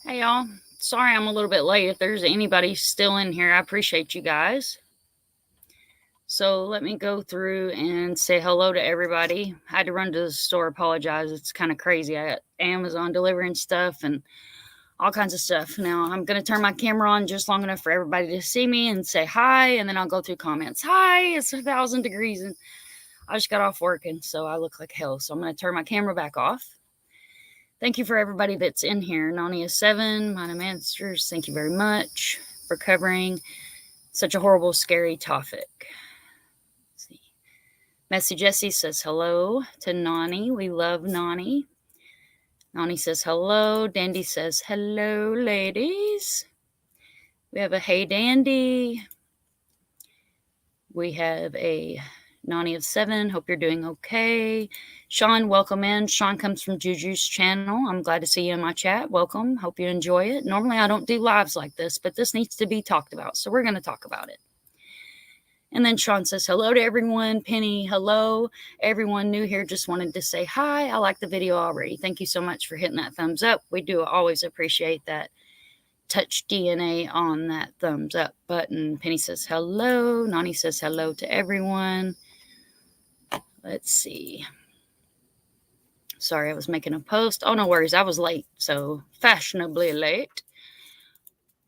Hey, y'all. Sorry I'm a little bit late. If there's anybody still in here, I appreciate you guys. So let me go through and say hello to everybody. I had to run to the store, apologize. It's kind of crazy. I got Amazon delivering stuff and all kinds of stuff. Now I'm going to turn my camera on just long enough for everybody to see me and say hi, and then I'll go through comments. Hi, it's 1,000 degrees and I just got off work, and so I look like hell. So I'm going to turn my camera back off. Thank you for everybody that's in here. Nania7, Mina Masters, thank you very much for covering such a horrible, scary topic. Let's see. Messy Jessie says hello to Nani. We love Nani. Nani says hello. Dandy says hello, ladies. We have a hey, Dandy. We have a Nani of 7. Hope you're doing okay. Sean, welcome in. Sean comes from Juju's channel. I'm glad to see you in my chat. Welcome. Hope you enjoy it. Normally I don't do lives like this, but this needs to be talked about. So we're going to talk about it. And then Sean says, hello to everyone. Penny, hello. Everyone new here, just wanted to say hi. I like the video already. Thank you so much for hitting that thumbs up. We do always appreciate that. Touch DNA on that thumbs up button. Penny says hello. Nani says hello to everyone. Let's see. Sorry, I was making a post. Oh, no worries. I was late, so fashionably late.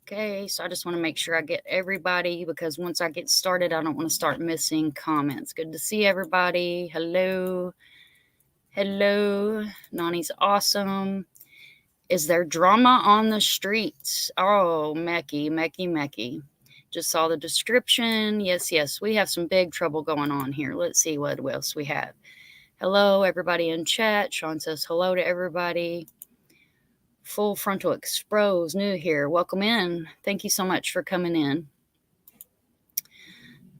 Okay, so I just want to make sure I get everybody, because once I get started, I don't want to start missing comments. Good to see everybody. Hello. Hello. Nani's awesome. Is there drama on the streets? Oh, Mecky. Just saw the description. Yes. We have some big trouble going on here. Let's see what else we have. Hello, everybody in chat. Sean says hello to everybody. Full Frontal Expros, new here. Welcome in. Thank you so much for coming in.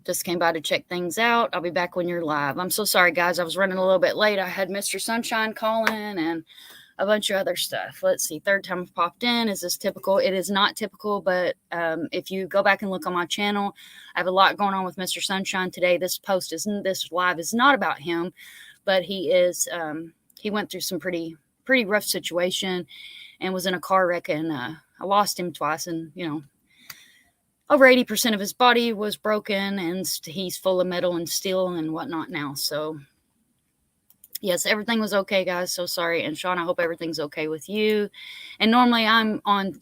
Just came by to check things out. I'll be back when you're live. I'm so sorry, guys. I was running a little bit late. I had Mr. Sunshine calling and a bunch of other stuff. Let's see. Third time I've popped in. Is this typical? It is not typical, but if you go back and look on my channel, I have a lot going on with Mr. Sunshine today. This live is not about him, but he went through some pretty rough situation and was in a car wreck, and I lost him twice, and over 80% of his body was broken, and he's full of metal and steel and whatnot now. So yes, everything was okay, guys. So sorry. And Sean, I hope everything's okay with you. And normally I'm on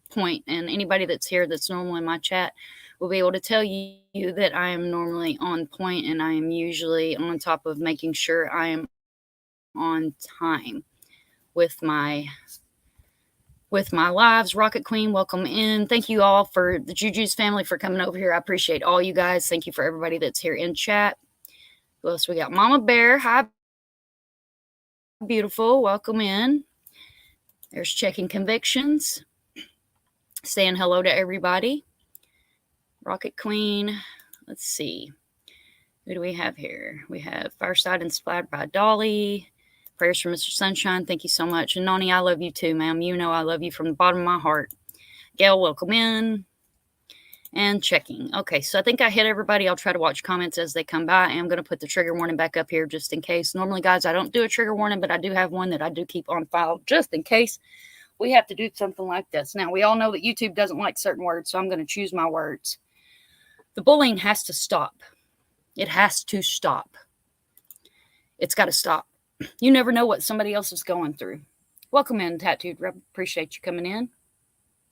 point, and anybody that's here that's normally in my chat will be able to tell you that I am normally on point, and I am usually on top of making sure I am on time with my lives. Rocket Queen, welcome in. Thank you all for the Juju's family for coming over here. I appreciate all you guys. Thank you for everybody that's here in chat. Who else we got? Mama Bear, hi, beautiful. Welcome in. There's Checking Convictions. Saying hello to everybody. Rocket Queen. Let's see. Who do we have here? We have Fireside Inspired by Dolly. Prayers for Mr. Sunshine. Thank you so much. And Nani, I love you too, ma'am. You know I love you from the bottom of my heart. Gail, welcome in. And checking. Okay, so I think I hit everybody. I'll try to watch comments as they come by. I'm going to put the trigger warning back up here just in case. Normally, guys, I don't do a trigger warning, but I do have one that I do keep on file just in case we have to do something like this. Now, we all know that YouTube doesn't like certain words, so I'm going to choose my words. The bullying has to stop. It has to stop. It's got to stop. You never know what somebody else is going through. Welcome in, Tattooed Reb. Appreciate you coming in.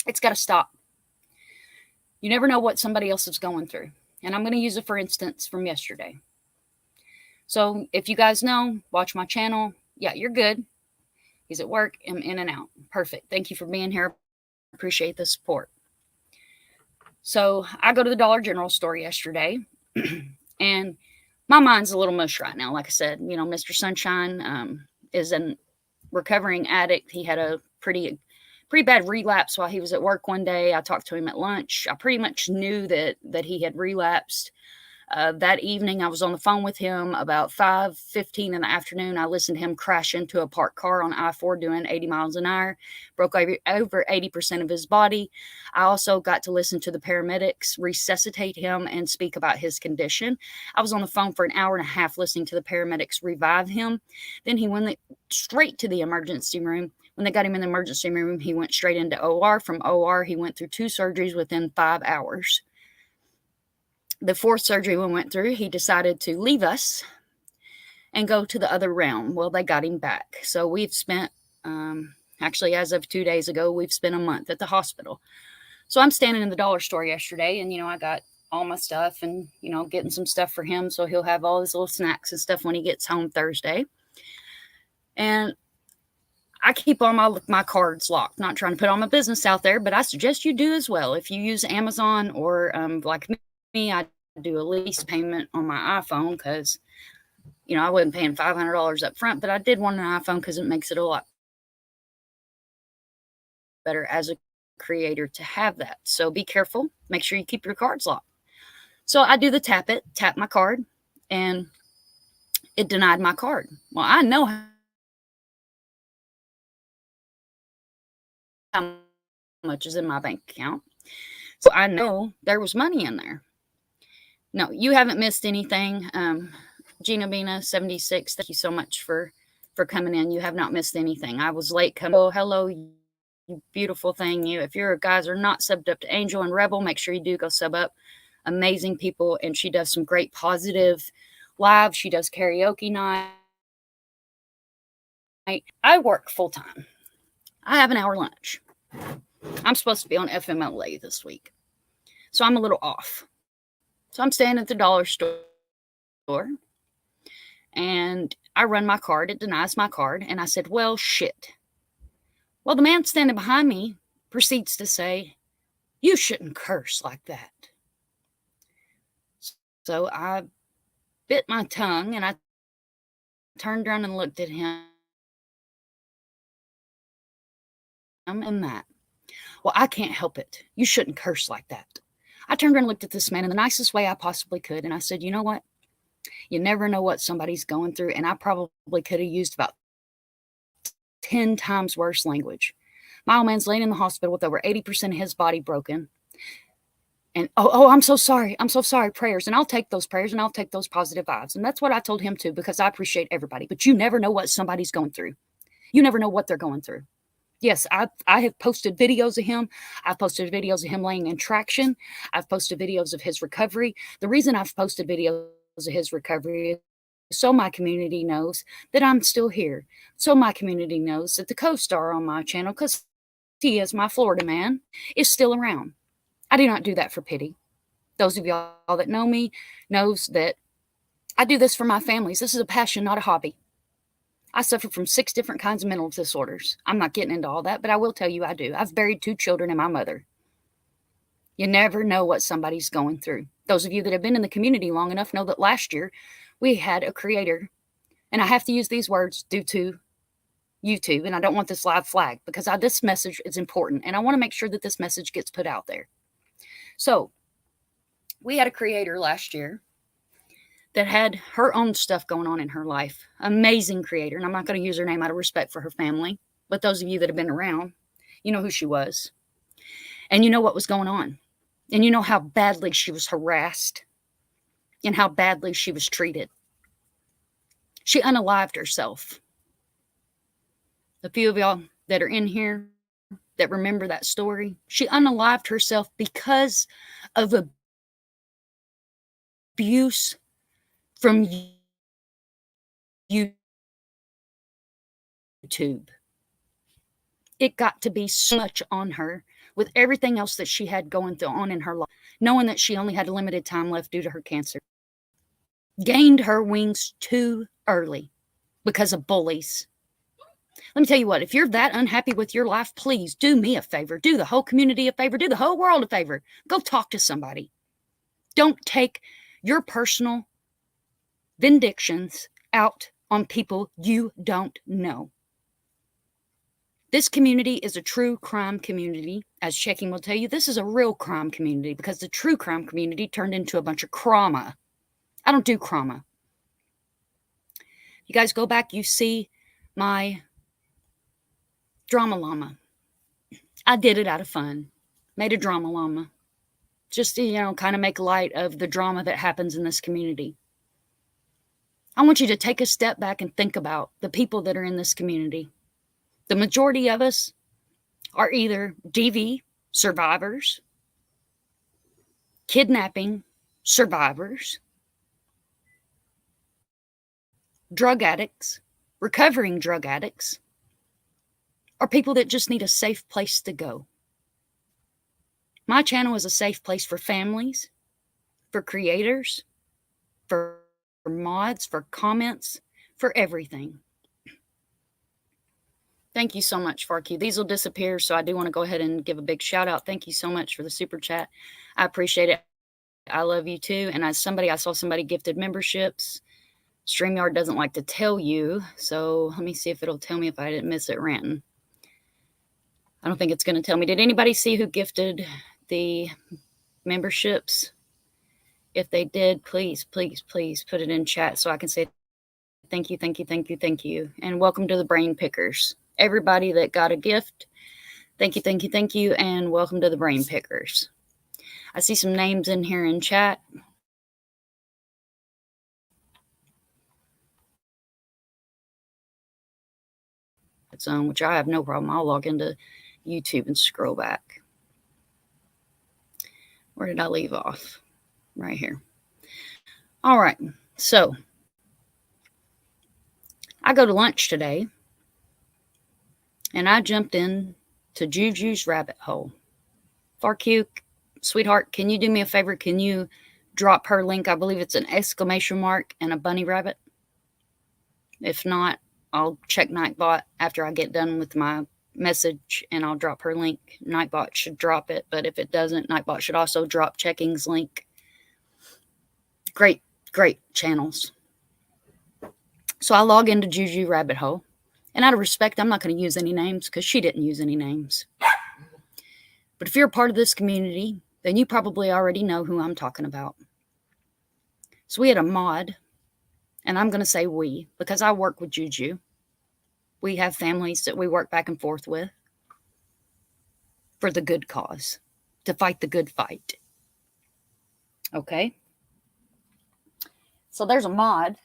It's got to stop. You never know what somebody else is going through. And I'm going to use it for instance from yesterday. So if you guys know, watch my channel. Yeah, you're good. He's at work. I'm in and out. Perfect. Thank you for being here. Appreciate the support. So I go to the Dollar General store yesterday, and my mind's a little mush right now. Like I said, Mr. Sunshine is a recovering addict. He had a pretty bad relapse while he was at work one day. I talked to him at lunch. I pretty much knew that he had relapsed. That evening, I was on the phone with him about 5:15 in the afternoon. I listened to him crash into a parked car on I-4 doing 80 miles an hour, broke over 80% of his body. I also got to listen to the paramedics resuscitate him and speak about his condition. I was on the phone for an hour and a half listening to the paramedics revive him. Then he went straight to the emergency room, When they got him in the emergency room, he went straight into OR. From OR, he went through 2 surgeries within 5 hours. The 4th surgery we went through, he decided to leave us and go to the other realm. Well, they got him back. So we've spent, actually, as of 2 days ago, we've spent a month at the hospital. So I'm standing in the dollar store yesterday, and, I got all my stuff and, getting some stuff for him so he'll have all his little snacks and stuff when he gets home Thursday. And I keep all my cards locked, not trying to put all my business out there, but I suggest you do as well. If you use Amazon or like me, I do a lease payment on my iPhone because, I wasn't paying $500 up front, but I did want an iPhone because it makes it a lot better as a creator to have that. So be careful. Make sure you keep your cards locked. So I do the tap my card, and it denied my card. Well, I know how much is in my bank account. So I know there was money in there. No, you haven't missed anything. Gina Bina 76, thank you so much for coming in. You have not missed anything. I was late coming. Oh, hello, you beautiful thing. If your guys are not subbed up to Angel and Rebel, make sure you do go sub up. Amazing people, and she does some great positive live. She does karaoke night. I work full time. I have an hour lunch. I'm supposed to be on FMLA this week, so I'm a little off. So I'm staying at the dollar store, and I run my card. It denies my card, and I said, well, shit. Well, the man standing behind me proceeds to say, you shouldn't curse like that. So I bit my tongue, and I turned around and looked at him and that. Well, I can't help it. You shouldn't curse like that. I turned around and looked at this man in the nicest way I possibly could, and I said, you know what? You never know what somebody's going through, and I probably could have used about 10 times worse language. My old man's laying in the hospital with over 80% of his body broken. And, I'm so sorry. I'm so sorry. Prayers. And I'll take those prayers, and I'll take those positive vibes. And that's what I told him too, because I appreciate everybody. But you never know what somebody's going through. You never know what they're going through. Yes, I have posted videos of him. I've posted videos of him laying in traction. I've posted videos of his recovery. The reason I've posted videos of his recovery is so my community knows that I'm still here. So my community knows that the co-star on my channel, because he is my Florida man, is still around. I do not do that for pity. Those of y'all that know me knows that I do this for my families. This is a passion, not a hobby. I suffer from 6 different kinds of mental disorders. I'm not getting into all that, but I will tell you I do. I've buried 2 children and my mother. You never know what somebody's going through. Those of you that have been in the community long enough know that last year we had a creator, and I have to use these words due to YouTube, and I don't want this live flagged because this message is important, and I want to make sure that this message gets put out there. So we had a creator last year that had her own stuff going on in her life. Amazing creator. And I'm not going to use her name out of respect for her family. But those of you that have been around, you know who she was. And you know what was going on. And you know how badly she was harassed. And how badly she was treated. She unalived herself. A few of y'all that are in here that remember that story. She unalived herself because of abuse from YouTube. It got to be so much on her with everything else that she had going on in her life, knowing that she only had a limited time left due to her cancer. Gained her wings too early because of bullies. Let me tell you what, if you're that unhappy with your life, please do me a favor. Do the whole community a favor. Do the whole world a favor. Go talk to somebody. Don't take your personal vindictions out on people you don't know. This community is a true crime community. As Checking will tell you, this is a real crime community because the true crime community turned into a bunch of trauma. I don't do trauma. You guys go back, you see my drama llama. I did it out of fun. Made a drama llama. Just to, kind of make light of the drama that happens in this community. I want you to take a step back and think about the people that are in this community. The majority of us are either DV survivors, kidnapping survivors, drug addicts, recovering drug addicts, or people that just need a safe place to go. My channel is a safe place for families, for creators, for mods, for comments, for everything. Thank you so much, Farq. These will disappear, so I do want to go ahead and give a big shout out. Thank you so much for the super chat. I appreciate it. I love you too. And I saw somebody gifted memberships. StreamYard doesn't like to tell you, so let me see if it'll tell me if I didn't miss it ranting. I don't think it's going to tell me. Did anybody see who gifted the memberships? If they did, please, please, please put it in chat so I can say thank you, thank you, thank you, thank you. And welcome to the Brain Pickers. Everybody that got a gift, thank you, thank you, thank you, and welcome to the Brain Pickers. I see some names in here in chat. Which I have no problem. I'll log into YouTube and scroll back. Where did I leave off? Right here. All right. So I go to lunch today, and I jumped in to Juju's rabbit hole. Farq, sweetheart, can you do me a favor? Can you drop her link? I believe it's an exclamation mark and a bunny rabbit. If not, I'll check Nightbot after I get done with my message, and I'll drop her link. Nightbot should drop it, but if it doesn't, Nightbot should also drop Checking's link. Great, great channels. So I log into Juju Rabbit Hole, and out of respect, I'm not going to use any names because she didn't use any names. But if you're a part of this community, then you probably already know who I'm talking about. So we had a mod, and I'm going to say we because I work with Juju. We have families that we work back and forth with for the good cause, to fight the good fight. Okay? So there's a mod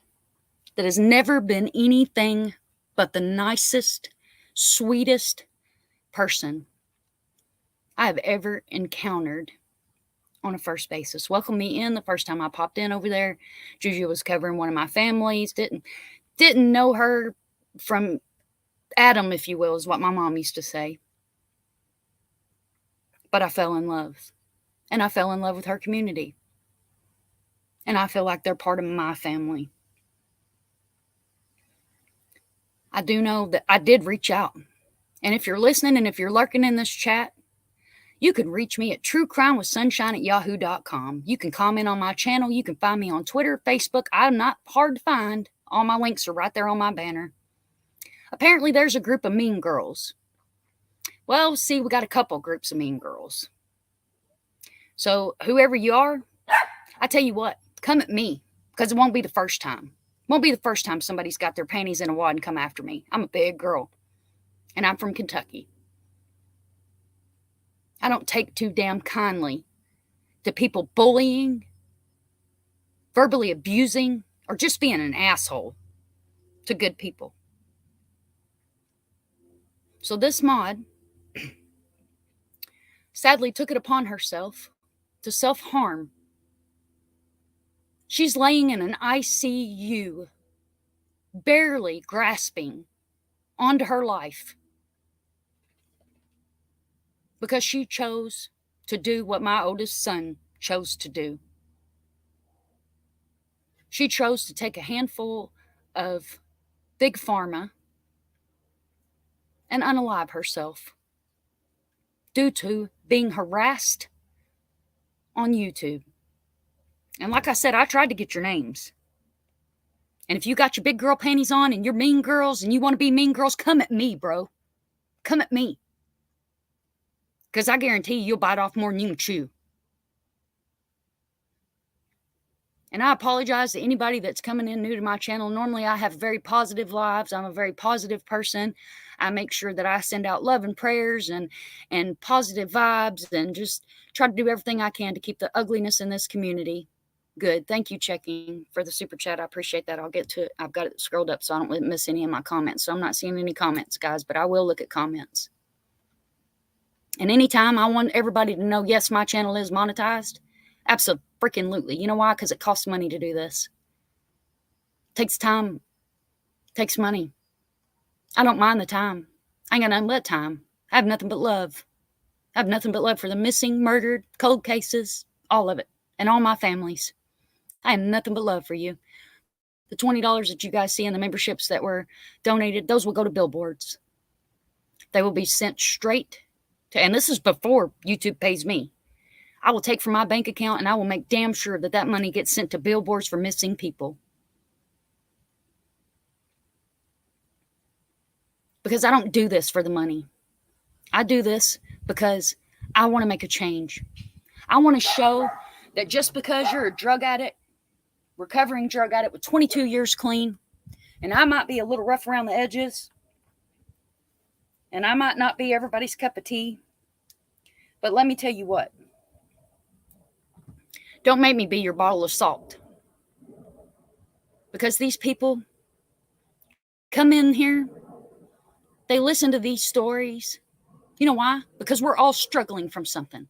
that has never been anything but the nicest, sweetest person I have ever encountered on a first basis. Welcomed me in the first time I popped in over there. Juju was covering one of my families. Didn't know her from Adam, if you will, is what my mom used to say. But I fell in love. And I fell in love with her community. And I feel like they're part of my family. I do know that I did reach out. And if you're listening and if you're lurking in this chat, you can reach me at truecrimewithsunshine@yahoo.com. You can comment on my channel. You can find me on Twitter, Facebook. I'm not hard to find. All my links are right there on my banner. Apparently, there's a group of mean girls. Well, see, we got a couple groups of mean girls. So whoever you are, I tell you what, come at me because it won't be the first time. It won't be the first time somebody's got their panties in a wad and come after me. I'm a big girl, and I'm from Kentucky. I don't take too damn kindly to people bullying, verbally abusing, or just being an asshole to good people. So this mod sadly took it upon herself to self-harm. She's laying in an ICU, barely grasping onto her life because she chose to do what my oldest son chose to do. She chose to take a handful of big pharma and unalive herself due to being harassed on YouTube. And like I said, I tried to get your names. And if you got your big girl panties on and you're mean girls and you want to be mean girls, come at me, bro. Come at me. Because I guarantee you'll bite off more than you can chew. And I apologize to anybody that's coming in new to my channel. Normally, I have very positive lives. I'm a very positive person. I make sure that I send out love and prayers and positive vibes and just try to do everything I can to keep the ugliness in this community Good. Thank you, checking for the super chat. I appreciate that. I'll get to it. I've got it scrolled up so I don't miss any of my comments. So I'm not seeing any comments, guys, but I will look at comments. And anytime I want everybody to know, yes, my channel is monetized. Absolutely. You know why? Because it costs money to do this. It takes time. It takes money. I don't mind the time. I ain't got nothing but time. I have nothing but love. I have nothing but love for the missing, murdered, cold cases, all of it, and all my families. I have nothing but love for you. The $20 that you guys see in the memberships that were donated, those will go to billboards. They will be sent straight to, and this is before YouTube pays me. I will take from my bank account and I will make damn sure that that money gets sent to billboards for missing people. Because I don't do this for the money. I do this because I want to make a change. I want to show that just because you're a drug addict, recovering drug addict with 22 years clean, and I might be a little rough around the edges, and I might not be everybody's cup of tea, but let me tell you what. Don't make me be your bottle of salt. Because these people come in here, they listen to these stories. You know why? Because we're all struggling from something.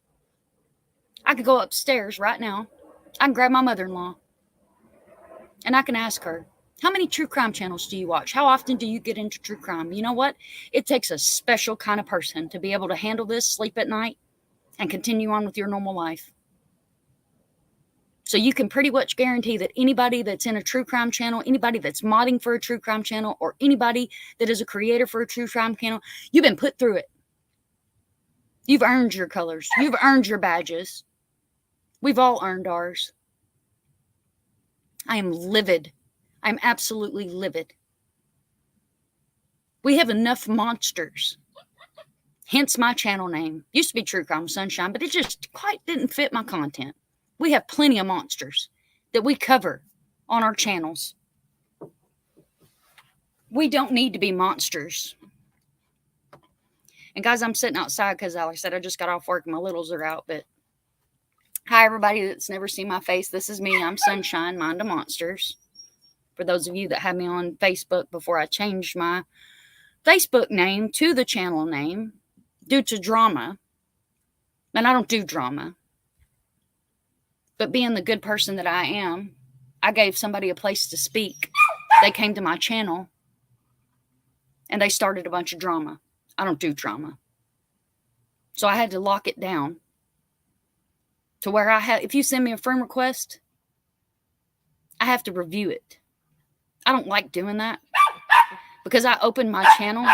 I could go upstairs right now. I can grab my mother-in-law. And I can ask her, how many true crime channels do you watch? How often do you get into true crime? You know what? It takes a special kind of person to be able to handle this, sleep at night, and continue on with your normal life. So you can pretty much guarantee that anybody that's in a true crime channel, anybody that's modding for a true crime channel, or anybody that is a creator for a true crime channel, you've been put through it. You've earned your colors. You've earned your badges. We've all earned ours. I am livid. I'm absolutely livid. We have enough monsters. Hence my channel name. Used to be True Crime Sunshine, but it just quite didn't fit my content. We have plenty of monsters that we cover on our channels. We don't need to be monsters. And guys, I'm sitting outside because, like I said, I just got off work and my littles are out. But hi, everybody that's never seen my face. This is me. I'm Sunshine, Mind of Monsters. For those of you that had me on Facebook before I changed my Facebook name to the channel name due to drama. And I don't do drama. But being the good person that I am, I gave somebody a place to speak. They came to my channel and they started a bunch of drama. I don't do drama. So I had to lock it down to where if you send me a friend request, I have to review it. I don't like doing that because I opened my channel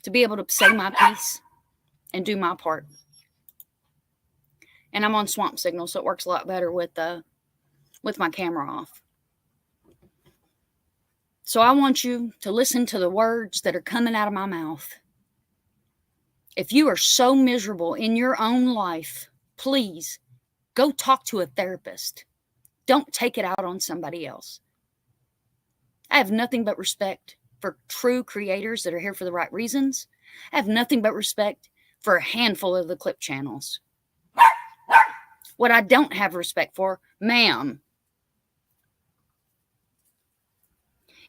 to be able to say my piece and do my part. And I'm on Swamp Signal, so it works a lot better with my camera off. So I want you to listen to the words that are coming out of my mouth. If you are so miserable in your own life, please go talk to a therapist. Don't take it out on somebody else. I have nothing but respect for true creators that are here for the right reasons. I have nothing but respect for a handful of the clip channels. What I don't have respect for, ma'am,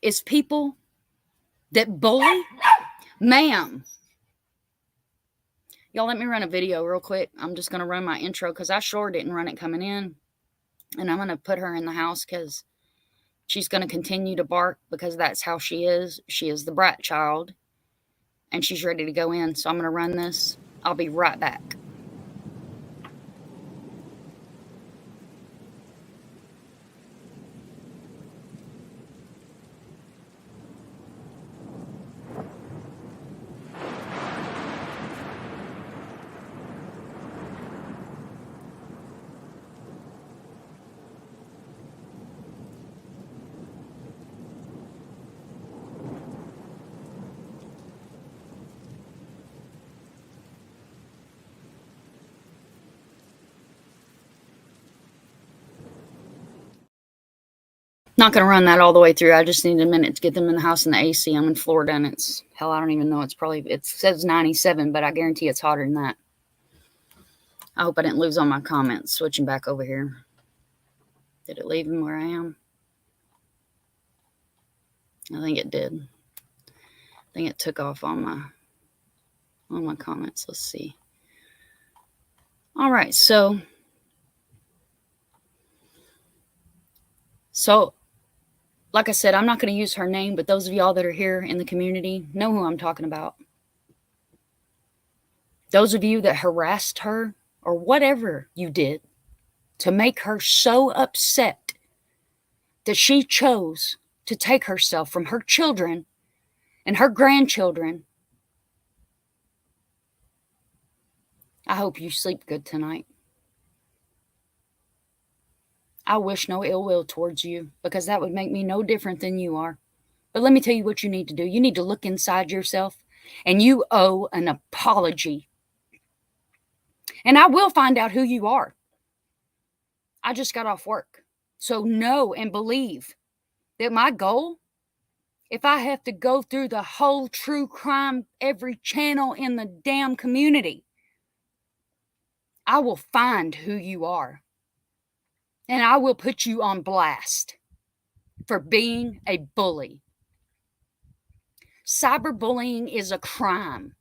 is people that bully. Ma'am. Y'all, let me run a video real quick. I'm just going to run my intro because I sure didn't run it coming in. And I'm going to put her in the house because she's going to continue to bark because that's how she is. She is the brat child. And she's ready to go in. So I'm going to run this. I'll be right back. Not going to run that all the way through. I just need a minute to get them in the house in the AC. I'm in Florida and it's, hell, I don't even know. It says 97, but I guarantee it's hotter than that. I hope I didn't lose all my comments. Switching back over here. Did it leave me where I am? I think it did. I think it took off on my comments. Let's see. All right, so like I said, I'm not going to use her name, but those of y'all that are here in the community know who I'm talking about. Those of you that harassed her or whatever you did to make her so upset that she chose to take herself from her children and her grandchildren, I hope you sleep good tonight. I wish no ill will towards you, because that would make me no different than you are. But let me tell you what you need to do. You need to look inside yourself, and you owe an apology. And I will find out who you are. I just got off work. So know and believe that my goal, if I have to go through the whole true crime, every channel in the damn community, I will find who you are. And I will put you on blast for being a bully. Cyberbullying is a crime.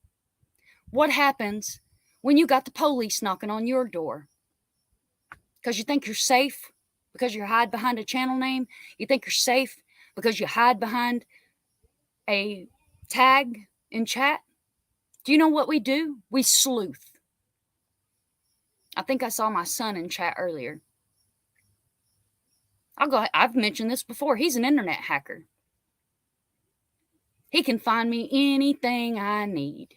What happens when you got the police knocking on your door? Because you think you're safe? Because you hide behind a channel name? You think you're safe because you hide behind a tag in chat? Do you know what we do? We sleuth. I think I saw my son in chat earlier. I've mentioned this before. He's an internet hacker. He can find me anything I need.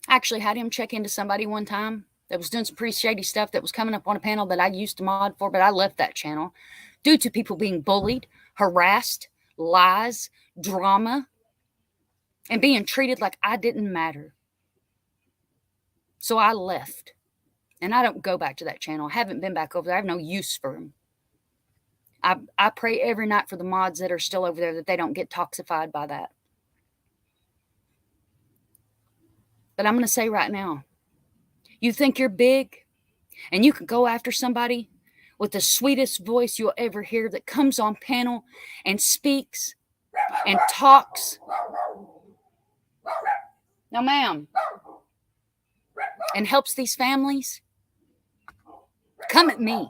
I actually had him check into somebody one time that was doing some pretty shady stuff that was coming up on a panel that I used to mod for, but I left that channel due to people being bullied, harassed, lies, drama, and being treated like I didn't matter. So I left. And I don't go back to that channel. I haven't been back over there. I have no use for them. I pray every night for the mods that are still over there that they don't get toxified by that. But I'm going to say right now, you think you're big and you can go after somebody with the sweetest voice you'll ever hear that comes on panel and speaks and talks. No, ma'am. And helps these families. Come at me.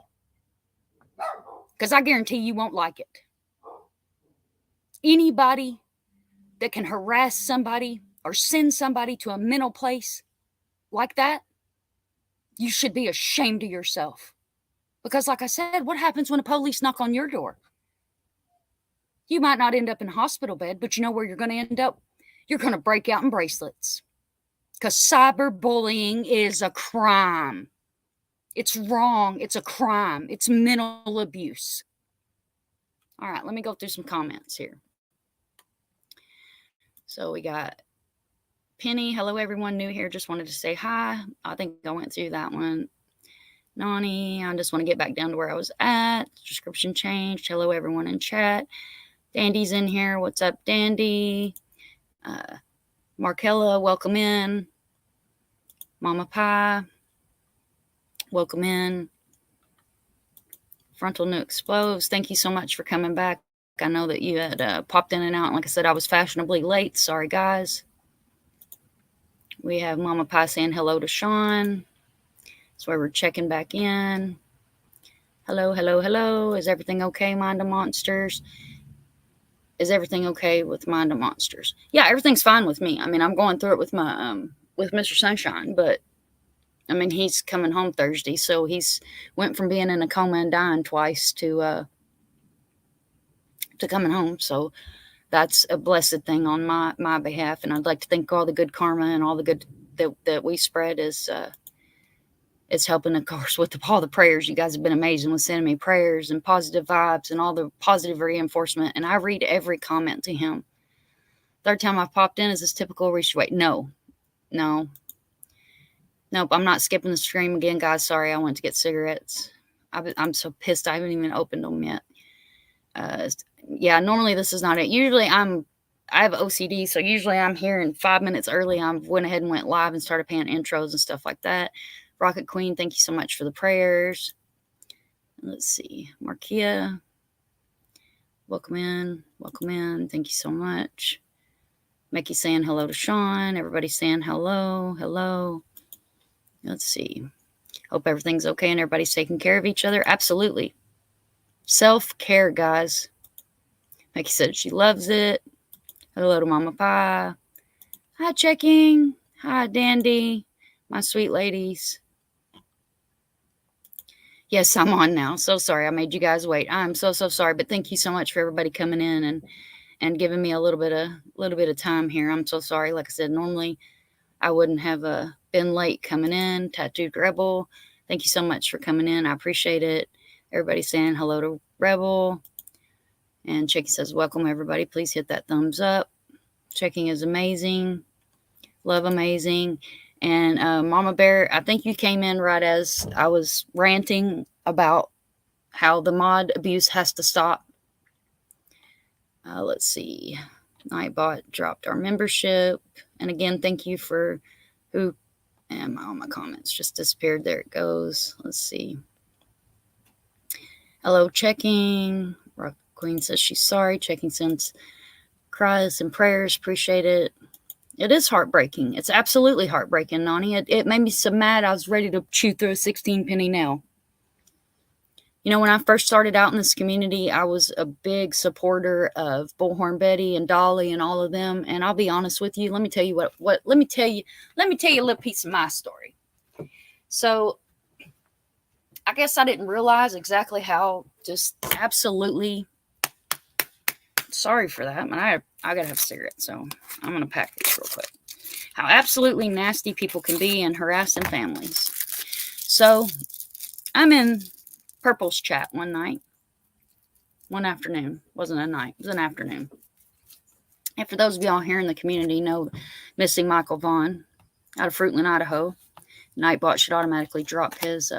Because I guarantee you won't like it. Anybody that can harass somebody or send somebody to a mental place like that, you should be ashamed of yourself. Because like I said, what happens when the police knock on your door? You might not end up in a hospital bed, but you know where you're going to end up? You're going to break out in bracelets. Because cyberbullying is a crime. It's wrong. It's a crime. It's mental abuse. All right, let me go through some comments here. So we got Penny. Hello, everyone new here. Just wanted to say hi. I think I went through that one. Nani, I just want to get back down to where I was at. Description changed. Hello, everyone in chat. Dandy's in here. What's up, Dandy? Markella, welcome in. Mama Pie, welcome in. Frontal New Explodes, thank you so much for coming back. I know that you had popped in and out. Like I said, I was fashionably late. Sorry, guys. We have Mama Pie saying hello to Sean. That's why we're checking back in. Hello, hello, hello. Is everything okay, Mind of Monsters? Is everything okay with Mind of Monsters? Yeah, everything's fine with me. I mean, I'm going through it with my with Mr. Sunshine, but I mean, he's coming home Thursday, so he's went from being in a coma and dying twice to coming home. So that's a blessed thing on my behalf, and I'd like to thank all the good karma and all the good that we spread is helping, of course, with all the prayers. You guys have been amazing with sending me prayers and positive vibes and all the positive reinforcement, and I read every comment to him. Third time I've popped in, is this typical reach weight? No. Nope, I'm not skipping the stream again, guys. Sorry, I went to get cigarettes. I'm so pissed I haven't even opened them yet. Yeah, normally this is not it. Usually I have OCD, so usually I'm here in 5 minutes early. I went ahead and went live and started paying intros and stuff like that. Rocket Queen, thank you so much for the prayers. Let's see. Markia, welcome in. Welcome in. Thank you so much. Mickey saying hello to Sean. Everybody saying hello. Hello. Let's see. Hope everything's okay and everybody's taking care of each other. Absolutely. Self-care, guys. Mickey said she loves it. Hello to Mama Pie. Hi, Checking. Hi, Dandy. My sweet ladies. Yes, I'm on now. So sorry I made you guys wait. I'm so sorry, but thank you so much for everybody coming in and giving me a little bit of time here. I'm so sorry. Like I said, normally I wouldn't have been late coming in. Tattooed Rebel, thank you so much for coming in. I appreciate it. Everybody saying hello to Rebel. And Chicky says, welcome everybody. Please hit that thumbs up. Checking is amazing. Love amazing. And Mama Bear, I think you came in right as I was ranting about how the mod abuse has to stop. Let's see. Nightbot dropped our membership. And again, thank you for who. And all my comments just disappeared. There it goes. Let's see. Hello, Checking. Rock Queen says she's sorry. Checking sends cries and prayers. Appreciate it. It is heartbreaking. It's absolutely heartbreaking, Nani. It made me so mad I was ready to chew through a 16-penny nail. You know, when I first started out in this community, I was a big supporter of Bullhorn Betty and Dolly and all of them. And I'll be honest with you. Let me tell you let me tell you a little piece of my story. So I guess I didn't realize exactly how just absolutely sorry for that. But I gotta have a cigarette, so I'm gonna pack this real quick. How absolutely nasty people can be and harassing families. So I'm in Purple's chat one afternoon. Wasn't a night, it was an afternoon. And for those of y'all here in the community know missing Michael Vaughn out of Fruitland, Idaho, Nightbot should automatically drop his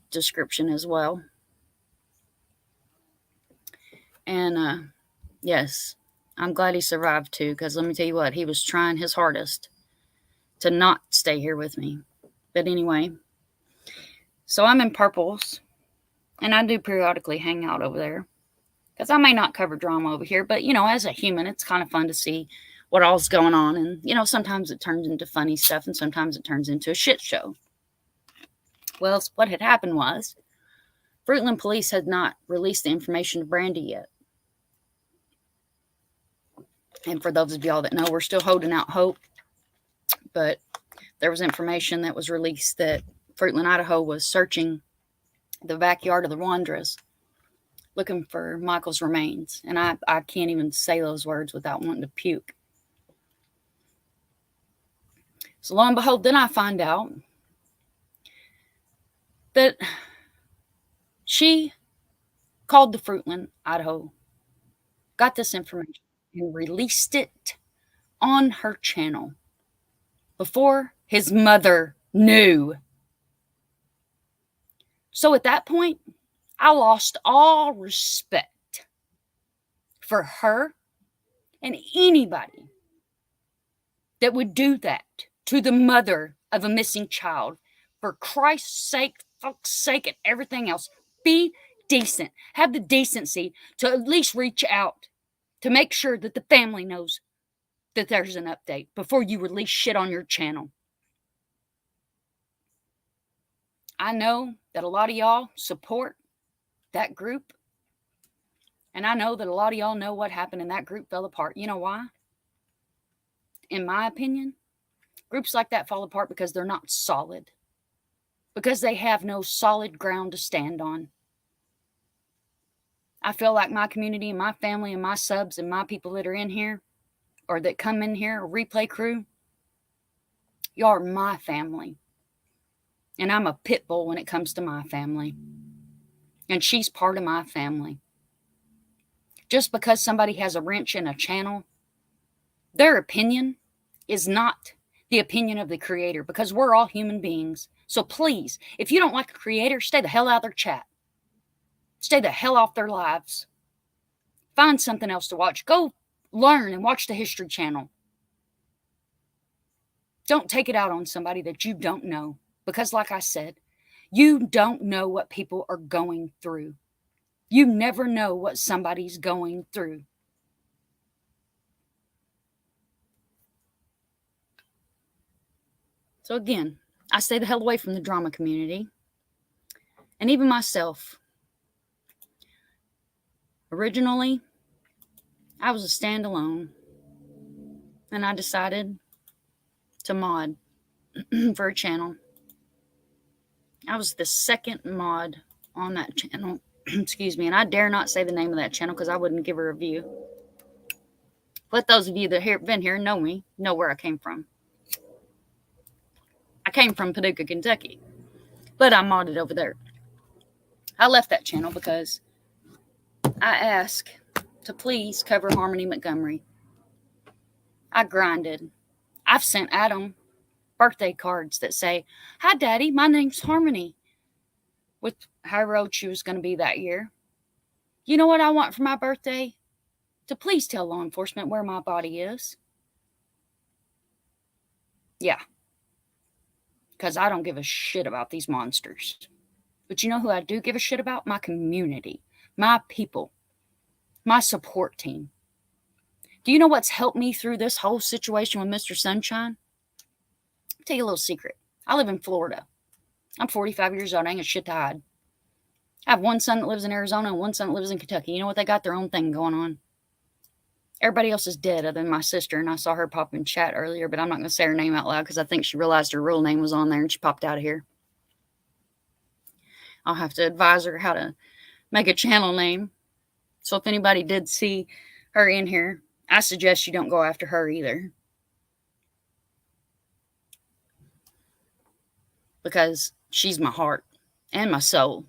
description as well. And yes, I'm glad he survived too, because let me tell you what, he was trying his hardest to not stay here with me. But anyway, so I'm in Purple's, and I do periodically hang out over there, because I may not cover drama over here, but, you know, as a human, it's kind of fun to see what all's going on. And, you know, sometimes it turns into funny stuff, and sometimes it turns into a shit show. Well, what had happened was Fruitland police had not released the information to Brandy yet. And for those of y'all that know, we're still holding out hope. But there was information that was released that Fruitland, Idaho was searching the backyard of the Wanderers looking for Michael's remains. And I can't even say those words without wanting to puke. So lo and behold, then I find out that she called the Fruitland, Idaho, got this information, and released it on her channel before his mother knew. So at that point, I lost all respect for her and anybody that would do that to the mother of a missing child. For Christ's sake, fuck's sake, and everything else, be decent. Have the decency to at least reach out to make sure that the family knows that there's an update before you release shit on your channel. I know that a lot of y'all support that group. And I know that a lot of y'all know what happened and that group fell apart. You know why? In my opinion, groups like that fall apart because they're not solid. Because they have no solid ground to stand on. I feel like my community and my family and my subs and my people that are in here or that come in here, a replay crew, y'all are my family. And I'm a pit bull when it comes to my family. And she's part of my family. Just because somebody has a wrench in a channel, their opinion is not the opinion of the creator, because we're all human beings. So please, if you don't like a creator, stay the hell out of their chat. Stay the hell off their lives. Find something else to watch. Go learn and watch the History Channel. Don't take it out on somebody that you don't know. Because like I said, you don't know what people are going through. You never know what somebody's going through. So again, I stay the hell away from the drama community. And even myself. Originally, I was a standalone. And I decided to mod for a channel. I was the second mod on that channel. Excuse me. And I dare not say the name of that channel because I wouldn't give a review. But those of you that have been here know me, know where I came from. I came from Paducah, Kentucky. But I modded over there. I left that channel because I asked to please cover Harmony Montgomery. I grinded. I've sent Adam birthday cards that say, "Hi, Daddy, my name's Harmony," with however old she was going to be that year. You know what I want for my birthday? To please tell law enforcement where my body is. Yeah. Because I don't give a shit about these monsters. But you know who I do give a shit about? My community, my people, my support team. Do you know what's helped me through this whole situation with Mr. Sunshine? I'll tell you a little secret. I live in Florida. I'm 45 years old. I ain't got shit to hide. I have one son that lives in Arizona and one son that lives in Kentucky. You know what? They got their own thing going on. Everybody else is dead other than my sister, and I saw her pop in chat earlier, but I'm not going to say her name out loud because I think she realized her real name was on there and she popped out of here. I'll have to advise her how to make a channel name. So if anybody did see her in here, I suggest you don't go after her either. Because she's my heart and my soul.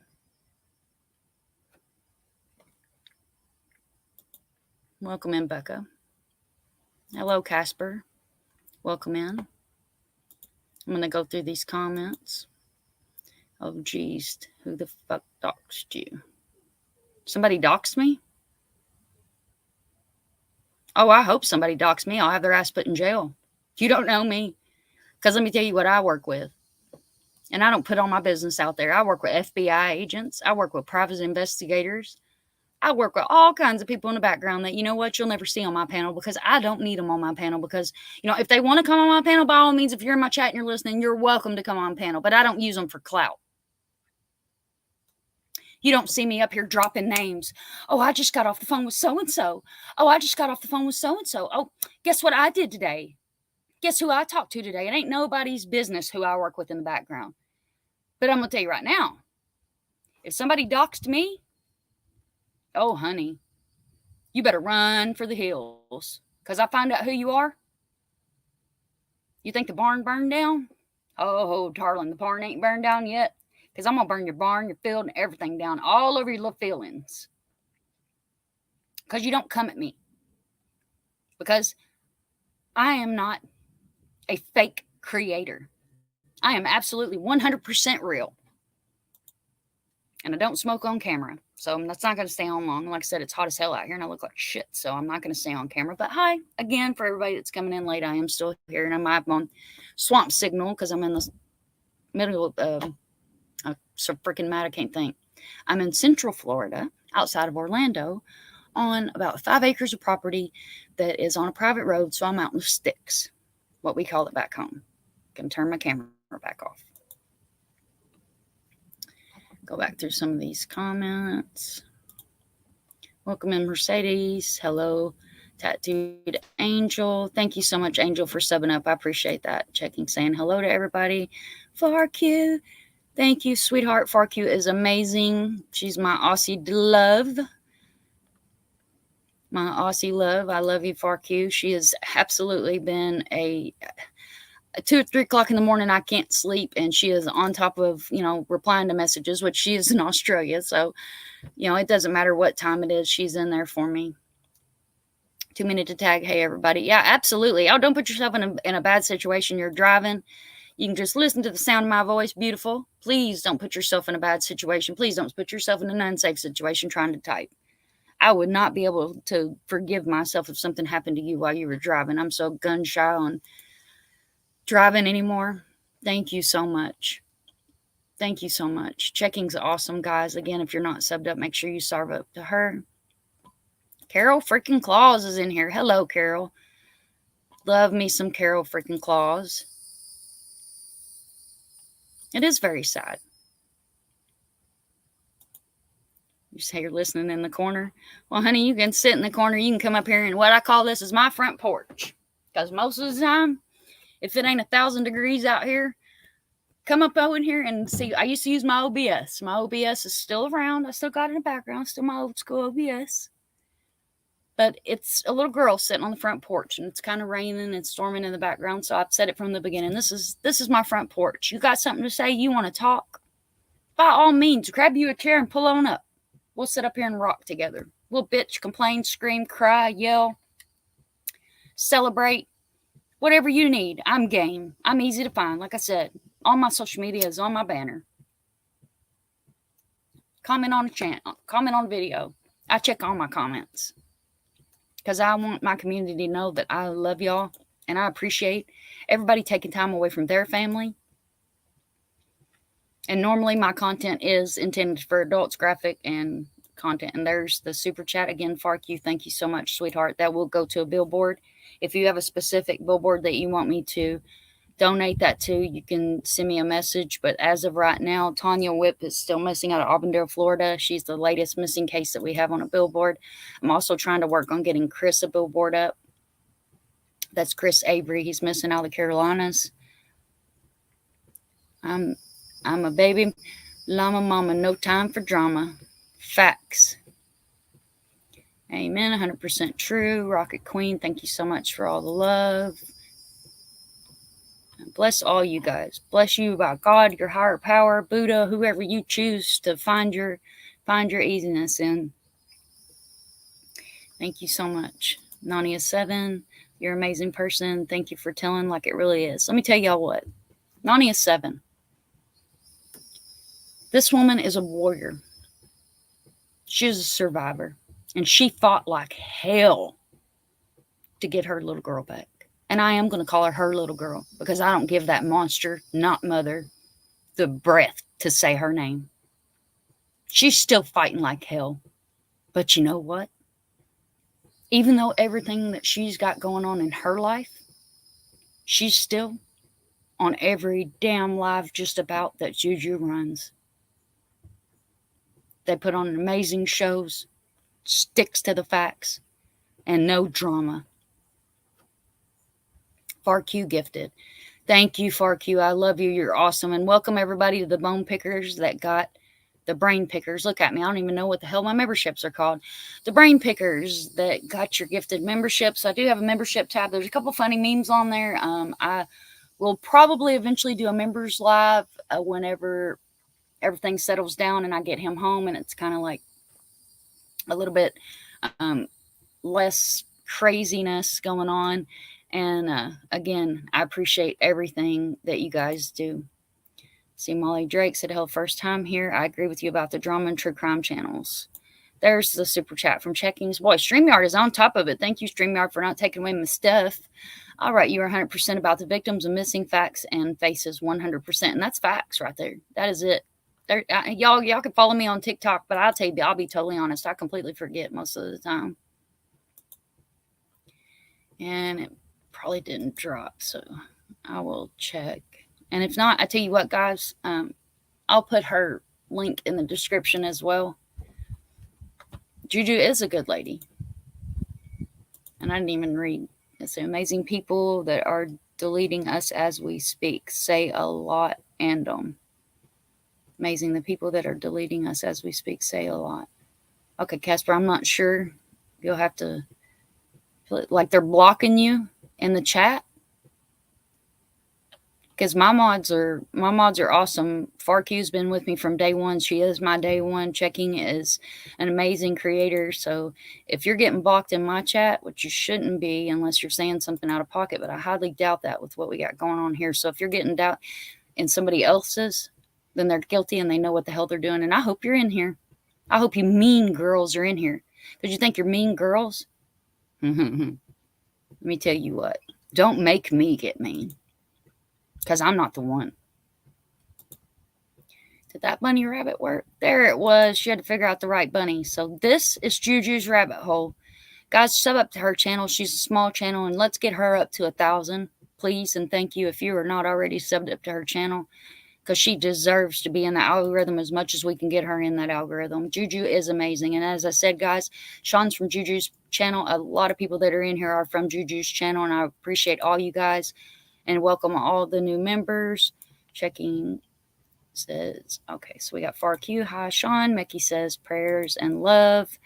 Welcome in, Becca. Hello, Casper. Welcome in. I'm going to go through these comments. Oh, geez. Who the fuck doxed you? Somebody doxed me? Oh, I hope somebody doxed me. I'll have their ass put in jail. You don't know me. Because let me tell you what I work with. And I don't put all my business out there. I work with FBI agents. I work with private investigators. I work with all kinds of people in the background that, you know what, you'll never see on my panel because I don't need them on my panel because, you know, if they want to come on my panel, by all means, if you're in my chat and you're listening, you're welcome to come on panel, but I don't use them for clout. You don't see me up here dropping names. Oh, I just got off the phone with so-and-so. Oh, I just got off the phone with so-and-so. Oh, guess what I did today? Guess who I talked to today? It ain't nobody's business who I work with in the background. But I'm going to tell you right now, if somebody doxed me, oh, honey, you better run for the hills. Because I find out who you are. You think the barn burned down? Oh, darling, the barn ain't burned down yet. Because I'm going to burn your barn, your field, and everything down. All over your little feelings. Because you don't come at me. Because I am not a fake creator. I am absolutely 100% real. And I don't smoke on camera. So that's not going to stay on long. Like I said, it's hot as hell out here and I look like shit. So I'm not going to stay on camera. But hi, again, for everybody that's coming in late, I am still here. And I'm on swamp signal because I'm in the middle of, I'm so freaking mad I can't think. I'm in Central Florida, outside of Orlando, on about 5 acres of property that is on a private road. So I'm out in the sticks, what we call it back home. Can turn my camera back off. Go back through some of these comments. Welcome in, Mercedes. Hello, Tattooed Angel. Thank you so much, Angel, for subbing up. I appreciate that. Checking, saying hello to everybody. FarQ. Thank you, sweetheart. FarQ is amazing. She's my Aussie love. My Aussie love. I love you, FarQ. She has absolutely been a 2 or 3 o'clock in the morning, I can't sleep, and she is on top of, you know, replying to messages, which she is in Australia. So, you know, it doesn't matter what time it is. She's in there for me. 2 minutes to tag. Hey, everybody. Yeah, absolutely. Oh, don't put yourself in a bad situation. You're driving. You can just listen to the sound of my voice. Beautiful. Please don't put yourself in a bad situation. Please don't put yourself in an unsafe situation trying to type. I would not be able to forgive myself if something happened to you while you were driving. I'm so gun shy on driving anymore. Thank you so much. Thank you so much. Checking's awesome, guys. Again, if you're not subbed up, make sure you sub up to her. Carol freaking Claus is in here. Hello, Carol. Love me some Carol freaking Claus. It is very sad. You say you're listening in the corner. Well, honey, you can sit in the corner. You can come up here, and what I call this is my front porch. Because most of the time, if it ain't 1,000 degrees out here, come up over here and see. I used to use my OBS. My OBS is still around. I still got it in the background. Still my old school OBS. But it's a little girl sitting on the front porch, and it's kind of raining and storming in the background. So I've said it from the beginning. This is my front porch. You got something to say? You want to talk? By all means, grab you a chair and pull on up. We'll sit up here and rock together. We'll bitch, complain, scream, cry, yell, celebrate, whatever you need. I'm game. I'm easy to find. Like I said, all my social media is on my banner. Comment on the channel. Comment on the video. I check all my comments because I want my community to know that I love y'all and I appreciate everybody taking time away from their family. And normally my content is intended for adults, graphic, and content. And there's the super chat again, FARQ. Thank you so much, sweetheart. That will go to a billboard. If you have a specific billboard that you want me to donate that to, you can send me a message. But as of right now, Tanya Whip is still missing out of Auburndale, Florida. She's the latest missing case that we have on a billboard. I'm also trying to work on getting Chris a billboard up. That's Chris Avery. He's missing out of the Carolinas. I'm a baby llama mama, no time for drama. Facts. Amen. 100% true. Rocket Queen, thank you so much for all the love. Bless all you guys. Bless you by God, your higher power, Buddha, whoever you choose to find your easiness in. Thank you so much. Nania7, you're an amazing person. Thank you for telling like it really is. Let me tell y'all what. Nania7. This woman is a warrior. She's a survivor. And she fought like hell to get her little girl back. And I am going to call her little girl because I don't give that monster, not mother, the breath to say her name. She's still fighting like hell. But you know what? Even though everything that she's got going on in her life, she's still on every damn live just about that Juju runs. They put on amazing shows, sticks to the facts, and no drama. FARQ gifted. Thank you, FARQ. I love you. You're awesome. And welcome everybody to the bone pickers that got the brain pickers. Look at me. I don't even know what the hell my memberships are called. The brain pickers that got your gifted memberships. I do have a membership tab. There's a couple funny memes on there. I will probably eventually do a members live whenever everything settles down and I get him home and it's kind of like a little bit less craziness going on. And again, I appreciate everything that you guys do. See, Molly Drake said, "Hell, first time here. I agree with you about the drama and true crime channels." There's the super chat from Checkings. Boy, StreamYard is on top of it. Thank you, StreamYard, for not taking away my stuff. All right, you are 100% about the victims and missing facts and faces, 100%. And that's facts right there. That is it. Y'all can follow me on TikTok, but I'll tell you, I'll be totally honest. I completely forget most of the time. And it probably didn't drop, so I will check. And if not, I tell you what, guys, I'll put her link in the description as well. Juju is a good lady. And I didn't even read. It's amazing people that are deleting us as we speak. Say a lot and amazing. The people that are deleting us as we speak say a lot. Okay, Casper, I'm not sure. You'll have to, like they're blocking you in the chat. Because my mods are awesome. FARQ's been with me from day one. She is my day one. Checking is an amazing creator. So if you're getting blocked in my chat, which you shouldn't be unless you're saying something out of pocket, but I highly doubt that with what we got going on here. So if you're getting doubt in somebody else's, then they're guilty and they know what the hell they're doing. And I hope you're in here. I hope you mean girls are in here. Because you think you're mean girls? Let me tell you what. Don't make me get mean. because I'm not the one. Did that bunny rabbit work? There it was. She had to figure out the right bunny. So this is Juju's rabbit hole. Guys, sub up to her channel. She's a small channel, and let's get her up to 1,000, please. And thank you if you are not already subbed up to her channel, because she deserves to be in the algorithm as much as we can get her in that algorithm. Juju is amazing. And as I said, guys, Sean's from Juju's channel. A lot of people that are in here are from Juju's channel, and I appreciate all you guys and welcome all the new members. Checking says, okay, so we got Far Q. Hi, Sean. Mickey says, prayers and love.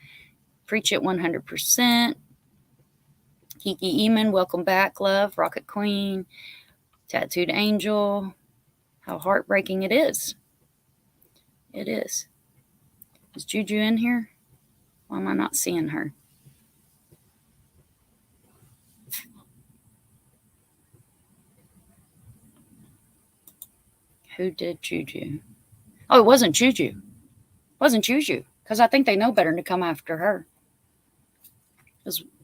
Preach it 100%. Kiki Eamon, welcome back, love. Rocket Queen. Tattooed Angel. How heartbreaking it is. It is. Is Juju in here? Why am I not seeing her? Who did Juju? Oh, it wasn't Juju. It wasn't Juju, because I think they know better than to come after her.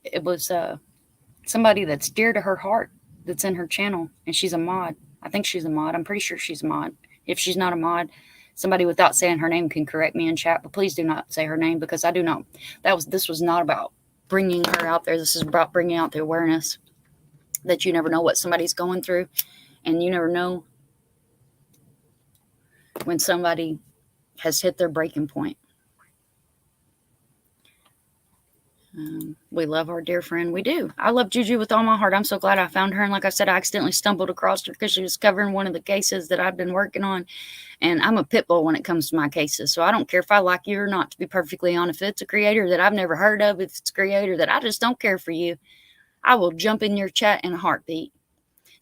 It was somebody that's dear to her heart that's in her channel, and she's a mod. I think she's a mod. I'm pretty sure she's a mod. If she's not a mod, somebody without saying her name can correct me in chat, but please do not say her name, because I do not. This was not about bringing her out there. This is about bringing out the awareness that you never know what somebody's going through, and you never know when somebody has hit their breaking point. We love our dear friend. We do. I love Juju with all my heart. I'm so glad I found her. And like I said, I accidentally stumbled across her because she was covering one of the cases that I've been working on. And I'm a pit bull when it comes to my cases. So I don't care if I like you or not, to be perfectly honest. If it's a creator that I've never heard of, if it's a creator that I just don't care for you, I will jump in your chat in a heartbeat.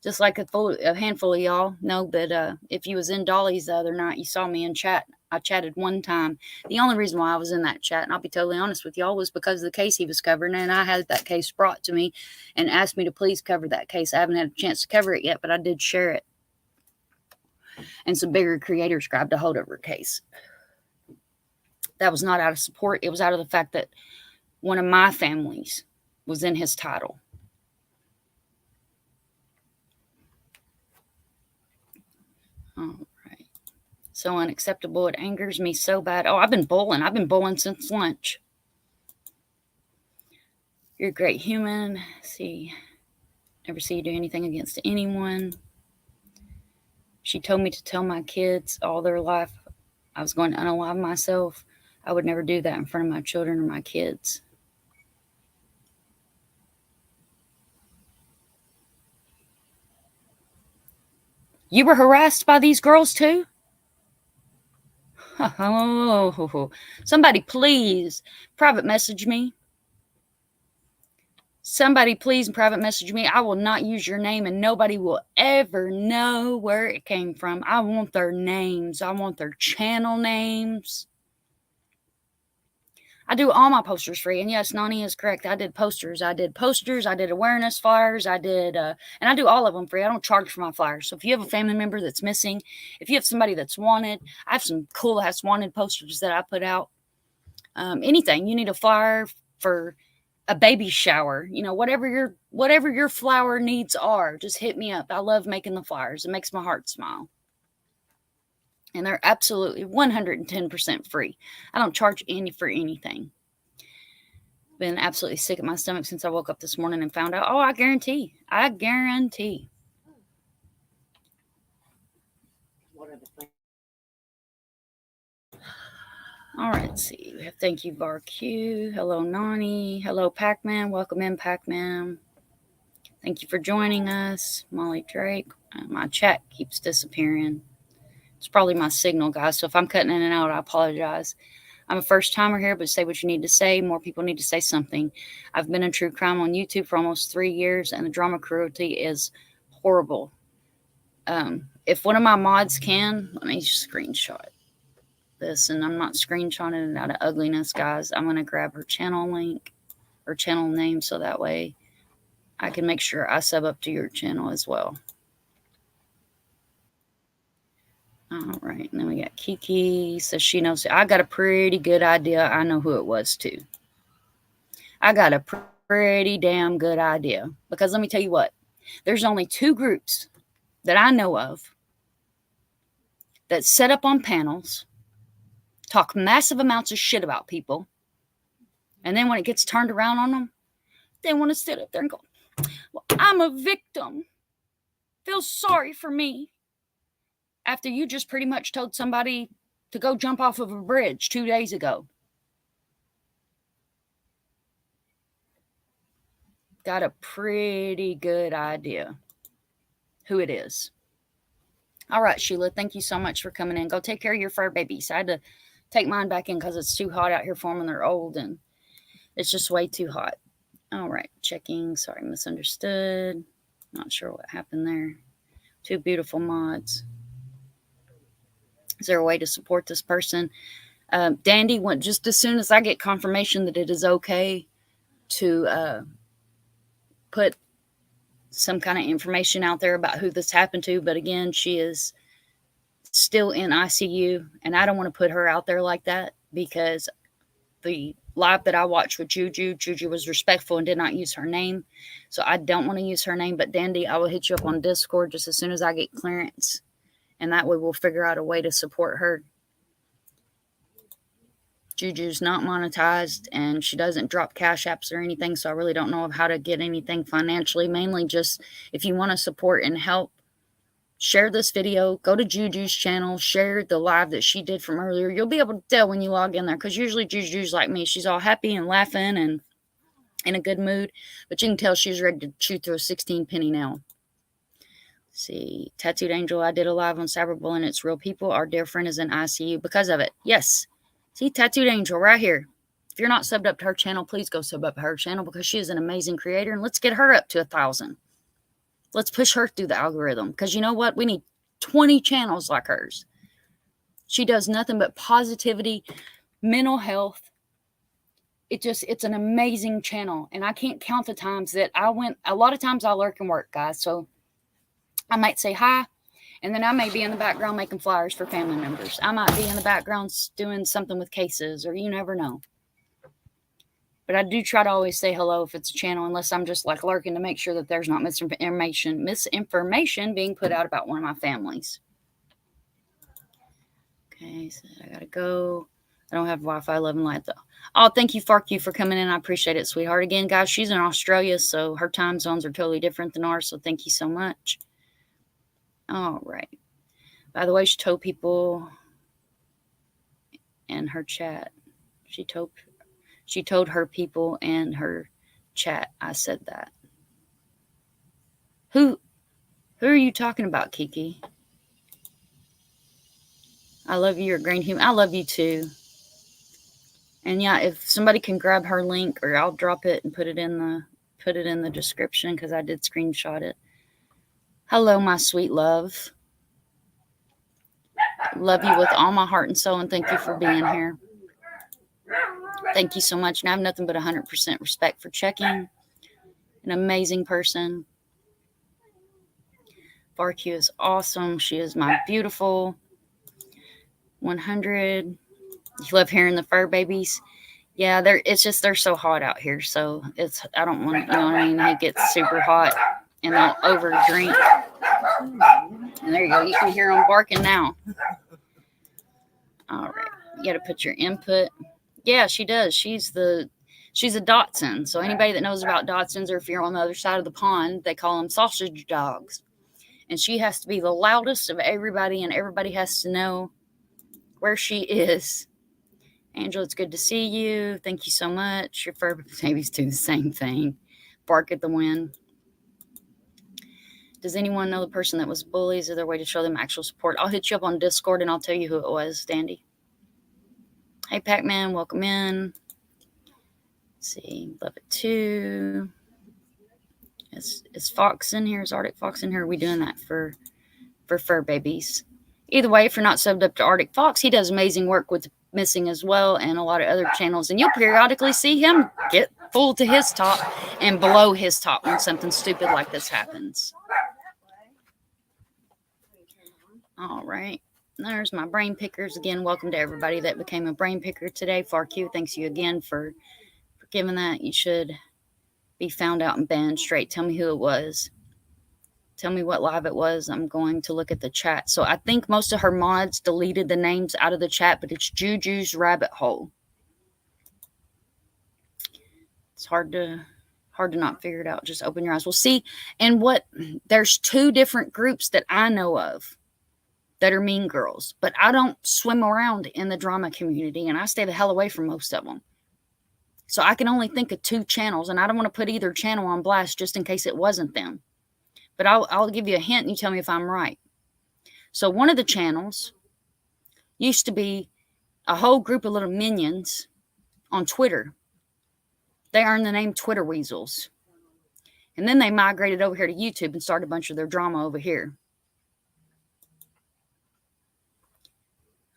Just like a handful of y'all know that if you was in Dolly's the other night, you saw me in chat. I chatted one time. The only reason why I was in that chat, and I'll be totally honest with y'all, was because of the case he was covering, and I had that case brought to me and asked me to please cover that case. I haven't had a chance to cover it yet, but I did share it. And some bigger creators grabbed a hold of her case. That was not out of support. It was out of the fact that one of my families was in his title. All right. So unacceptable. It angers me so bad. Oh, I've been bowling. I've been bowling since lunch. You're a great human. See, never see you do anything against anyone. She told me to tell my kids all their life I was going to unalive myself. I would never do that in front of my children or my kids. You were harassed by these girls too? Oh, somebody please private message me. Somebody please private message me. I will not use your name, and nobody will ever know where it came from. I want their names. I want their channel names. I do all my posters free. And yes, Nani is correct. I did posters. I did awareness flyers. And I do all of them free. I don't charge for my flyers. So if you have a family member that's missing, if you have somebody that's wanted, I have some cool ass wanted posters that I put out. Anything you need a flyer for a baby shower, whatever your flower needs are, just hit me up. I love making the flyers. It makes my heart smile. And they're absolutely 110% free. I don't charge for anything. Been absolutely sick at my stomach since I woke up this morning and found out. Oh, I guarantee. All right, let's see. Thank you, Bar Q. Hello, Nani. Hello, Pac-Man. Welcome in, Pac-Man. Thank you for joining us. Molly Drake. My chat keeps disappearing. It's probably my signal, guys. So if I'm cutting in and out, I apologize. I'm a first timer here, but say what you need to say. More people need to say something. I've been in true crime on YouTube for almost 3 years, and the drama cruelty is horrible. If one of my mods can, let me screenshot this, and I'm not screenshotting it out of ugliness, guys. I'm going to grab her channel link or channel name so that way I can make sure I sub up to your channel as well. All right, and then we got Kiki. So she knows. I got a pretty good idea. I know who it was too. I got a pretty damn good idea. Because let me tell you what. There's only 2 groups that I know of that set up on panels, talk massive amounts of shit about people, and then when it gets turned around on them, they want to sit up there and go, well, I'm a victim. Feel sorry for me. After you just pretty much told somebody to go jump off of a bridge 2 days ago. Got a pretty good idea who it is. All right, Sheila, thank you so much for coming in. Go take care of your fur babies. I had to take mine back in because it's too hot out here for them and they're old and it's just way too hot. All right, checking. Sorry, misunderstood. Not sure what happened there. 2 beautiful mods. Is there a way to support this person? Dandy, just as soon as I get confirmation that it is okay to put some kind of information out there about who this happened to. But again, she is still in ICU, and I don't want to put her out there like that because the live that I watched with Juju was respectful and did not use her name. So I don't want to use her name. But Dandy, I will hit you up on Discord just as soon as I get clearance. And that way we'll figure out a way to support her. Juju's not monetized and she doesn't drop cash apps or anything. So I really don't know of how to get anything financially. Mainly just if you want to support and help, share this video, go to Juju's channel, share the live that she did from earlier. You'll be able to tell when you log in there because usually Juju's like me. She's all happy and laughing and in a good mood. But you can tell she's ready to chew through a 16-penny nail. See, Tattooed Angel, I did a live on cyberbullying. It's real people. Our dear friend is in ICU because of it. Yes. See, Tattooed Angel right here. If you're not subbed up to her channel, please go sub up to her channel because she is an amazing creator. And let's get her up to 1,000. Let's push her through the algorithm because you know what? We need 20 channels like hers. She does nothing but positivity, mental health. It's an amazing channel. And I can't count the times that a lot of times I lurk and work, guys. So I might say hi, and then I may be in the background making flyers for family members. I might be in the background doing something with cases, or you never know. But I do try to always say hello if it's a channel, unless I'm just like lurking to make sure that there's not misinformation being put out about one of my families. Okay, so I gotta go. I don't have Wi-Fi, love and light though. Oh, thank you, FarQ, for coming in. I appreciate it, sweetheart. Again, guys, she's in Australia, so her time zones are totally different than ours, so thank you so much. All right. By the way, she told people in her chat. She told her people in her chat. I said that. Who are you talking about, Kiki? I love you. You're a green human. I love you too. And yeah, if somebody can grab her link, or I'll drop it and put it in the description because I did screenshot it. Hello, my sweet love. Love you with all my heart and soul, and thank you for being here. Thank you so much. And I have nothing but 100% respect for checking. An amazing person. FarQ is awesome. She is my beautiful 100. You love hearing the fur babies. Yeah, they're so hot out here. So I don't want, you know what I mean? It gets super hot and they'll over drink. And there you go. You can hear them barking now. All right. You got to put your input. Yeah, she does. She's a Dachshund. So anybody that knows about Dachshunds, or if you're on the other side of the pond, they call them sausage dogs. And she has to be the loudest of everybody, and everybody has to know where she is. Angela, it's good to see you. Thank you so much. Your fur babies do the same thing. Bark at the wind. Does anyone know the person that was bullied? Is there a way to show them actual support? I'll hit you up on Discord and I'll tell you who it was, Dandy. Hey, Pac-Man, welcome in. Let's see, love it too. Is Fox in here? Is Arctic Fox in here? Are we doing that for fur babies? Either way, if you're not subbed up to Arctic Fox, he does amazing work with Missing as well and a lot of other channels. And you'll periodically see him get full to his top and below his top when something stupid like this happens. All right. There's my brain pickers. Again, welcome to everybody that became a brain picker today. FarQ, thanks you again for giving that. You should be found out and banned straight. Tell me who it was. Tell me what live it was. I'm going to look at the chat. So I think most of her mods deleted the names out of the chat, but it's Juju's Rabbit Hole. It's hard to not figure it out. Just open your eyes. Well, see, and there's 2 different groups that I know of that are mean girls, but I don't swim around in the drama community, and I stay the hell away from most of them. So I can only think of 2 channels, and I don't want to put either channel on blast just in case it wasn't them. But I'll give you a hint and you tell me if I'm right. So one of the channels used to be a whole group of little minions on Twitter. They earned the name Twitter Weasels. And then they migrated over here to YouTube and started a bunch of their drama over here.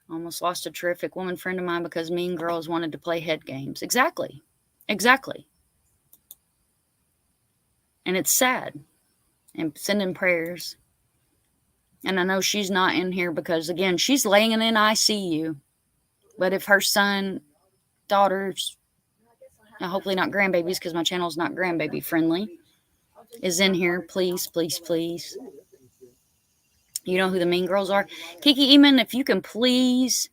Almost lost a terrific woman friend of mine because mean girls wanted to play head games. Exactly. Exactly. And it's sad. And sending prayers. And I know she's not in here because, again, she's laying in ICU. But if her son, daughters, hopefully not grandbabies because my channel is not grandbaby friendly, is in here, please, please, please. You know who the mean girls are? Kiki Eamon, if you can please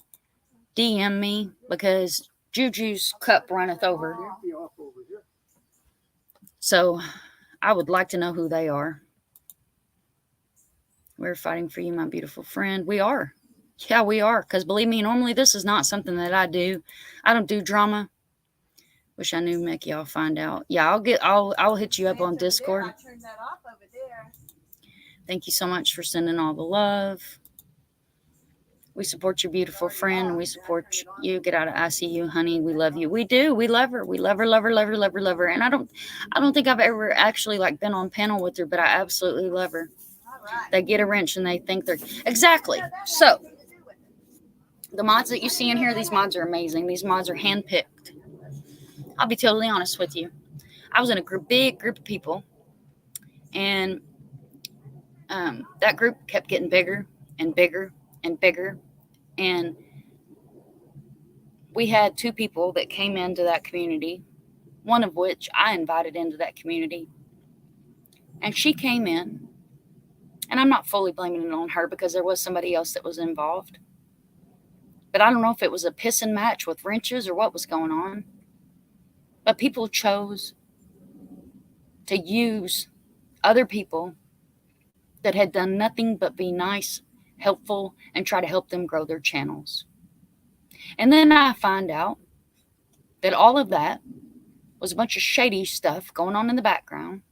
DM me because Juju's cup runneth over. So I would like to know who they are. We're fighting for you, my beautiful friend. We are. Yeah, we are. Because believe me, normally this is not something that I do. I don't do drama. Wish I knew, Mickey. I'll find out. Yeah, I'll hit you up on Discord. Thank you so much for sending all the love. We support your beautiful friend, and we support you. Get out of ICU, honey. We love you. We do. We love her. We love her, love her, love her, love her, love her. And I don't think I've ever actually been on panel with her, but I absolutely love her. They get a wrench and they think they're exactly. So the mods that you see in here, these mods are amazing. These mods are handpicked. I'll be totally honest with you. I was in a big group of people, and that group kept getting bigger and bigger and bigger. And we had 2 people that came into that community, one of which I invited into that community. And she came in, and I'm not fully blaming it on her because there was somebody else that was involved. But I don't know if it was a pissing match with wrenches or what was going on. But people chose to use other people that had done nothing but be nice, helpful, and try to help them grow their channels. And then I find out that all of that was a bunch of shady stuff going on in the background.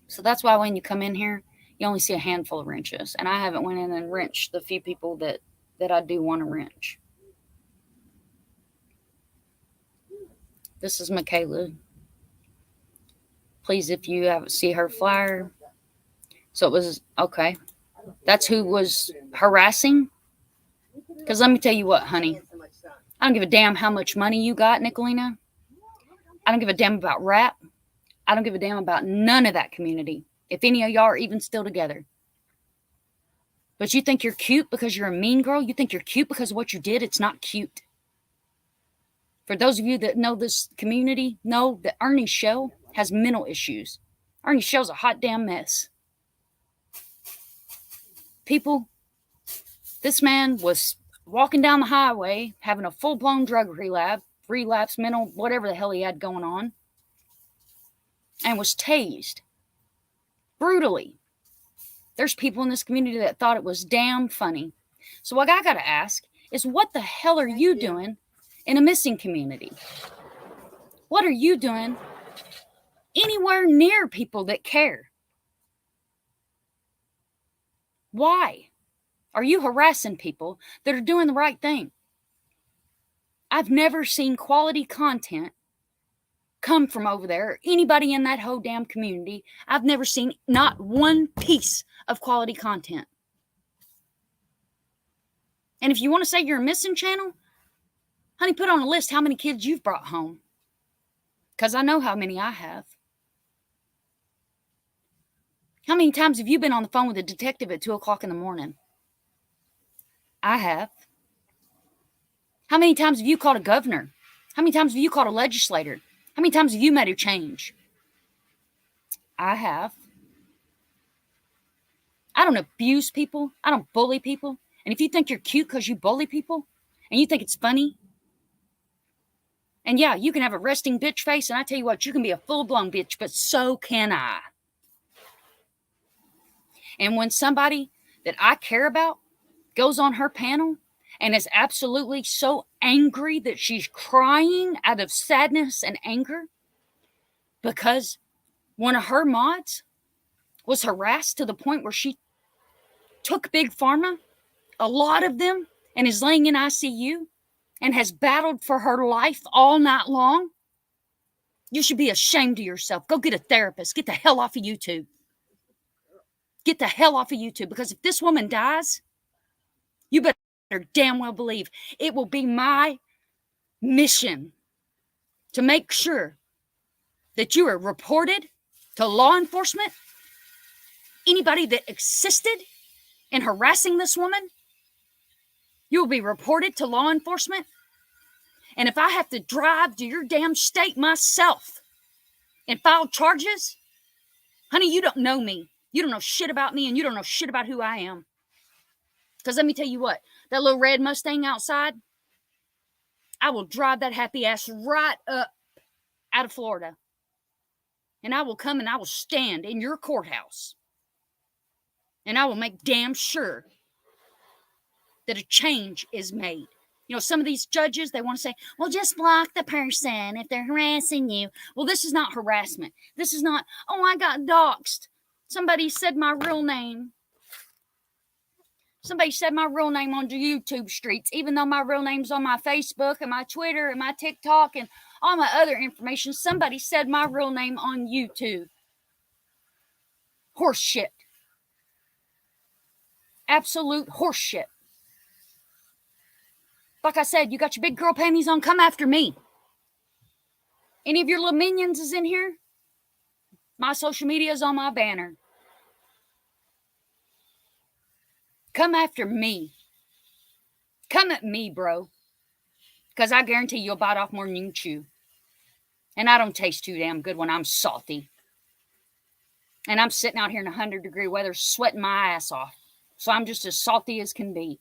So that's why when you come in here, you only see a handful of wrenches. And I haven't went in and wrenched the few people that I do want to wrench. This is Michaela. Please, if you see her flyer. So it was, okay. That's who was harassing. Because let me tell you what, honey. I don't give a damn how much money you got, Nicolina. I don't give a damn about rap. I don't give a damn about none of that community. If any of y'all are even still together. But you think you're cute because you're a mean girl? You think you're cute because of what you did? It's not cute. For those of you that know this community, know that Ernie Shell has mental issues. Ernie Shell's a hot damn mess. People, this man was walking down the highway, having a full-blown drug relapse, mental, whatever the hell he had going on, and was tased brutally. There's people in this community that thought it was damn funny. So what I got to ask is, what the hell are you doing in a missing community? What are you doing anywhere near people that care? Why are you harassing people that are doing the right thing? I've never seen quality content come from over there, or anybody in that whole damn community. I've never seen not one piece of quality content. And if you want to say you're a missing channel, honey, put on a list how many kids you've brought home. Because I know how many I have. How many times have you been on the phone with a detective at 2 o'clock in the morning? I have. How many times have you called a governor? How many times have you called a legislator? How many times have you made a change? I have. I don't abuse people. I don't bully people. And if you think you're cute because you bully people and you think it's funny, and yeah, you can have a resting bitch face, and I tell you what, you can be a full-blown bitch, but so can I. And when somebody that I care about goes on her panel and is absolutely so angry that she's crying out of sadness and anger because one of her mods was harassed to the point where she took Big Pharma, a lot of them, and is laying in ICU and has battled for her life all night long, you should be ashamed of yourself. Go get a therapist. Get the hell off of YouTube. Get the hell off of YouTube, because if this woman dies, you better damn well believe it will be my mission to make sure that you are reported to law enforcement. Anybody that assisted in harassing this woman, you will be reported to law enforcement. And if I have to drive to your damn state myself and file charges, honey, you don't know me. You don't know shit about me, and you don't know shit about who I am. Because let me tell you what, that little red Mustang outside, I will drive that happy ass right up out of Florida. And I will come and I will stand in your courthouse. And I will make damn sure that a change is made. You know, some of these judges, they want to say, well, just block the person if they're harassing you. Well, this is not harassment. This is not, oh, I got doxxed. Somebody said my real name. Somebody said my real name on the YouTube streets, even though my real name's on my Facebook and my Twitter and my TikTok and all my other information. Somebody said my real name on YouTube. Horse shit. Absolute horse shit. Like I said, you got your big girl panties on, come after me. Any of your little minions is in here? My social media is on my banner. Come after me. Come at me, bro. Because I guarantee you'll bite off more than you can chew. And I don't taste too damn good when I'm salty. And I'm sitting out here in 100-degree weather sweating my ass off. So I'm just as salty as can be.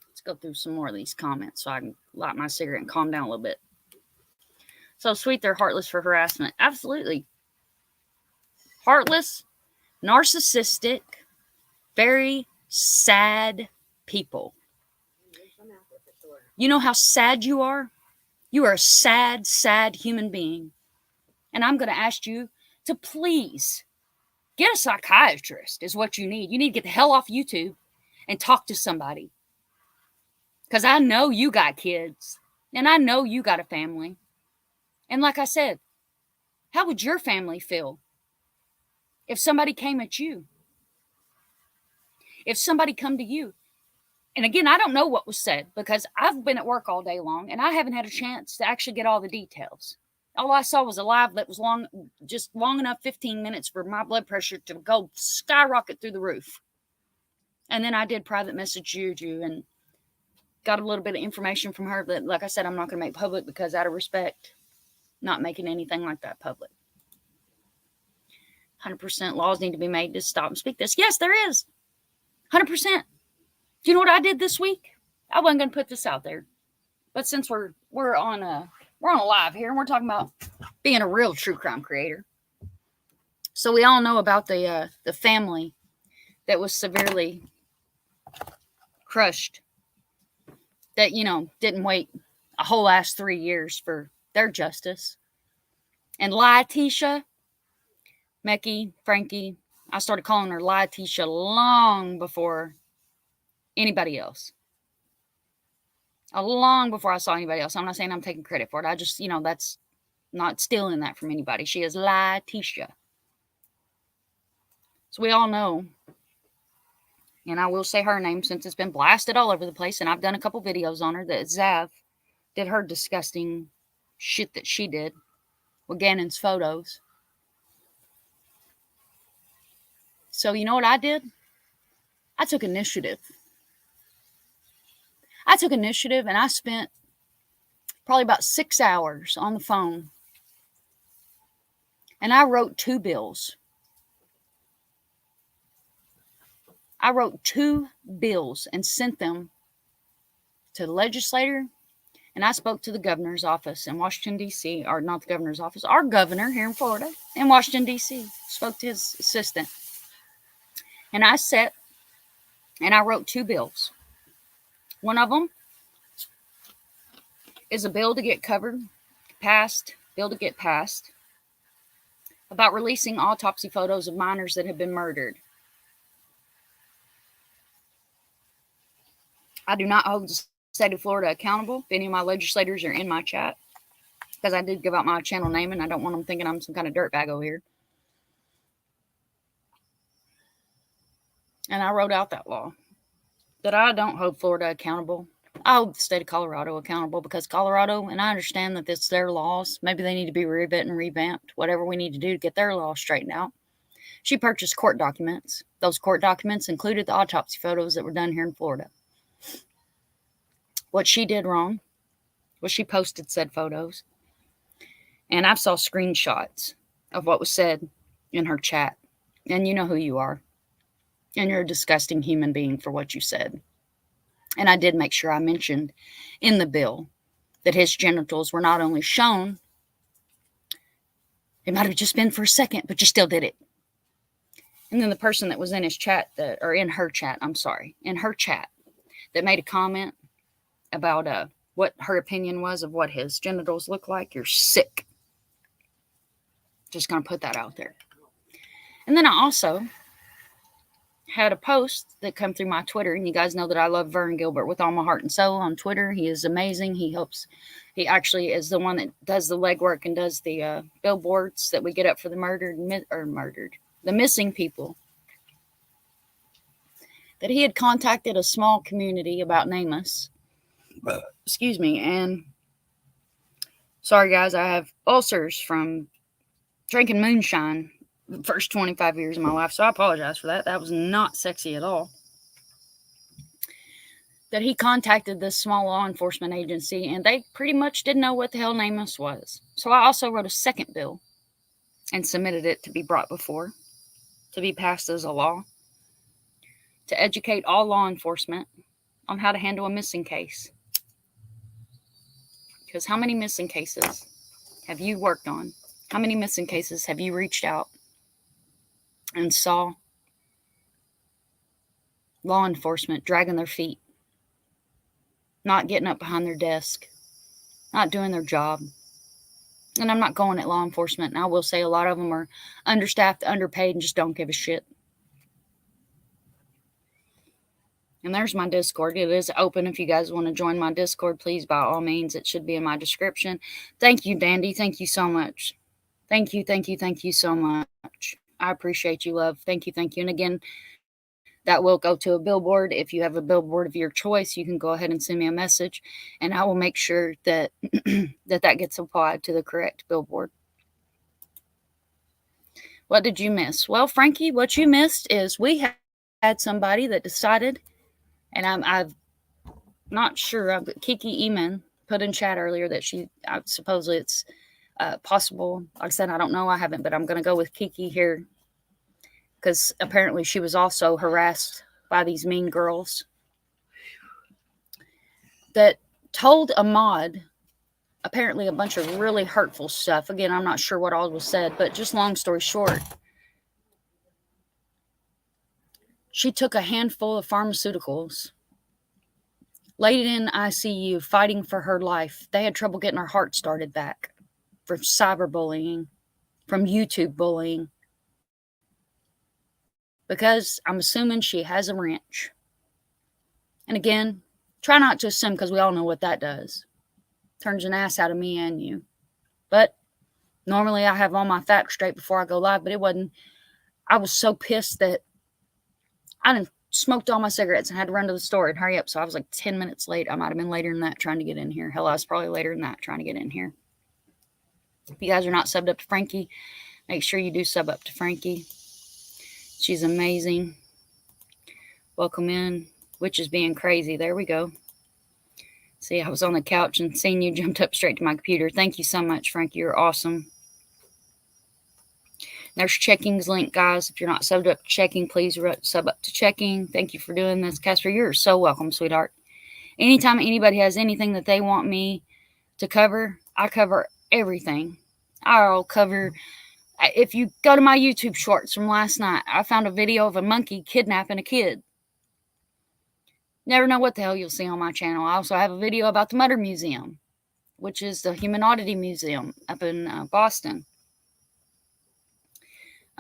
Let's go through some more of these comments so I can light my cigarette and calm down a little bit. So sweet, they're heartless for harassment. Absolutely. Heartless, narcissistic, very sad people. You know how sad you are? You are a sad, sad human being. And I'm going to ask you to please get a psychiatrist is what you need. You need to get the hell off YouTube and talk to somebody. Because I know you got kids. And I know you got a family. And like I said, how would your family feel if somebody came at you? If somebody come to you? And again, I don't know what was said because I've been at work all day long and I haven't had a chance to actually get all the details. All I saw was a live that was just long enough, 15 minutes for my blood pressure to go skyrocket through the roof. And then I did private message Juju and got a little bit of information from her that, like I said, I'm not going to make public because out of respect, not making anything like that public. 100% laws need to be made to stop and speak this. Yes, there is. 100%. Do you know what I did this week? I wasn't going to put this out there. But since we're on a live here and we're talking about being a real true crime creator. So we all know about the family that was severely crushed. That, didn't wait a whole ass 3 years for their justice. And Letitia, Mecky, Frankie, I started calling her Letitia long before anybody else. Long before I saw anybody else. I'm not saying I'm taking credit for it. I just, that's not stealing that from anybody. She is Letitia. So we all know. And I will say her name since it's been blasted all over the place. And I've done a couple videos on her that Zav did her disgusting shit that she did with Gannon's photos. So you know what I did? I took initiative. And I spent probably about 6 hours on the phone. And I wrote 2 bills. I wrote 2 bills and sent them to the legislator, and I spoke to the governor's office in Washington, D.C., or not the governor's office, our governor here in Florida, in Washington, D.C., spoke to his assistant. And I sat and I wrote 2 bills. One of them is a bill to get passed about releasing autopsy photos of minors that have been murdered. I do not hold the state of Florida accountable. If any of my legislators are in my chat, because I did give out my channel name and I don't want them thinking I'm some kind of dirtbag over here. And I wrote out that law that I don't hold Florida accountable. I hold the state of Colorado accountable, because Colorado, and I understand that it's their laws. Maybe they need to be rewritten and revamped, whatever we need to do to get their laws straightened out. She purchased court documents. Those court documents included the autopsy photos that were done here in Florida. What she did wrong was she posted said photos. And I saw screenshots of what was said in her chat. And you know who you are. And you're a disgusting human being for what you said. And I did make sure I mentioned in the bill that his genitals were not only shown, it might have just been for a second, but you still did it. And then the person that was in his chat, in her chat, that made a comment about what her opinion was of what his genitals look like, you're sick. Just going to put that out there. And then I also had a post that come through my Twitter, and you guys know that I love Vern Gilbert with all my heart and soul on Twitter. He is amazing. He actually is the one that does the legwork and does the billboards that we get up for the the missing people. That he had contacted a small community about NamUs. Excuse me. And sorry guys, I have ulcers from drinking moonshine the first 25 years of my life, so I apologize for that. That was not sexy at all. That he contacted this small law enforcement agency, and they pretty much didn't know what the hell NamUs was. So I also wrote a second bill and submitted it to be brought before, to be passed as a law, to educate all law enforcement on how to handle a missing case. Because how many missing cases have you worked on? How many missing cases have you reached out and saw law enforcement dragging their feet, not getting up behind their desk, not doing their job? And I'm not going at law enforcement, and I will say a lot of them are understaffed, underpaid, and just don't give a shit. And there's my Discord. It is open. If you guys want to join my Discord, please, by all means. It should be in my description. Thank you, Dandy. Thank you so much. Thank you so much. I appreciate you, love. Thank you. And again, that will go to a billboard. If you have a billboard of your choice, you can go ahead and send me a message, and I will make sure that that gets applied to the correct billboard. What did you miss? Well, Frankie, what you missed is we had somebody that decided, and I'm not sure. Kiki Eman put in chat earlier that supposedly it's possible. Like I said, I don't know. I haven't, but I'm going to go with Kiki here, because apparently she was also harassed by these mean girls that told Ahmaud apparently a bunch of really hurtful stuff. Again, I'm not sure what all was said, but just long story short, she took a handful of pharmaceuticals, laid in ICU, fighting for her life. They had trouble getting her heart started back from cyberbullying, from YouTube bullying, because I'm assuming she has a wrench. And again, try not to assume, because we all know what that does. Turns an ass out of me and you. But normally I have all my facts straight before I go live, but it wasn't. I was so pissed that I done smoked all my cigarettes and had to run to the store and hurry up. So I was like 10 minutes late. I might have been later than that trying to get in here. Hell, I was probably later than that trying to get in here. If you guys are not subbed up to Frankie, make sure you do sub up to Frankie. She's amazing. Welcome in. Which is being crazy. There we go. See, I was on the couch and seeing you jumped up straight to my computer. Thank you so much, Frankie. You're awesome. There's checking's link, guys. If you're not subbed up to checking, please sub up to checking. Thank you for doing this, Casper. You're so welcome, sweetheart. Anytime anybody has anything that they want me to cover, I cover everything. I'll cover. If you go to my YouTube shorts from last night, I found a video of a monkey kidnapping a kid. Never know what the hell you'll see on my channel. I also have a video about the Mutter Museum, which is the Human Oddity Museum up in Boston.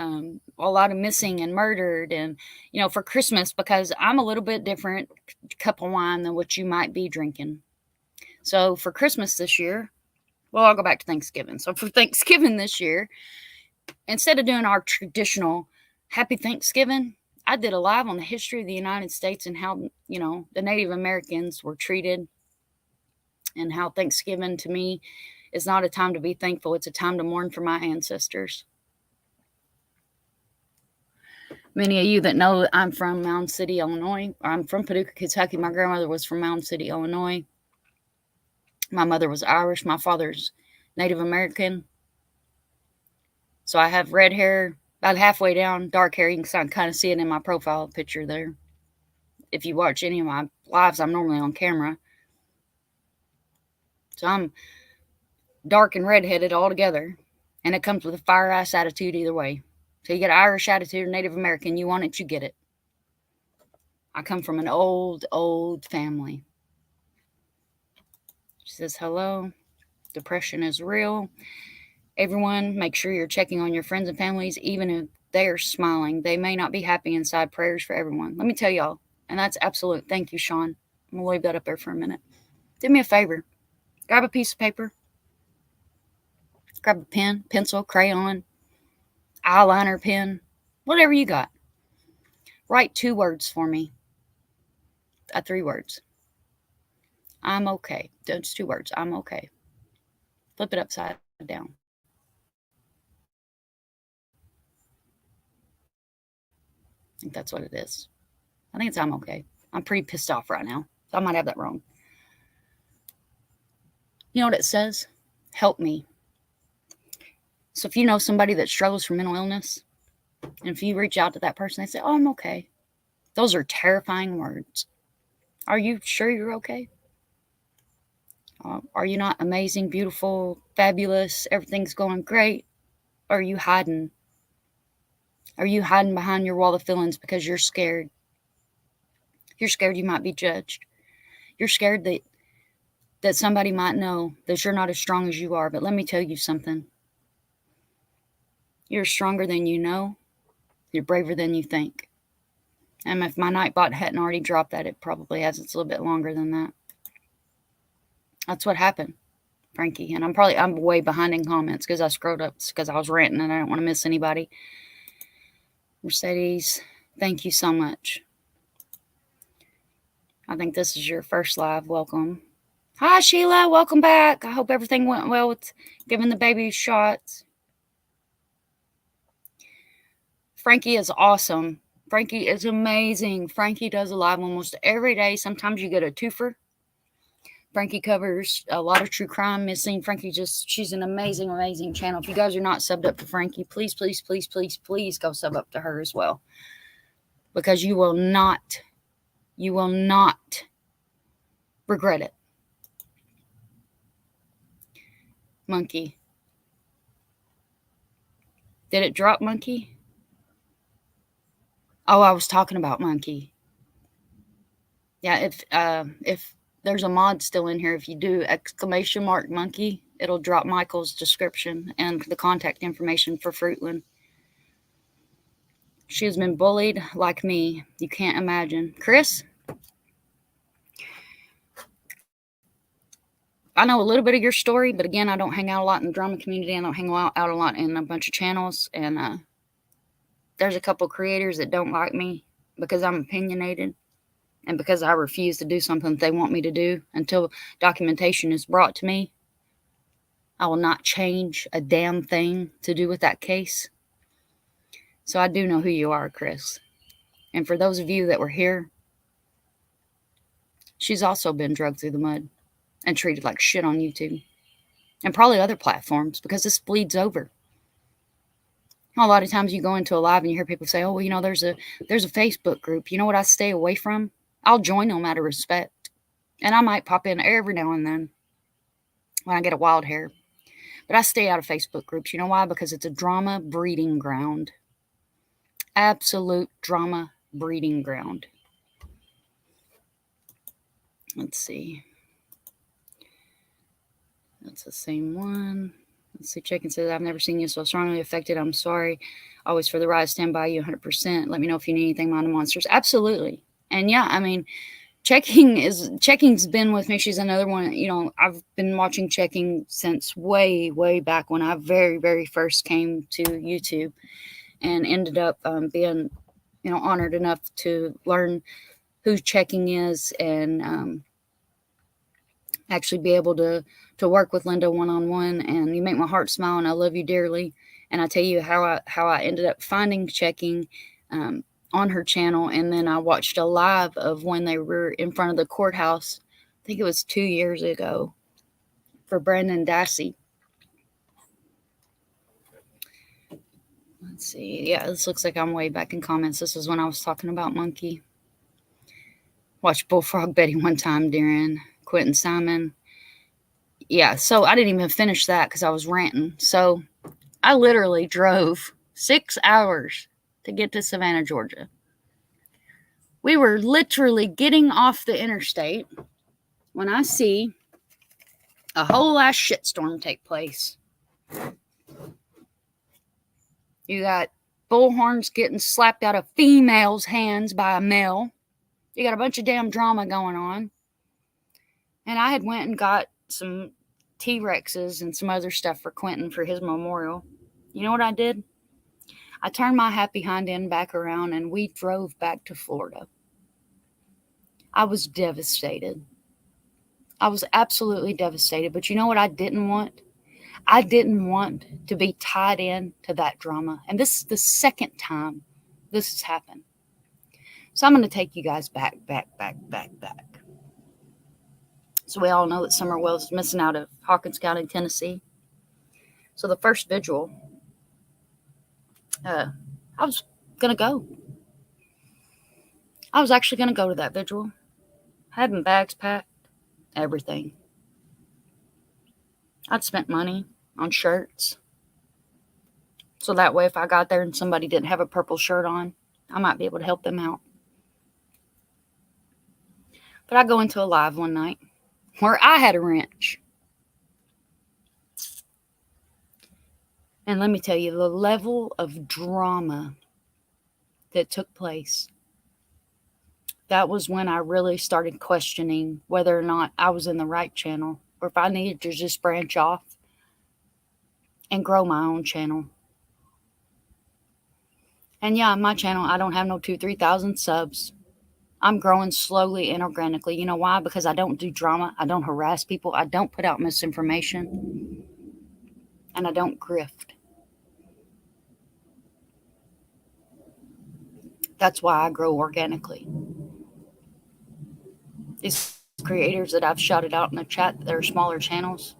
A lot of missing and murdered, and for Christmas, because I'm a little bit different cup of wine than what you might be drinking. So for Christmas this year, well, I'll go back to Thanksgiving. So for Thanksgiving this year, instead of doing our traditional Happy Thanksgiving, I did a live on the history of the United States and how the Native Americans were treated, and how Thanksgiving to me is not a time to be thankful. It's a time to mourn for my ancestors. Many of you that know I'm from Mound City, Illinois. I'm from Paducah, Kentucky. My grandmother was from Mound City, Illinois. My mother was Irish. My father's Native American. So I have red hair, about halfway down, dark hair. You can kind of see it in my profile picture there. If you watch any of my lives, I'm normally on camera. So I'm dark and redheaded all together. And it comes with a fire-ass attitude either way. So you get an Irish attitude or Native American, you want it, you get it. I come from an old family. She says, hello. Depression is real. Everyone, make sure you're checking on your friends and families, even if they are smiling. They may not be happy inside. Prayers for everyone. Let me tell y'all, and that's absolute. Thank you, Sean. I'm going to leave that up there for a minute. Do me a favor. Grab a piece of paper. Grab a pen, pencil, crayon, eyeliner, pen, whatever you got. Write 2 words for me. 3 words. I'm okay. That's 2 words. I'm okay. Flip it upside down. I think that's what it is. I think it's I'm okay. I'm pretty pissed off right now, so I might have that wrong. You know what it says? Help me. So if you know somebody that struggles from mental illness, and if you reach out to that person, they say, oh, I'm okay. Those are terrifying words. Are you sure you're okay? Are you not amazing, beautiful, fabulous? Everything's going great? Or are you hiding? Are you hiding behind your wall of feelings because you're scared? You're scared you might be judged. You're scared that somebody might know that you're not as strong as you are. But let me tell you something. You're stronger than you know. You're braver than you think. And if my Nightbot hadn't already dropped that, it probably has. It's a little bit longer than that. That's what happened, Frankie. And I'm way behind in comments because I scrolled up because I was ranting and I don't want to miss anybody. Mercedes, thank you so much. I think this is your first live. Welcome. Hi, Sheila. Welcome back. I hope everything went well with giving the baby shots. Frankie is awesome. Frankie is amazing. Frankie does a live almost every day. Sometimes you get a twofer. Frankie covers a lot of true crime, missing. She's an amazing, amazing channel. If you guys are not subbed up to Frankie, please, please, please, please, please go sub up to her as well. Because you will not regret it. Monkey. Did it drop, Monkey? Oh, I was talking about Monkey. Yeah, if there's a mod still in here, if you do !Monkey, it'll drop Michael's description and the contact information for Fruitland. She has been bullied like me. You can't imagine. Chris? I know a little bit of your story, but again, I don't hang out a lot in the drama community. I don't hang out a lot in a bunch of channels. And there's a couple creators that don't like me because I'm opinionated and because I refuse to do something that they want me to do until documentation is brought to me. I will not change a damn thing to do with that case. So I do know who you are, Chris. And for those of you that were here, she's also been drugged through the mud and treated like shit on YouTube and probably other platforms because this bleeds over. A lot of times you go into a live and you hear people say, oh, well, there's a Facebook group. You know what I stay away from? I'll join them out of respect. And I might pop in every now and then when I get a wild hair. But I stay out of Facebook groups. You know why? Because it's a drama breeding ground. Absolute drama breeding ground. Let's see. That's the same one. Let's see. Check and says, I've never seen you so strongly affected. I'm sorry. Always for the ride. Stand by you 100%. Let me know if you need anything, Mind the Monsters. Absolutely. And yeah, I mean, Checking's been with me. She's another one. I've been watching Checking since way, way back when I very, very first came to YouTube, and ended up being, honored enough to learn who Checking is, and actually be able to work with Linda one-on-one. And you make my heart smile, and I love you dearly. And I tell you how I ended up finding Checking on her channel. And then I watched a live of when they were in front of the courthouse. I think it was 2 years ago, for Brandon Dassey. Let's see. Yeah, this looks like I'm way back in comments. This is when I was talking about Monkey. Watched Bullfrog Betty one time during Quentin Simon. Yeah, so I didn't even finish that because I was ranting. So I literally drove 6 hours to get to Savannah, Georgia. We were literally getting off the interstate when I see a whole ass shitstorm take place. You got bullhorns getting slapped out of females' hands by a male. You got a bunch of damn drama going on. And I had went and got some T-Rexes and some other stuff for Quentin for his memorial. You know what I did? I turned my happy hind end back around and we drove back to Florida. I was devastated. I was absolutely devastated. But you know what I didn't want? I didn't want to be tied in to that drama. And this is the second time this has happened. So I'm going to take you guys back. So we all know that Summer Wells is missing out of Hawkins County, Tennessee. So the first vigil, I was going to go. I was actually going to go to that vigil. Had my bags packed, everything. I'd spent money on shirts. So that way if I got there and somebody didn't have a purple shirt on, I might be able to help them out. But I go into a live one night where I had a wrench. And let me tell you, the level of drama that took place, that was when I really started questioning whether or not I was in the right channel, or if I needed to just branch off and grow my own channel. And yeah, my channel, I don't have no 2,000-3,000 subs. I'm growing slowly and organically. You know why? Because I don't do drama. I don't harass people. I don't put out misinformation. And I don't grift. That's why I grow organically. These creators that I've shouted out in the chat, they're smaller channels.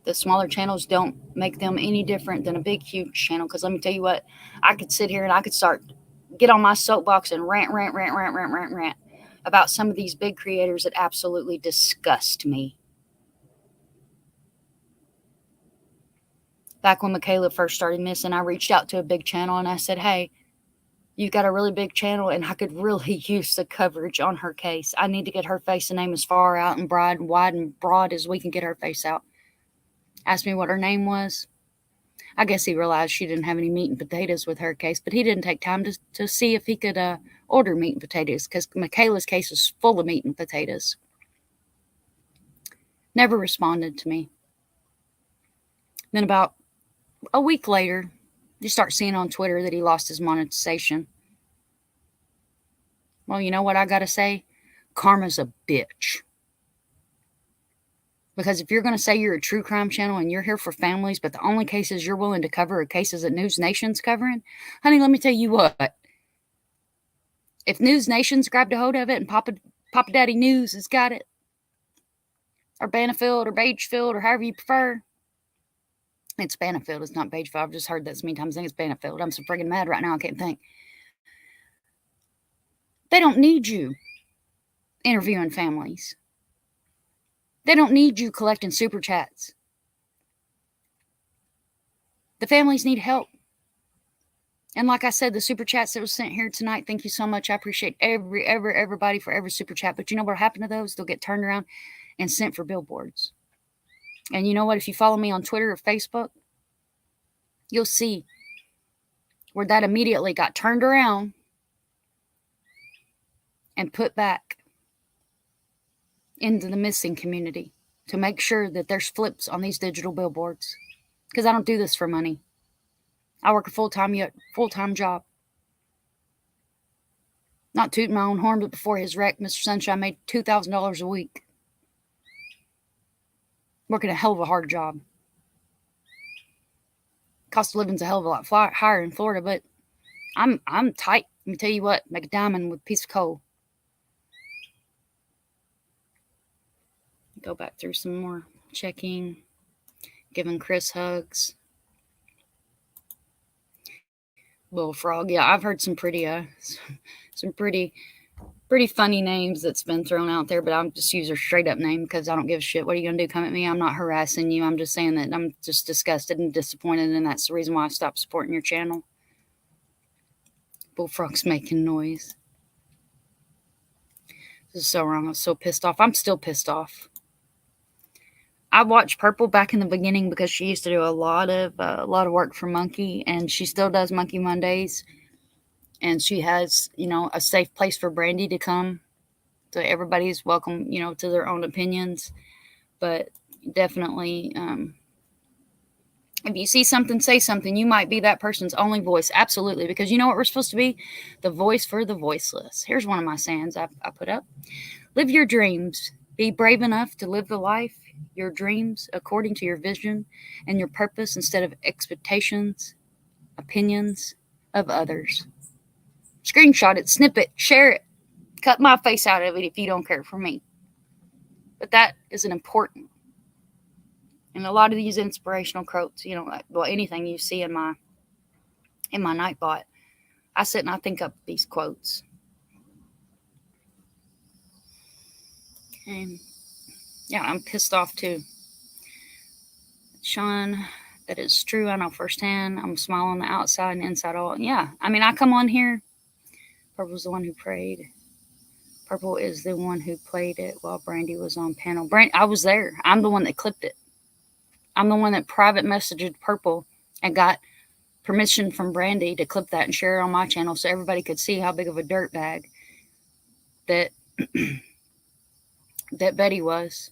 The smaller channels don't make them any different than a big, huge channel. Because let me tell you what, I could sit here and I could get on my soapbox and rant about some of these big creators that absolutely disgust me. Back when Michaela first started missing, I reached out to a big channel and I said, hey, you've got a really big channel and I could really use the coverage on her case. I need to get her face and name as far out and wide and broad as we can get her face out. Asked me what her name was. I guess he realized she didn't have any meat and potatoes with her case, but he didn't take time to see if he could order meat and potatoes, because Michaela's case was full of meat and potatoes. Never responded to me. Then about a week later, you start seeing on Twitter that he lost his monetization. Well, you know what I got to say? Karma's a bitch. Because if you're going to say you're a true crime channel and you're here for families, but the only cases you're willing to cover are cases that News Nation's covering, honey, let me tell you what. If News Nation's grabbed a hold of it and Papa Daddy News has got it, or Banfield or Bagefield or however you prefer, It's Banfield. It's not Pageville. I've just heard that so many times. I think it's Banfield. I'm so friggin' mad right now. I can't think. They don't need you interviewing families. They don't need you collecting super chats. The families need help. And like I said, the super chats that was sent here tonight, thank you so much. I appreciate everybody for every super chat. But you know what happened to those? They'll get turned around and sent for billboards. And you know what? If you follow me on Twitter or Facebook, you'll see where that immediately got turned around and put back into the missing community to make sure that there's flips on these digital billboards. Because I don't do this for money. I work a full-time job. Not tooting my own horn, but before his wreck, Mr. Sunshine made $2,000 a week. Working a hell of a hard job. Cost of living's a hell of a lot higher in Florida, but I'm tight. Let me tell you what, make a diamond with a piece of coal. Go back through some more checking, giving Chris hugs. Bullfrog, yeah, I've heard some pretty funny names that's been thrown out there, but I'll just use her straight up name because I don't give a shit. What are you gonna do? Come at me? I'm not harassing you. I'm just saying that I'm just disgusted and disappointed, and that's the reason why I stopped supporting your channel. Bullfrog's making noise. This is so wrong. I was so pissed off. I'm still pissed off. I watched Purple back in the beginning because she used to do a lot of work for Monkey, and she still does Monkey Mondays. And she has, a safe place for Brandy to come. So everybody's welcome, to their own opinions. But definitely, if you see something, say something. You might be that person's only voice. Absolutely. Because you know what we're supposed to be? The voice for the voiceless. Here's one of my sayings I put up. Live your dreams. Be brave enough to live the life, your dreams, according to your vision and your purpose instead of expectations, opinions of others. Screenshot it, snip it, share it, cut my face out of it if you don't care for me. But that is an important. And a lot of these inspirational quotes, anything you see in my Nightbot, I sit and I think up these quotes. And yeah, I'm pissed off too. Sean, that is true. I know firsthand. I'm smiling on the outside and inside all. Yeah, I come on here. Purple's the one who prayed. Purple is the one who played it while Brandy was on panel. I was there. I'm the one that clipped it. I'm the one that private messaged Purple and got permission from Brandy to clip that and share it on my channel so everybody could see how big of a dirtbag that that Betty was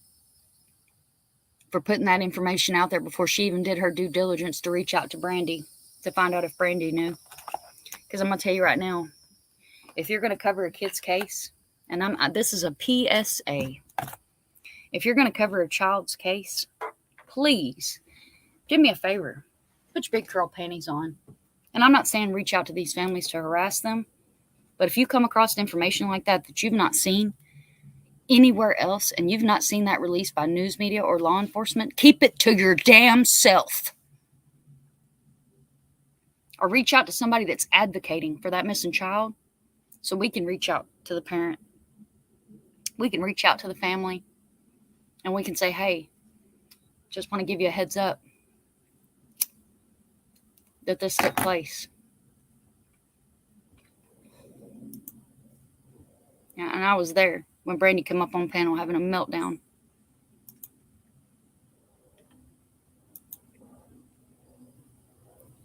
for putting that information out there before she even did her due diligence to reach out to Brandy to find out if Brandy knew. Because I'm going to tell you right now, if you're going to cover a kid's case, and this is a PSA, if you're going to cover a child's case, please do me a favor. Put your big curl panties on. And I'm not saying reach out to these families to harass them, but if you come across information like that you've not seen anywhere else and you've not seen that released by news media or law enforcement, keep it to your damn self. Or reach out to somebody that's advocating for that missing child so we can reach out to the parent. We can reach out to the family and we can say, hey, just want to give you a heads up that this took place. Yeah, and I was there when Brandy came up on panel having a meltdown.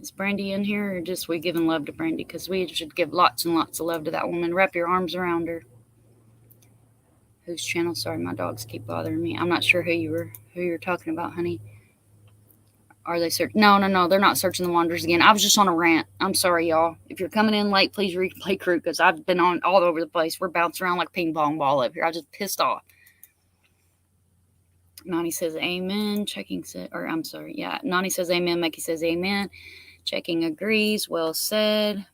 Is Brandy in here or just we giving love to Brandy? Because we should give lots and lots of love to that woman. Wrap your arms around her. Whose channel? Sorry, my dogs keep bothering me. I'm not sure who you're talking about, honey. Are they searching? No. They're not searching the Wanderers again. I was just on a rant. I'm sorry, y'all. If you're coming in late, please replay crew because I've been on all over the place. We're bouncing around like a ping pong ball up here. I was just pissed off. Nani says amen. Checking said, or I'm sorry. Yeah, Nani says amen. Mickey says amen. Checking agrees. Well said.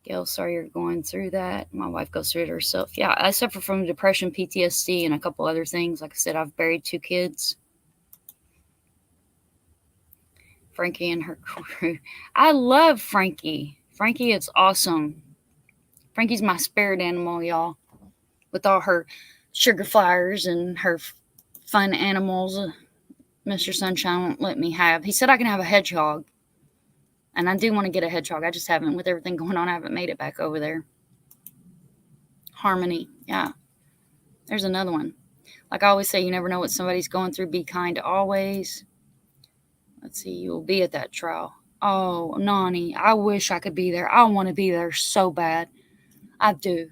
Gail, sorry you're going through that. My wife goes through it herself. Yeah, I suffer from depression, PTSD, and a couple other things. Like I said, I've buried 2 kids. Frankie and her crew. I love Frankie. Frankie is awesome. Frankie's my spirit animal, y'all. With all her sugar flyers and her fun animals, Mr. Sunshine won't let me have. He said I can have a hedgehog. And I do want to get a hedgehog. I just haven't, with everything going on, I haven't made it back over there. Harmony. Yeah. There's another one. Like I always say, you never know what somebody's going through. Be kind always. Let's see. You will be at that trial. Oh, Nani, I wish I could be there. I want to be there so bad. I do.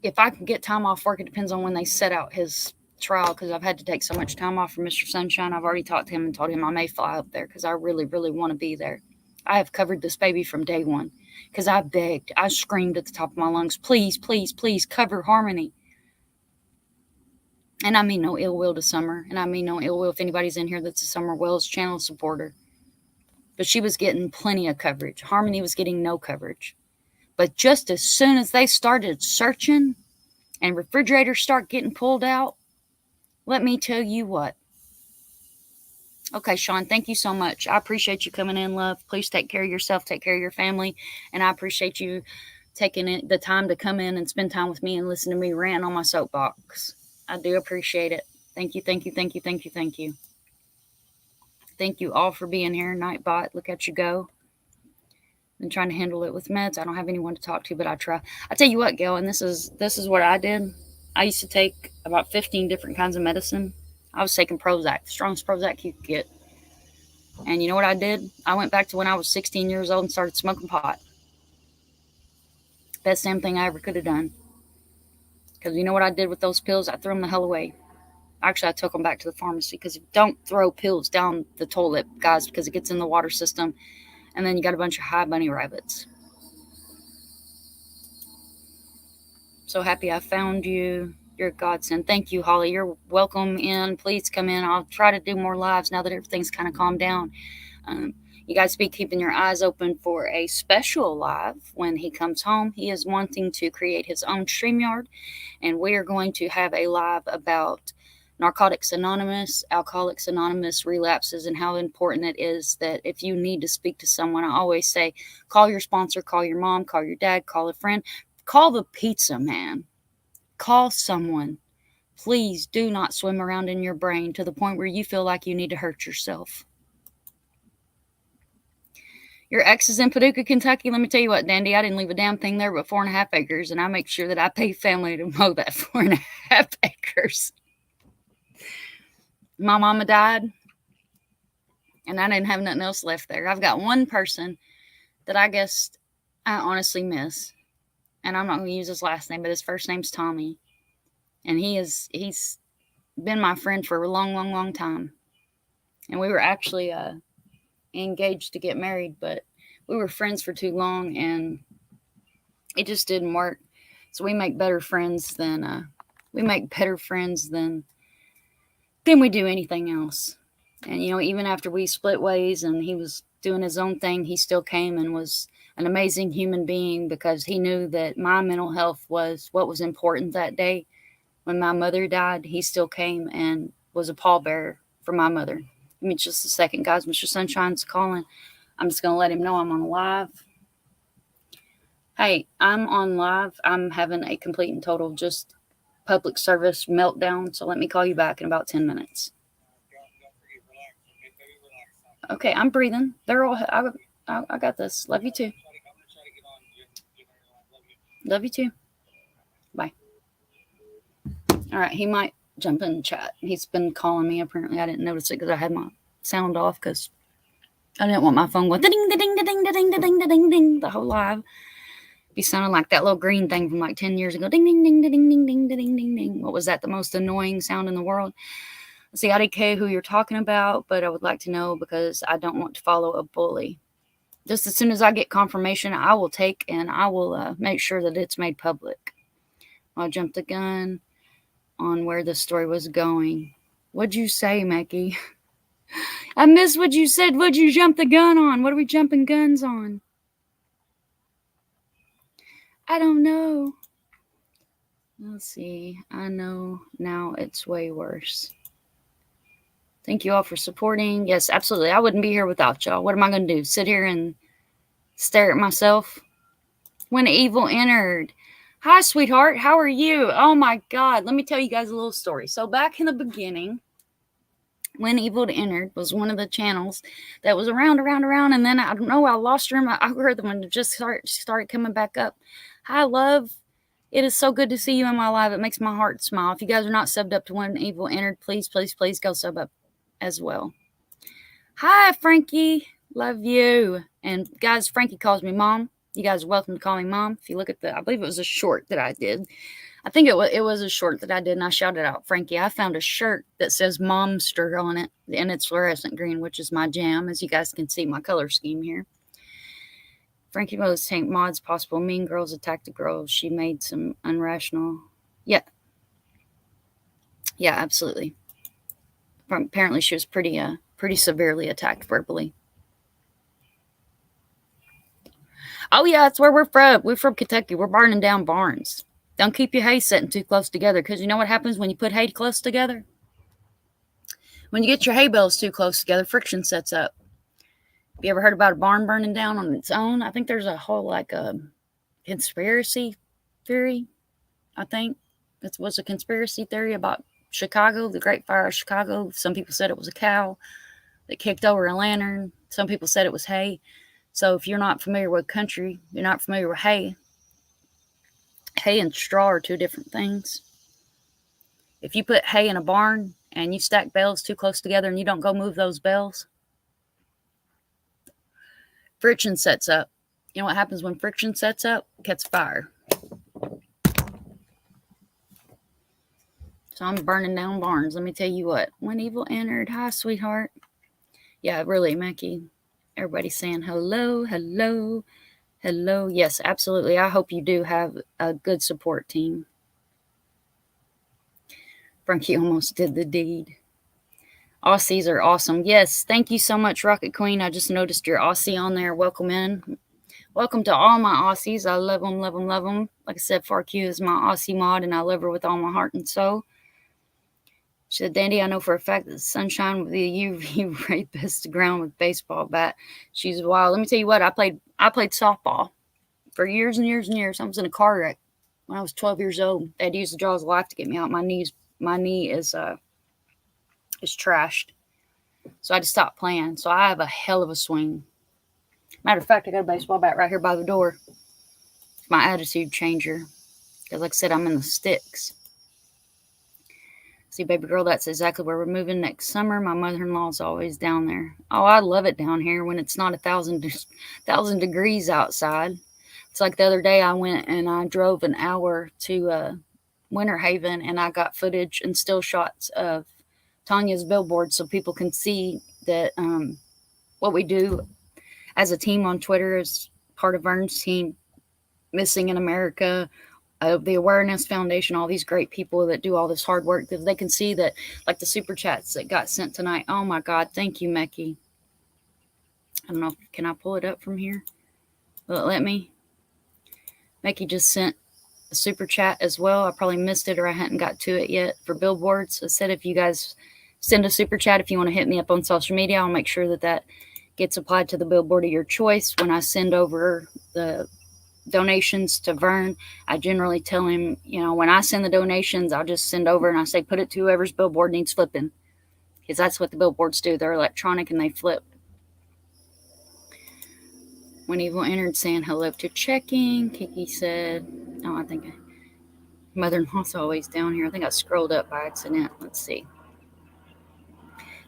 If I can get time off work, it depends on when they set out his trial, because I've had to take so much time off from Mr. Sunshine. I've already talked to him and told him I may fly up there because I really, really want to be there. I have covered this baby from day one because I begged. I screamed at the top of my lungs, please, please, please cover Harmony. And I mean no ill will to Summer, and I mean no ill will if anybody's in here that's a Summer Wells channel supporter. But she was getting plenty of coverage. Harmony was getting no coverage. But just as soon as they started searching and refrigerators start getting pulled out, let me tell you what. Okay, Sean, thank you so much. I appreciate you coming in, love. Please take care of yourself, take care of your family, and I appreciate you taking the time to come in and spend time with me and listen to me rant on my soapbox. I do appreciate it. Thank you, thank you, thank you, thank you, thank you. Thank you all for being here. Nightbot, look at you go. I'm trying to handle it with meds. I don't have anyone to talk to, but I try. I tell you what, Gail, and this is what I did. I used to take about 15 different kinds of medicine. I was taking Prozac, the strongest Prozac you could get. And you know what I did? I went back to when I was 16 years old and started smoking pot. Best damn thing I ever could have done. Because you know what I did with those pills? I threw them the hell away. Actually, I took them back to the pharmacy, because don't throw pills down the toilet, guys, because it gets in the water system. And then you got a bunch of high bunny rabbits. So happy I found you. You're a godsend. Thank you, Holly. You're welcome in. Please come in. I'll try to do more lives now that everything's kind of calmed down. You guys be keeping your eyes open for a special live when he comes home. He is wanting to create his own StreamYard, and we are going to have a live about Narcotics Anonymous, Alcoholics Anonymous, relapses, and how important it is that if you need to speak to someone, I always say, call your sponsor, call your mom, call your dad, call a friend, call the pizza man, call someone. Please do not swim around in your brain to the point where you feel like you need to hurt yourself. Your ex is in Paducah, Kentucky. Let me tell you what, Dandy, I didn't leave a damn thing there but 4.5 acres, and I make sure that I pay family to mow that 4.5 acres. My mama died, and I didn't have nothing else left there. I've got one person that I guess I honestly miss, and I'm not going to use his last name, but his first name's Tommy, and he's been my friend for a long, long, long time, and we were actually engaged to get married, but we were friends for too long, and it just didn't work. So we make better friends than we do anything else. And even after we split ways and he was doing his own thing, he still came and was an amazing human being, because he knew that my mental health was what was important that day. When my mother died, he still came and was a pallbearer for my mother. Give me just a second, guys. Mr. Sunshine's calling. I'm just going to let him know I'm on live. Hey, I'm on live. I'm having a complete and total just public service meltdown. So let me call you back in about 10 minutes. Okay, I'm breathing. They're all, I got this. Love you too. Love you too. Bye. All right, he might jump in the chat. He's been calling me. Apparently, I didn't notice it because I had my sound off, because I didn't want my phone going ding, ding, ding, ding, ding, ding, ding, ding, the whole live. Be sounding like that little green thing from like 10 years ago. Ding, ding, ding, ding, ding, ding, ding, ding, ding. What was that? The most annoying sound in the world. See, I don't care who you're talking about, but I would like to know, because I don't want to follow a bully. Just as soon as I get confirmation, I will take and I will make sure that it's made public. I jumped the gun on where the story was going. What'd you say, Mackie? I missed what you said. What'd you jump the gun on? What are we jumping guns on? I don't know. Let's see. I know now it's way worse. Thank you all for supporting. Yes, absolutely. I wouldn't be here without y'all. What am I going to do? Sit here and stare at myself? When evil entered. Hi, sweetheart. How are you? Oh my God. Let me tell you guys a little story. So back in the beginning, When Evil Entered was one of the channels that was around, and then I don't know, I lost her in my algorithm and it just started coming back up. Hi, love. It is so good to see you in my live. It makes my heart smile. If you guys are not subbed up to When Evil Entered, please, please, please go sub up as well. Hi, Frankie. Love you. And guys, Frankie calls me mom. You guys are welcome to call me mom. If you look at I believe it was a short that I did. I think it was a short that I did, and I shouted out, Frankie, I found a shirt that says Momster on it, and it's fluorescent green, which is my jam, as you guys can see my color scheme here. Frankie Rose Tank mods possible. Mean girls attacked the girls. She made some unrational. Yeah, absolutely. Apparently, she was pretty severely attacked verbally. Oh yeah, that's where we're from. We're from Kentucky. We're burning down barns. Don't keep your hay sitting too close together, because you know what happens when you put hay close together? When you get your hay bales too close together, friction sets up. Have you ever heard about a barn burning down on its own? I think there's a whole conspiracy theory. I think it was a conspiracy theory about Chicago, the Great Fire of Chicago. Some people said it was a cow that kicked over a lantern. Some people said it was hay. So if you're not familiar with country, you're not familiar with hay. Hay and straw are two different things. If you put hay in a barn and you stack bales too close together and you don't go move those bales, friction sets up. You know what happens when friction sets up? It catches fire. So I'm burning down barns. Let me tell you what. When Evil Entered. Hi, sweetheart. Yeah, really, Mackie. Everybody's saying hello, hello, hello. Yes, absolutely. I hope you do have a good support team. Frankie almost did the deed. Aussies are awesome. Yes, thank you so much, Rocket Queen. I just noticed your Aussie on there. Welcome in. Welcome to all my Aussies. I love them, love them, love them. Like I said, FarQ is my Aussie mod, and I love her with all my heart and soul. She said, Dandy, I know for a fact that Sunshine will be a UV rapist to ground with baseball bat. She's wild. Let me tell you what, I played softball for years and years and years. I was in a car wreck when I was 12 years old. They had used the jaws of life to get me out. My knee is trashed. So I had to stop playing. So I have a hell of a swing. Matter of fact, I got a baseball bat right here by the door. It's my attitude changer. Because like I said, I'm in the sticks. See, baby girl, that's exactly where we're moving next summer. My mother-in-law's always down there. Oh, I love it down here when it's not 1,000 degrees outside. It's like the other day I went and I drove an hour to Winter Haven, and I got footage and still shots of Tanya's billboard so people can see that what we do as a team on Twitter is part of Vern's team, Missing in America, the Awareness Foundation, all these great people that do all this hard work, that they can see that, like the super chats that got sent tonight. Oh my God, thank you, Mecky. I don't know, can I pull it up from here? Will it let me? Mecky just sent a super chat as well. I probably missed it or I hadn't got to it yet for billboards. I said if you guys send a super chat, if you want to hit me up on social media, I'll make sure that gets applied to the billboard of your choice. When I send over the donations to Vern, I generally tell him, when I send the donations, I'll just send over and I say, put it to whoever's billboard needs flipping. Because that's what the billboards do. They're electronic and they flip. When Evil Entered, saying hello to checking. Kiki said, oh, I think mother-in-law's always down here. I think I scrolled up by accident. Let's see.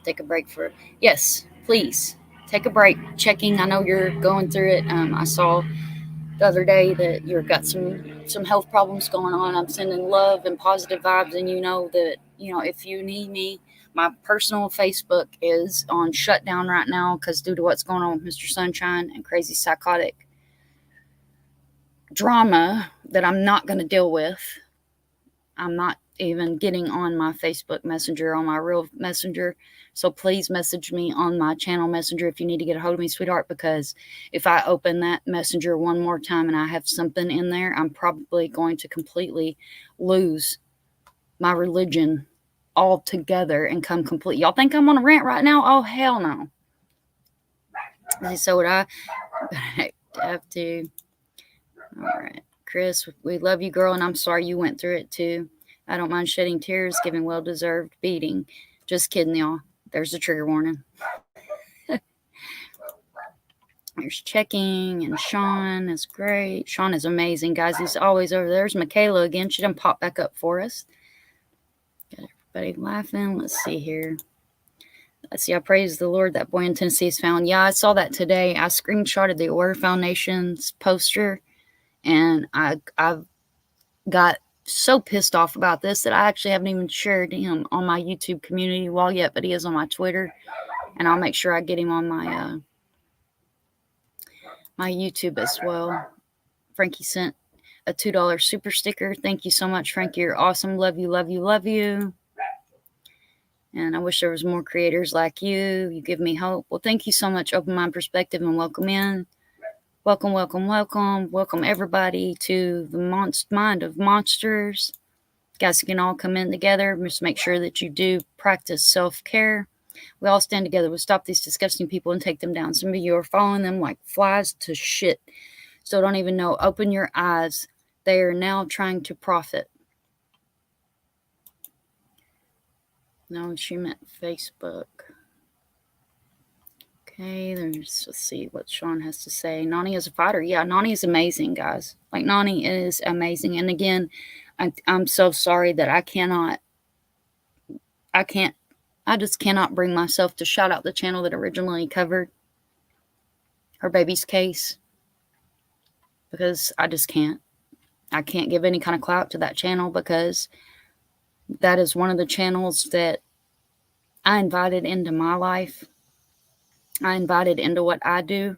Take a break for, yes, please. Take a break. Checking. I know you're going through it. I saw the other day that you've got some health problems going on. I'm sending love and positive vibes, and you know that, if you need me, my personal Facebook is on shutdown right now because due to what's going on with Mr. Sunshine and crazy psychotic drama that I'm not going to deal with. I'm not even getting on my Facebook Messenger, on my real Messenger. So please message me on my channel Messenger if you need to get a hold of me, sweetheart, because if I open that Messenger one more time and I have something in there, I'm probably going to completely lose my religion all together and come complete. Y'all think I'm on a rant right now? Oh, hell no. So would I have to. All right. Chris, we love you, girl, and I'm sorry you went through it too. I don't mind shedding tears, giving well-deserved beating. Just kidding, y'all. There's a trigger warning. There's checking, and Sean is great. Sean is amazing, guys. He's always over there. There's Michaela again. She done popped back up for us. Got everybody laughing. Let's see here. Let's see. I praise the Lord that boy in Tennessee is found. Yeah, I saw that today. I screenshotted the Order Foundation's poster, and I got so pissed off about this that I actually haven't even shared him on my YouTube community wall yet, but he is on my Twitter, and I'll make sure I get him on my my YouTube as well. Frankie sent a $2 super sticker. Thank you so much, Frankie. You're awesome. Love you, love you, love you. And I wish there was more creators like you. You give me hope. Well, thank you so much, Open Mind Perspective, and welcome in. Welcome, welcome, welcome. Welcome, everybody, to the Mind of Monsters. Guys can all come in together. Just make sure that you do practice self-care. We all stand together. We'll stop these disgusting people and take them down. Some of you are following them like flies to shit. So don't even know. Open your eyes. They are now trying to profit. No, she meant Facebook. Okay, let's see what Sean has to say. Nani is a fighter. Yeah, Nani is amazing, guys. Like, Nani is amazing. And again, I'm so sorry that I just cannot bring myself to shout out the channel that originally covered her baby's case, because I just can't. I can't give any kind of clout to that channel, because that is one of the channels that I invited into my life. I invited into what I do.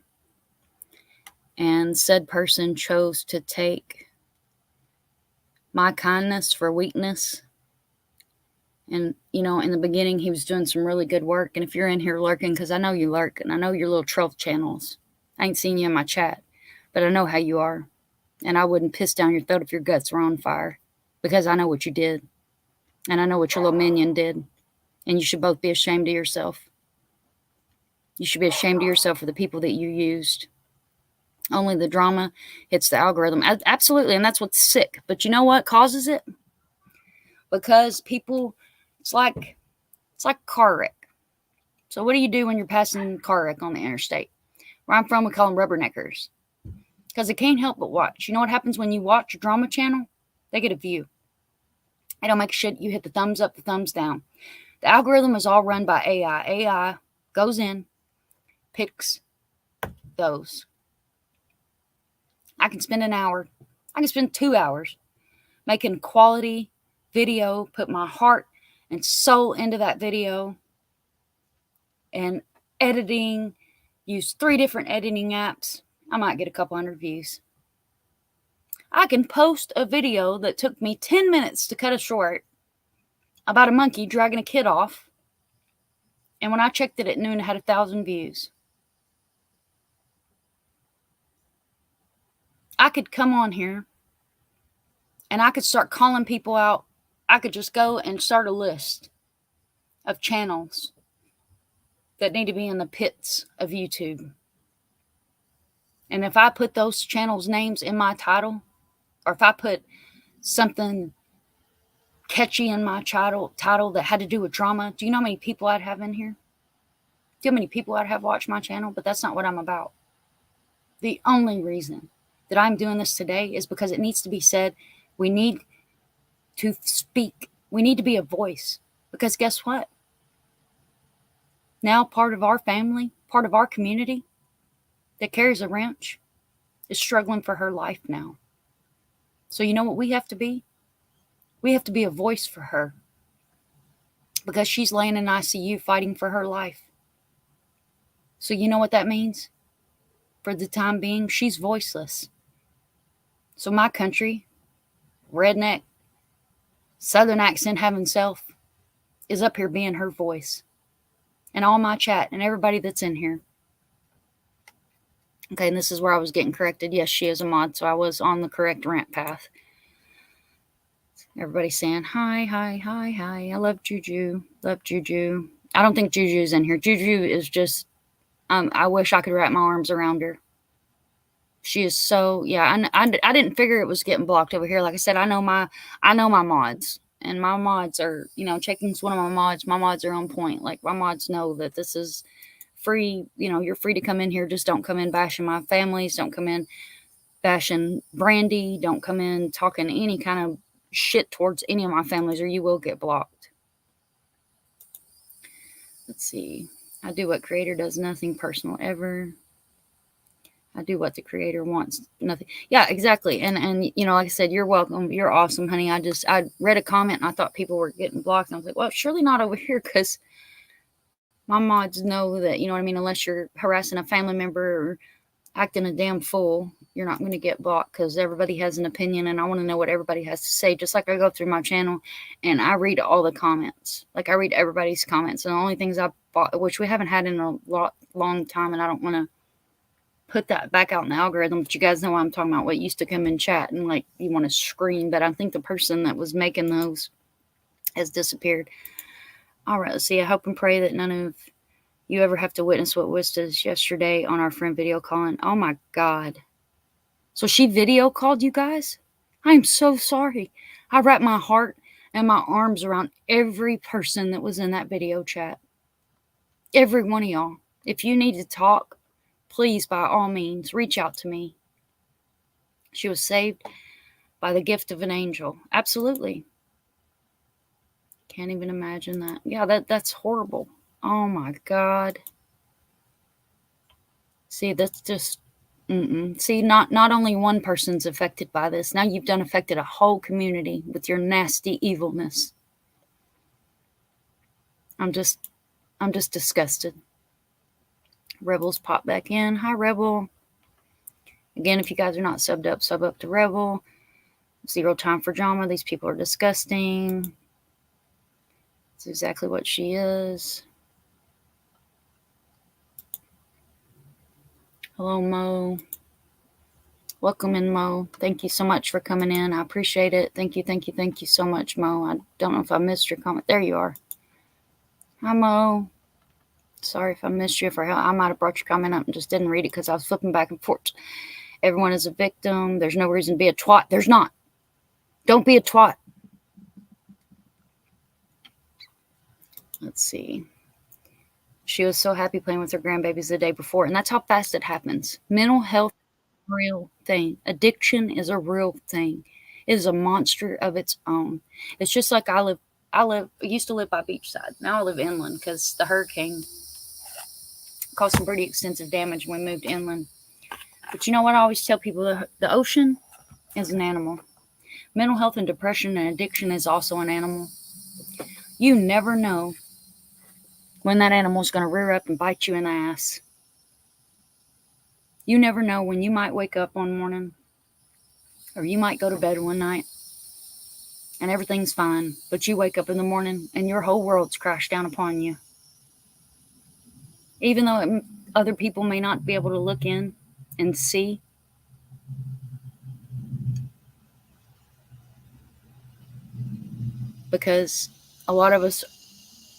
And said person chose to take my kindness for weakness. And, you know, in the beginning, he was doing some really good work. And if you're in here lurking, because I know you lurk, and I know your little troll channels. I ain't seen you in my chat, but I know how you are. And I wouldn't piss down your throat if your guts were on fire, because I know what you did. And I know what your little minion did. And you should both be ashamed of yourself. You should be ashamed of yourself for the people that you used. Only the drama hits the algorithm. Absolutely, and that's what's sick. But you know what causes it? Because people, it's like a car wreck. So what do you do when you're passing a car wreck on the interstate? Where I'm from, we call them rubberneckers. Because they can't help but watch. You know what happens when you watch a drama channel? They get a view. They don't make shit. You hit the thumbs up, the thumbs down. The algorithm is all run by AI. AI goes in, picks those. I can spend an hour. I can spend 2 hours making quality video, put my heart and soul into that video, and editing, use 3 different editing apps. I might get a couple hundred views. I can post a video that took me 10 minutes to cut it short about a monkey dragging a kid off. And when I checked it at noon, it had 1,000 views. I could come on here and I could start calling people out. I could just go and start a list of channels that need to be in the pits of YouTube. And if I put those channels' names in my title, or if I put something catchy in my title that had to do with drama, do you know how many people I'd have in here? Do you know how many people I'd have watch my channel? But that's not what I'm about. The only reason that I'm doing this today is because it needs to be said. We need to speak. We need to be a voice. Because guess what? Now part of our family, part of our community that carries a wrench is struggling for her life now. So you know what we have to be? We have to be a voice for her. Because she's laying in ICU fighting for her life. So you know what that means? For the time being, she's voiceless. So my country, redneck, southern accent having self, is up here being her voice. And all my chat and everybody that's in here. Okay, and this is where I was getting corrected. Yes, she is a mod, so I was on the correct rant path. Everybody's saying hi, hi, hi, hi. I love Juju. Love Juju. I don't think Juju's in here. Juju is just, I wish I could wrap my arms around her. She is so, yeah, I didn't figure it was getting blocked over here. Like I said, I know my mods. And my mods are, Checking's one of my mods. My mods are on point. Like, my mods know that this is free. You're free to come in here. Just don't come in bashing my families. Don't come in bashing Brandy. Don't come in talking any kind of shit towards any of my families, or you will get blocked. Let's see. I do what creator does, nothing personal ever. I do what the creator wants, nothing. Yeah, exactly. And like I said, you're welcome. You're awesome, honey. I read a comment and I thought people were getting blocked. And I was like, well, surely not over here, because my mods know that, you know what I mean? Unless you're harassing a family member or acting a damn fool, you're not going to get blocked, because everybody has an opinion and I want to know what everybody has to say. Just like I go through my channel and I read all the comments. Like, I read everybody's comments, and the only things I bought, which we haven't had in a long time, and I don't want to put that back out in the algorithm, but you guys know what I'm talking about, what used to come in chat and like you want to scream, but I think the person that was making those has disappeared. All right, let's see. I hope and pray that none of you ever have to witness what witnessed yesterday on our friend video calling. Oh my God. So she video called you guys? I'm so sorry. I wrapped my heart and my arms around every person that was in that video chat. Every one of y'all. If you need to talk, please, by all means, reach out to me. She was saved by the gift of an angel. Absolutely. Can't even imagine that. Yeah, that's horrible. Oh my God. See, that's just, See, not only one person's affected by this. Now you've affected a whole community with your nasty evilness. I'm just disgusted. Rebels pop back in. Hi, Rebel. Again, if you guys are not subbed up, sub up to Rebel. Zero time for drama. These people are disgusting. It's exactly what she is. Hello, Mo. Welcome in, Mo. Thank you so much for coming in. I appreciate it. Thank you so much, Mo. I don't know if I missed your comment. There you are. Hi, Mo. Sorry if I missed you. I might have brought your comment up and just didn't read it because I was flipping back and forth. Everyone is a victim. There's no reason to be a twat. There's not. Don't be a twat. Let's see. She was so happy playing with her grandbabies the day before. And that's how fast it happens. Mental health is a real thing. Addiction is a real thing. It is a monster of its own. It's just like I used to live by beachside. Now I live inland because the hurricane caused some pretty extensive damage when we moved inland. But you know what I always tell people? The ocean is an animal. Mental health and depression and addiction is also an animal. You never know when that animal is going to rear up and bite you in the ass. You never know when you might wake up one morning, or you might go to bed one night and everything's fine, but you wake up in the morning and your whole world's crashed down upon you. Even though other people may not be able to look in and see. Because a lot of us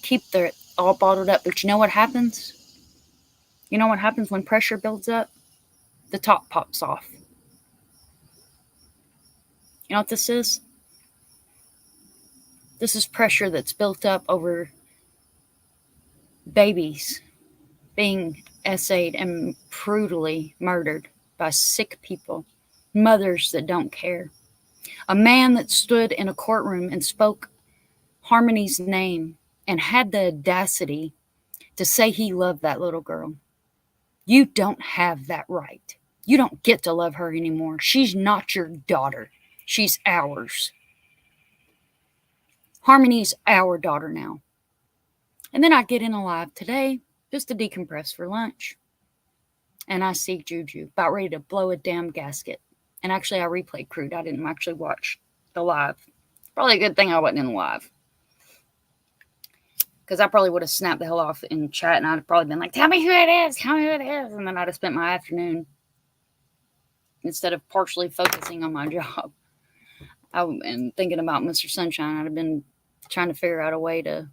keep their all bottled up. But you know what happens? You know what happens when pressure builds up? The top pops off. You know what this is? This is pressure that's built up over babies being essayed and brutally murdered by sick people, mothers that don't care. A man that stood in a courtroom and spoke Harmony's name and had the audacity to say he loved that little girl. You don't have that right. You don't get to love her anymore. She's not your daughter. She's ours. Harmony's our daughter now. And then I get in a live today just to decompress for lunch. And I see Juju about ready to blow a damn gasket. And actually, I replayed Crude. I didn't actually watch the live. Probably a good thing I wasn't in the live. Because I probably would have snapped the hell off in chat and I'd have probably been like, tell me who it is. Tell me who it is. And then I'd have spent my afternoon instead of partially focusing on my job. And thinking about Mr. Sunshine, I'd have been trying to figure out a way to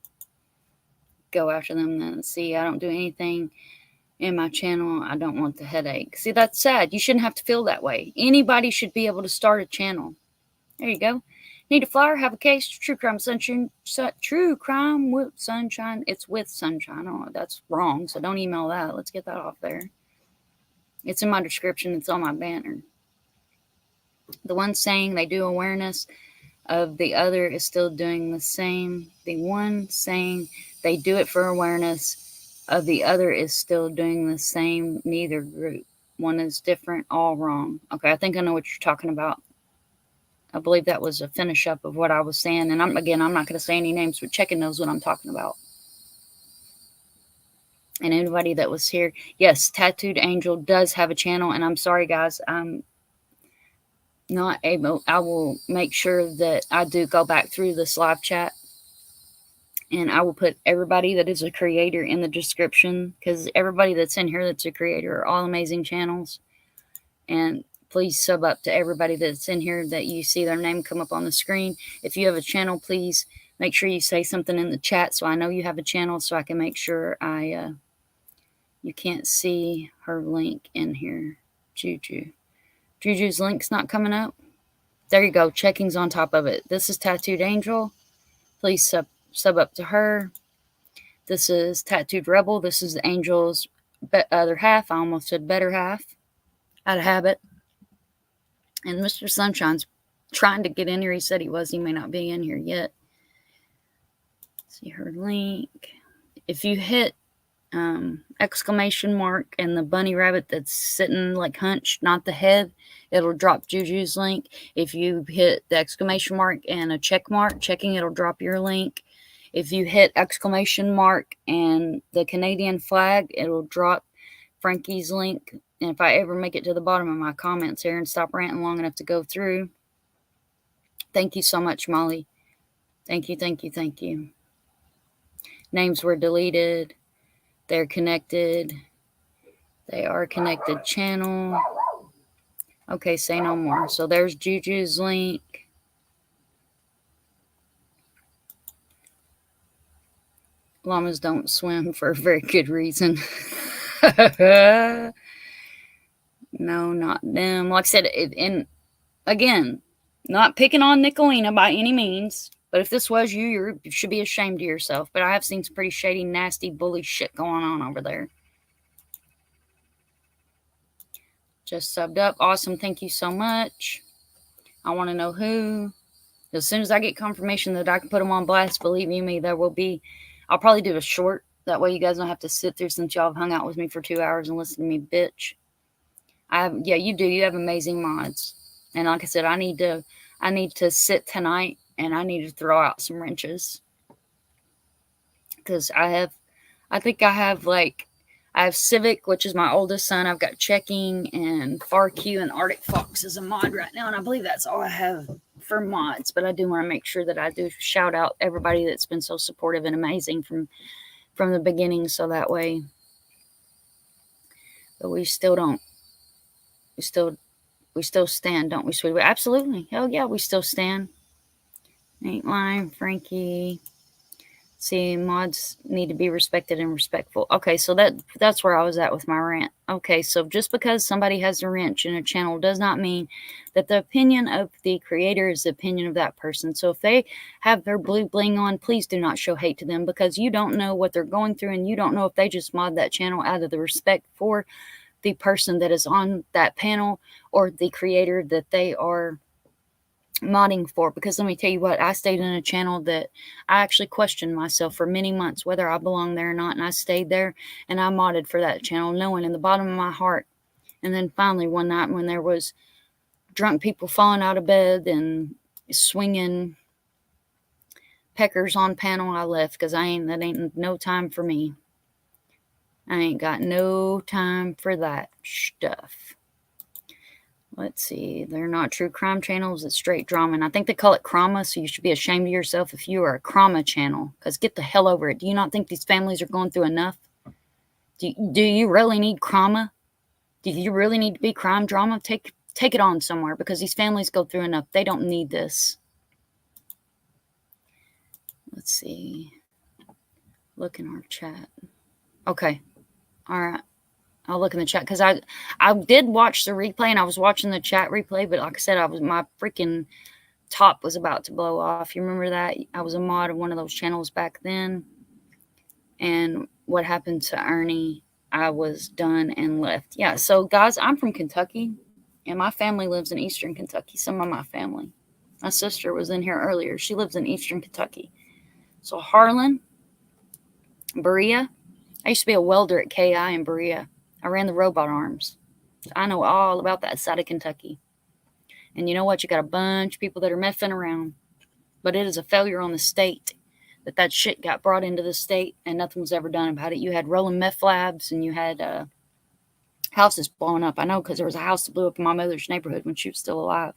go after them. Then see, I don't do anything in my channel. I don't want the headache. See, that's sad. You shouldn't have to feel that way. Anybody should be able to start a channel. There you go. Need a flyer? Have a case? True crime sunshine. True crime with sunshine. It's with sunshine. Oh, that's wrong. So don't email that. Let's get that off there. It's in my description. It's on my banner. The one saying they do awareness of the other is still doing the same. The one saying they do it for awareness of the other is still doing the same. Neither group. One is different, all wrong. Okay, I think I know what you're talking about. I believe that was a finish up of what I was saying. And I'm not going to say any names, but Checkin knows what I'm talking about. And anybody that was here, yes, Tattooed Angel does have a channel. And I'm sorry, guys, I'm not able. I will make sure that I do go back through this live chat. And I will put everybody that is a creator in the description, because everybody that's in here that's a creator are all amazing channels. And please sub up to everybody that's in here that you see their name come up on the screen. If you have a channel, please make sure you say something in the chat so I know you have a channel, so I can make sure you can't see her link in here. Juju's link's not coming up. There you go. Checking's on top of it. This is Tattooed Angel. Please sub up to her. This is Tattooed Rebel. This is Angel's other half. I almost said better half. Out of habit. And Mr. Sunshine's trying to get in here. He said he was. He may not be in here yet. See her link. If you hit exclamation mark and the bunny rabbit that's sitting like hunched, not the head, it'll drop Juju's link. If you hit the exclamation mark and a check mark, checking, it'll drop your link. If you hit exclamation mark and the Canadian flag, it'll drop Frankie's link. And if I ever make it to the bottom of my comments here and stop ranting long enough to go through, thank you so much, Molly. Thank you, thank you, thank you. Names were deleted. They're connected. They are connected channel. Okay, say no more. So there's Juju's link. Llamas don't swim for a very good reason. No, not them. Like I said, and again, not picking on Nicolina by any means, but if this was you, you should be ashamed of yourself. But I have seen some pretty shady, nasty, bully shit going on over there. Just subbed up. Awesome. Thank you so much. I want to know who. As soon as I get confirmation that I can put them on blast, believe you me, there will be. I'll probably do a short. That way you guys don't have to sit through, since y'all have hung out with me for 2 hours and listen to me bitch. Yeah, you do. You have amazing mods. And like I said, I need to sit tonight and I need to throw out some wrenches. Because I have Civic, which is my oldest son. I've got Checking and FarQ and Arctic Fox as a mod right now. And I believe that's all I have for mods. But I do want to make sure that I do shout out everybody that's been so supportive and amazing from the beginning. So that way, but we still don't. We still stand, don't we, sweetie? Absolutely. Hell yeah, we still stand. Ain't lying, Frankie. See, mods need to be respected and respectful. Okay, so that's where I was at with my rant. Okay, so just because somebody has a wrench in a channel does not mean that the opinion of the creator is the opinion of that person. So if they have their blue bling on, please do not show hate to them, because you don't know what they're going through, and you don't know if they just mod that channel out of the respect for the person that is on that panel or the creator that they are modding for. Because let me tell you what, I stayed in a channel that I actually questioned myself for many months whether I belonged there or not, and I stayed there and I modded for that channel, knowing in the bottom of my heart. And then finally one night, when there was drunk people falling out of bed and swinging peckers on panel, I left, because that ain't no time for me. I ain't got no time for that stuff. Let's see. They're not true crime channels. It's straight drama. And I think they call it crama, so you should be ashamed of yourself if you are a crama channel. Because get the hell over it. Do you not think these families are going through enough? Do you really need crama? Do you really need to be crime drama? Take take it on somewhere, because these families go through enough. They don't need this. Let's see. Look in our chat. Okay. All right. I'll look in the chat, because I did watch the replay, and I was watching the chat replay, but like I said, my freaking top was about to blow off. You remember that? I was a mod of one of those channels back then, and what happened to Ernie, I was done and left. Yeah, so guys, I'm from Kentucky, and my family lives in Eastern Kentucky. Some of my family. My sister was in here earlier. She lives in Eastern Kentucky. So Harlan, Berea. I used to be a welder at KI in Berea. I ran the robot arms. I know all about that side of Kentucky. And you know what? You got a bunch of people that are messing around. But it is a failure on the state that shit got brought into the state and nothing was ever done about it. You had rolling meth labs, and you had houses blowing up. I know, because there was a house that blew up in my mother's neighborhood when she was still alive.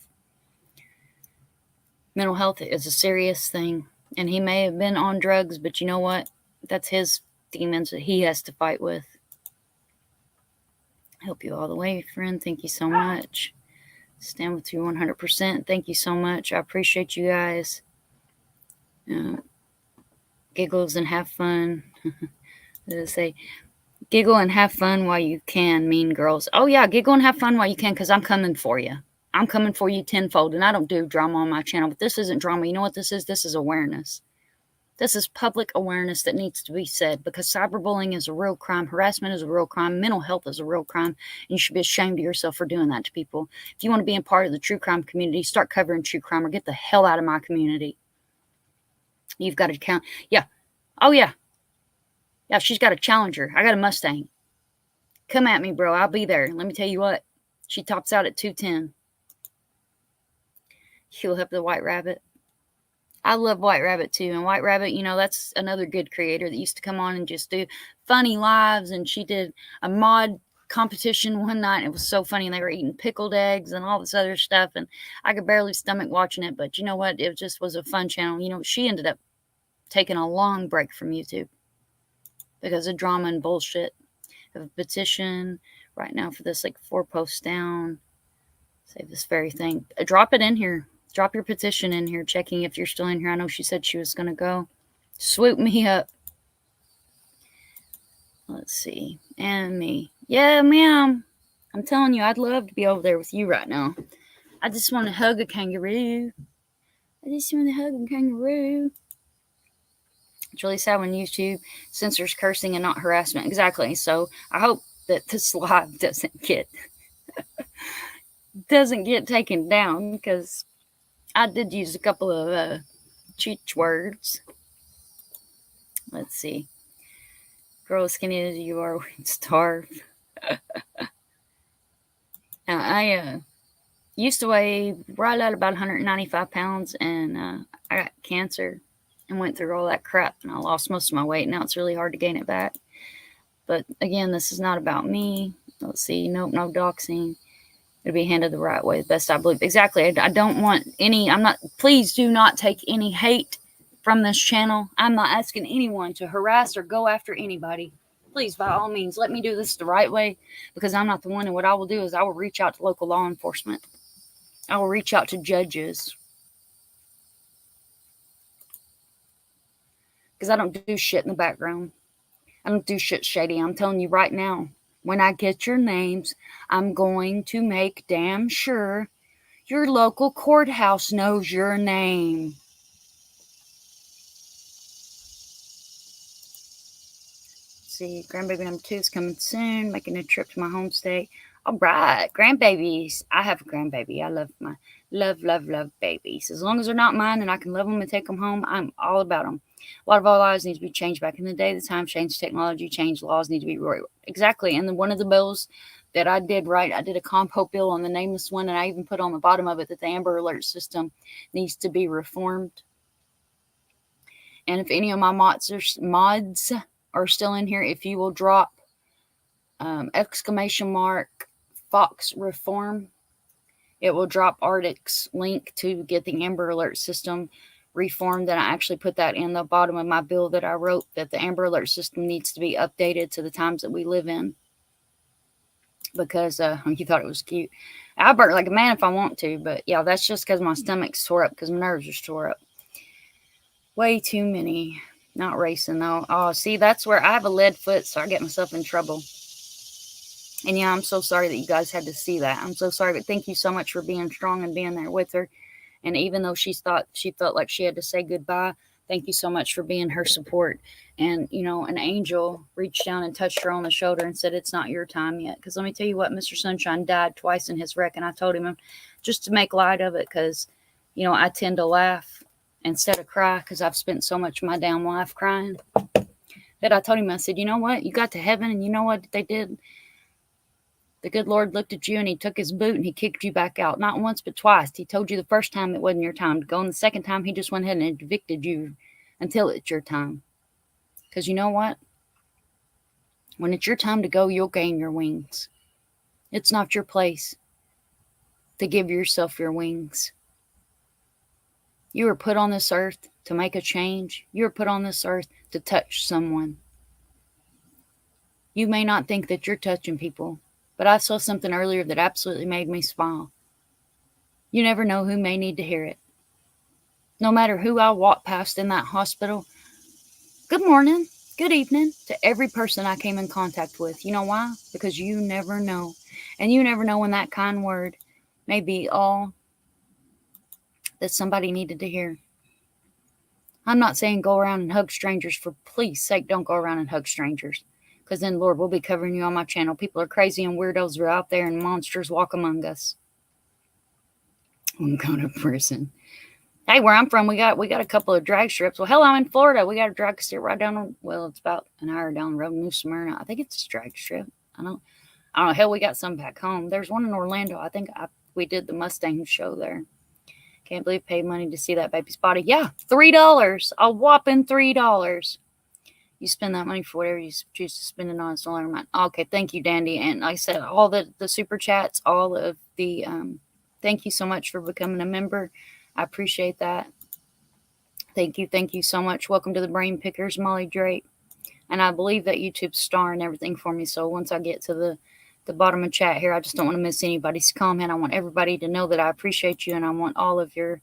Mental health is a serious thing. And he may have been on drugs, but you know what? That's his demons that he has to fight with. Help you all the way, friend. Thank you so much. Stand with you 100%. Thank you so much. I appreciate you guys. Giggles and have fun. Does it say, giggle and have fun while you can, mean girls? Oh yeah, giggle and have fun while you can, because I'm coming for you. I'm coming for you tenfold, and I don't do drama on my channel, but this isn't drama. You know what this is? This is awareness. This is public awareness that needs to be said, because cyberbullying is a real crime. Harassment is a real crime. Mental health is a real crime. And you should be ashamed of yourself for doing that to people. If you want to be a part of the true crime community, start covering true crime, or get the hell out of my community. You've got to count. Yeah. Oh, yeah. Yeah, she's got a Challenger. I got a Mustang. Come at me, bro. I'll be there. Let me tell you what. She tops out at 210. She'll help the White Rabbit. I love White Rabbit too. And White Rabbit, you know, that's another good creator that used to come on and just do funny lives. And she did a mod competition one night. And it was so funny. And they were eating pickled eggs and all this other stuff. And I could barely stomach watching it. But you know what? It just was a fun channel. You know, she ended up taking a long break from YouTube because of drama and bullshit. I have a petition right now for this, like 4 posts down. Save this very thing. Drop it in here. Drop your petition in here, checking if you're still in here. I know she said she was going to go. Swoop me up. Let's see. And me. Yeah, ma'am. I'm telling you, I'd love to be over there with you right now. I just want to hug a kangaroo. I just want to hug a kangaroo. It's really sad when YouTube censors cursing and not harassment. Exactly. So I hope that this live doesn't get taken down, because I did use a couple of cheech words. Let's see. Grow as skinny as you are when starve. Now, I used to weigh right at about 195 pounds, and I got cancer and went through all that crap, and I lost most of my weight. Now it's really hard to gain it back. But again, this is not about me. Let's see. Nope, no doxing. It'll be handled the right way, the best I believe. Exactly. I don't want any, please do not take any hate from this channel. I'm not asking anyone to harass or go after anybody. Please, by all means, let me do this the right way, because I'm not the one. And what I will do is I will reach out to local law enforcement. I will reach out to judges. Because I don't do shit in the background. I don't do shit shady. I'm telling you right now. When I get your names, I'm going to make damn sure your local courthouse knows your name. Let's see, grandbaby number 2 is coming soon, making a trip to my home state. All right, grandbabies. I have a grandbaby. I love my love babies. As long as they're not mine and I can love them and take them home, I'm all about them. A lot of our lives need to be changed. Back in the day, the time changed, technology changed, laws need to be right. Exactly. And then one of the bills that I did right, I did a compo bill on the nameless one, and I even put on the bottom of it that the Amber Alert system needs to be reformed. And if any of my mods are still in here, if you will drop exclamation mark Fox reform, it will drop Arctic's link to get the Amber Alert system reformed. And I actually put that in the bottom of my bill that I wrote, that the Amber Alert system needs to be updated to the times that we live in. Because you thought it was cute. I'll bark like a man if I want to, but yeah, that's just because my stomach's sore up because my nerves are sore up. Way too many. Not racing though. Oh, see, that's where I have a lead foot, so I get myself in trouble. And yeah, I'm so sorry that you guys had to see that. I'm so sorry, but thank you so much for being strong and being there with her. And even though she felt like she had to say goodbye, thank you so much for being her support. And, you know, an angel reached down and touched her on the shoulder and said, it's not your time yet. Because let me tell you what, Mr. Sunshine died twice in his wreck. And I told him just to make light of it because, you know, I tend to laugh instead of cry because I've spent so much of my damn life crying. That I told him, I said, you know what? You got to heaven and you know what they did? The good Lord looked at you and he took his boot and he kicked you back out. Not once, but twice. He told you the first time it wasn't your time to go. And the second time, he just went ahead and evicted you until it's your time. Because you know what? When it's your time to go, you'll gain your wings. It's not your place to give yourself your wings. You were put on this earth to make a change. You were put on this earth to touch someone. You may not think that you're touching people, but I saw something earlier that absolutely made me smile. You never know who may need to hear it. No matter who I walk past in that hospital, good morning, good evening to every person I came in contact with. You know why? Because you never know. And you never know when that kind word may be all that somebody needed to hear. I'm not saying go around and hug strangers. For please sake, don't go around and hug strangers. Because then, Lord, we'll be covering you on my channel. People are crazy and weirdos are out there and monsters walk among us. I'm going to prison. Hey, where I'm from, we got a couple of drag strips. Well, hell, I'm in Florida. We got a drag strip right down, it's about an hour down the road, New Smyrna. I think it's a drag strip. I don't know. Hell, we got some back home. There's one in Orlando. I think we did the Mustang show there. Can't believe I paid money to see that baby's body. Yeah, $3. A whopping $3. You spend that money for whatever you choose to spend it on. It's no longer mine. Okay, thank you, Dandy. And like I said, all the super chats, all of the thank you so much for becoming a member. I appreciate that. Thank you so much. Welcome to the Brain Pickers, Molly Drake. And I believe that YouTube's starring everything for me. So once I get to the bottom of chat here, I just don't want to miss anybody's comment. I want everybody to know that I appreciate you, and I want all of your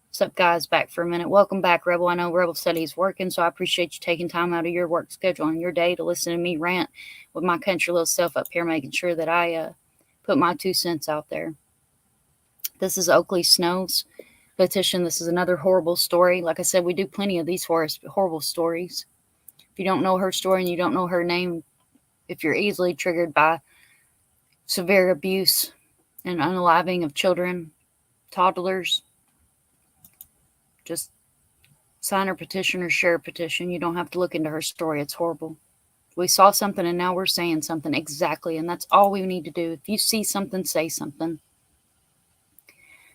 what's up, guys, back for a minute. Welcome back, Rebel. I know Rebel said he's working, so I appreciate you taking time out of your work schedule and your day to listen to me rant with my country little self up here, making sure that I put my 2 cents out there. This is Oakley Snow's petition. This is another horrible story. Like I said, we do plenty of these horrible stories. If you don't know her story and you don't know her name, if you're easily triggered by severe abuse and unaliving of children, toddlers, just sign her petition or share a petition. You don't have to look into her story. It's horrible. We saw something and now we're saying something. Exactly. And that's all we need to do. If you see something, say something.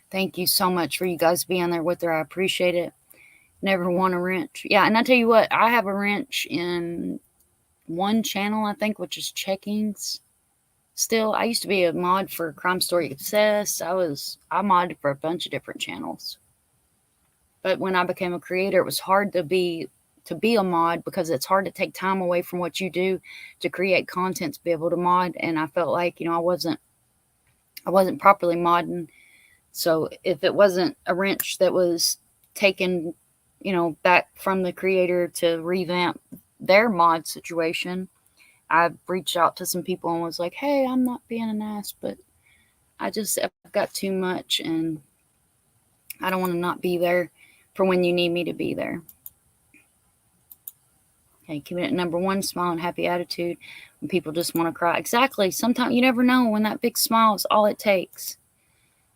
Thank you so much for you guys being there with her. I appreciate it. Never want a wrench. Yeah, and I tell you what, I have a wrench in one channel, I think, which is Checkings. Still, I used to be a mod for Crime Story Obsessed. I modded for a bunch of different channels. But when I became a creator, it was hard to be a mod because it's hard to take time away from what you do to create content to be able to mod. And I felt like, I wasn't properly modding. So if it wasn't a wrench that was taken, back from the creator to revamp their mod situation, I reached out to some people and was like, hey, I'm not being an ass, but I've got too much and I don't want to not be there for when you need me to be there. Okay, keeping it number 1, smile and happy attitude when people just want to cry. Exactly. Sometimes you never know when that big smile is all it takes.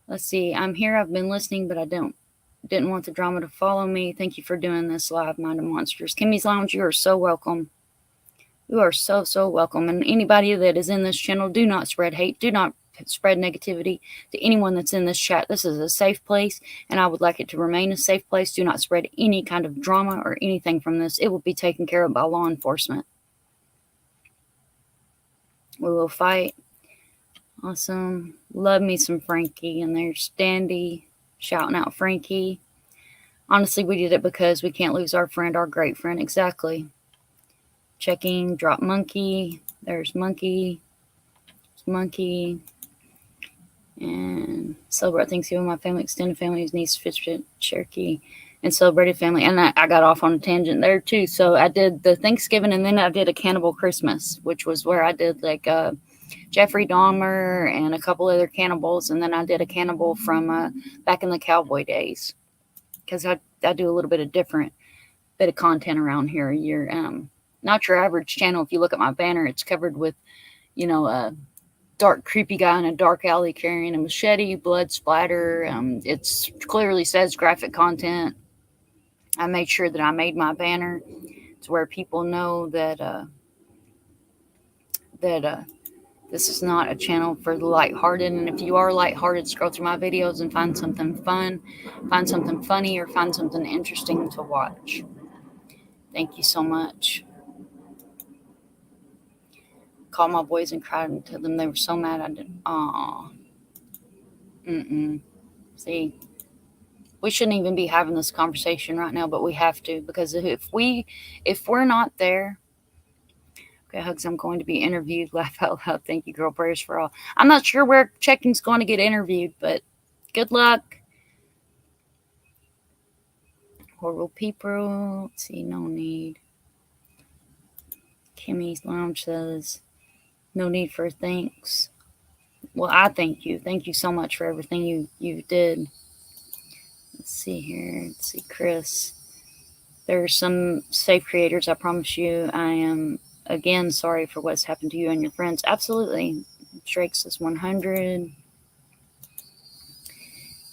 Let's see. I'm here. I've been listening, but I didn't want the drama to follow me. Thank you for doing this live, Mind of Monsters. Kimmy's Lounge, you are so welcome. You are so, so welcome. And anybody that is in this channel, do not spread hate. Do not spread negativity to anyone that's in this chat. This is a safe place, and I would like it to remain a safe place. Do not spread any kind of drama or anything from this. It will be taken care of by law enforcement. We will fight. Awesome. Love me some Frankie. And there's Dandy shouting out Frankie. Honestly, we did it because we can't lose our friend, our great friend. Exactly. Checking. Drop Monkey. There's Monkey. Monkey. And celebrate Thanksgiving with my family, extended family, niece, Fitchburg, Cherokee, and celebrated family. And I got off on a tangent there too. So I did the Thanksgiving, and then I did a Cannibal Christmas, which was where I did like Jeffrey Dahmer and a couple other cannibals, and then I did a cannibal from back in the cowboy days, because I do a little bit of different bit of content around here. You're not your average channel. If you look at my banner, it's covered with, a dark, creepy guy in a dark alley carrying a machete, blood splatter. It clearly says graphic content. I made sure that I made my banner to where people know that this is not a channel for the lighthearted. And if you are lighthearted, scroll through my videos and find something fun, find something funny, or find something interesting to watch. Thank you so much. Called my boys and cried and told them they were so mad I didn't. Aw. See, we shouldn't even be having this conversation right now, but we have to, because if we're not there. Okay, Hugs, I'm going to be interviewed. Laugh out loud. Thank you, girl. Prayers for all. I'm not sure where Checking's going to get interviewed, but good luck. Horrible people. Let's see, no need. Kimmy's Lounge says, no need for thanks. Well, I thank you. Thank you so much for everything you did. Let's see here. Let's see, Chris. There are some safe creators, I promise you. I am, again, sorry for what's happened to you and your friends. Absolutely. Drake says 100.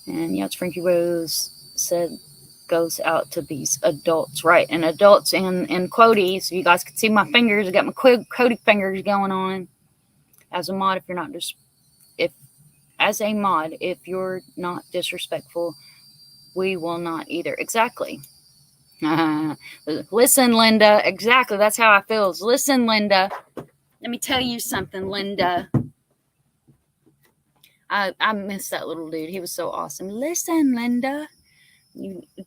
And yeah, it's Frankie Rose said, goes out to these adults, right? And adults in quoties. You guys can see my fingers. I got my Cody fingers going on. As a mod, if you're not if you're not disrespectful, we will not either. Exactly. Listen, Linda. Exactly. That's how I feel. Listen, Linda. Let me tell you something, Linda. I miss that little dude. He was so awesome. Listen, Linda.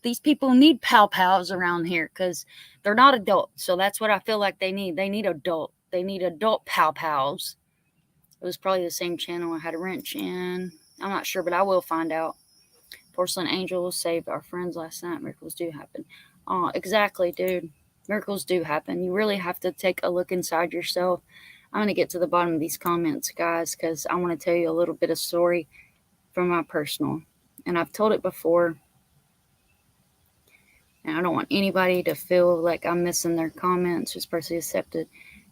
These people need pals around here because they're not adults. So that's what I feel like they need. They need adult pals. It was probably the same channel I had a wrench in. I'm not sure, but I will find out. Porcelain Angel saved our friends last night. Miracles do happen. Oh, exactly, dude. Miracles do happen. You really have to take a look inside yourself. I'm going to get to the bottom of these comments, guys, because I want to tell you a little bit of story from my personal. And I've told it before. And I don't want anybody to feel like I'm missing their comments. Just personally accepted.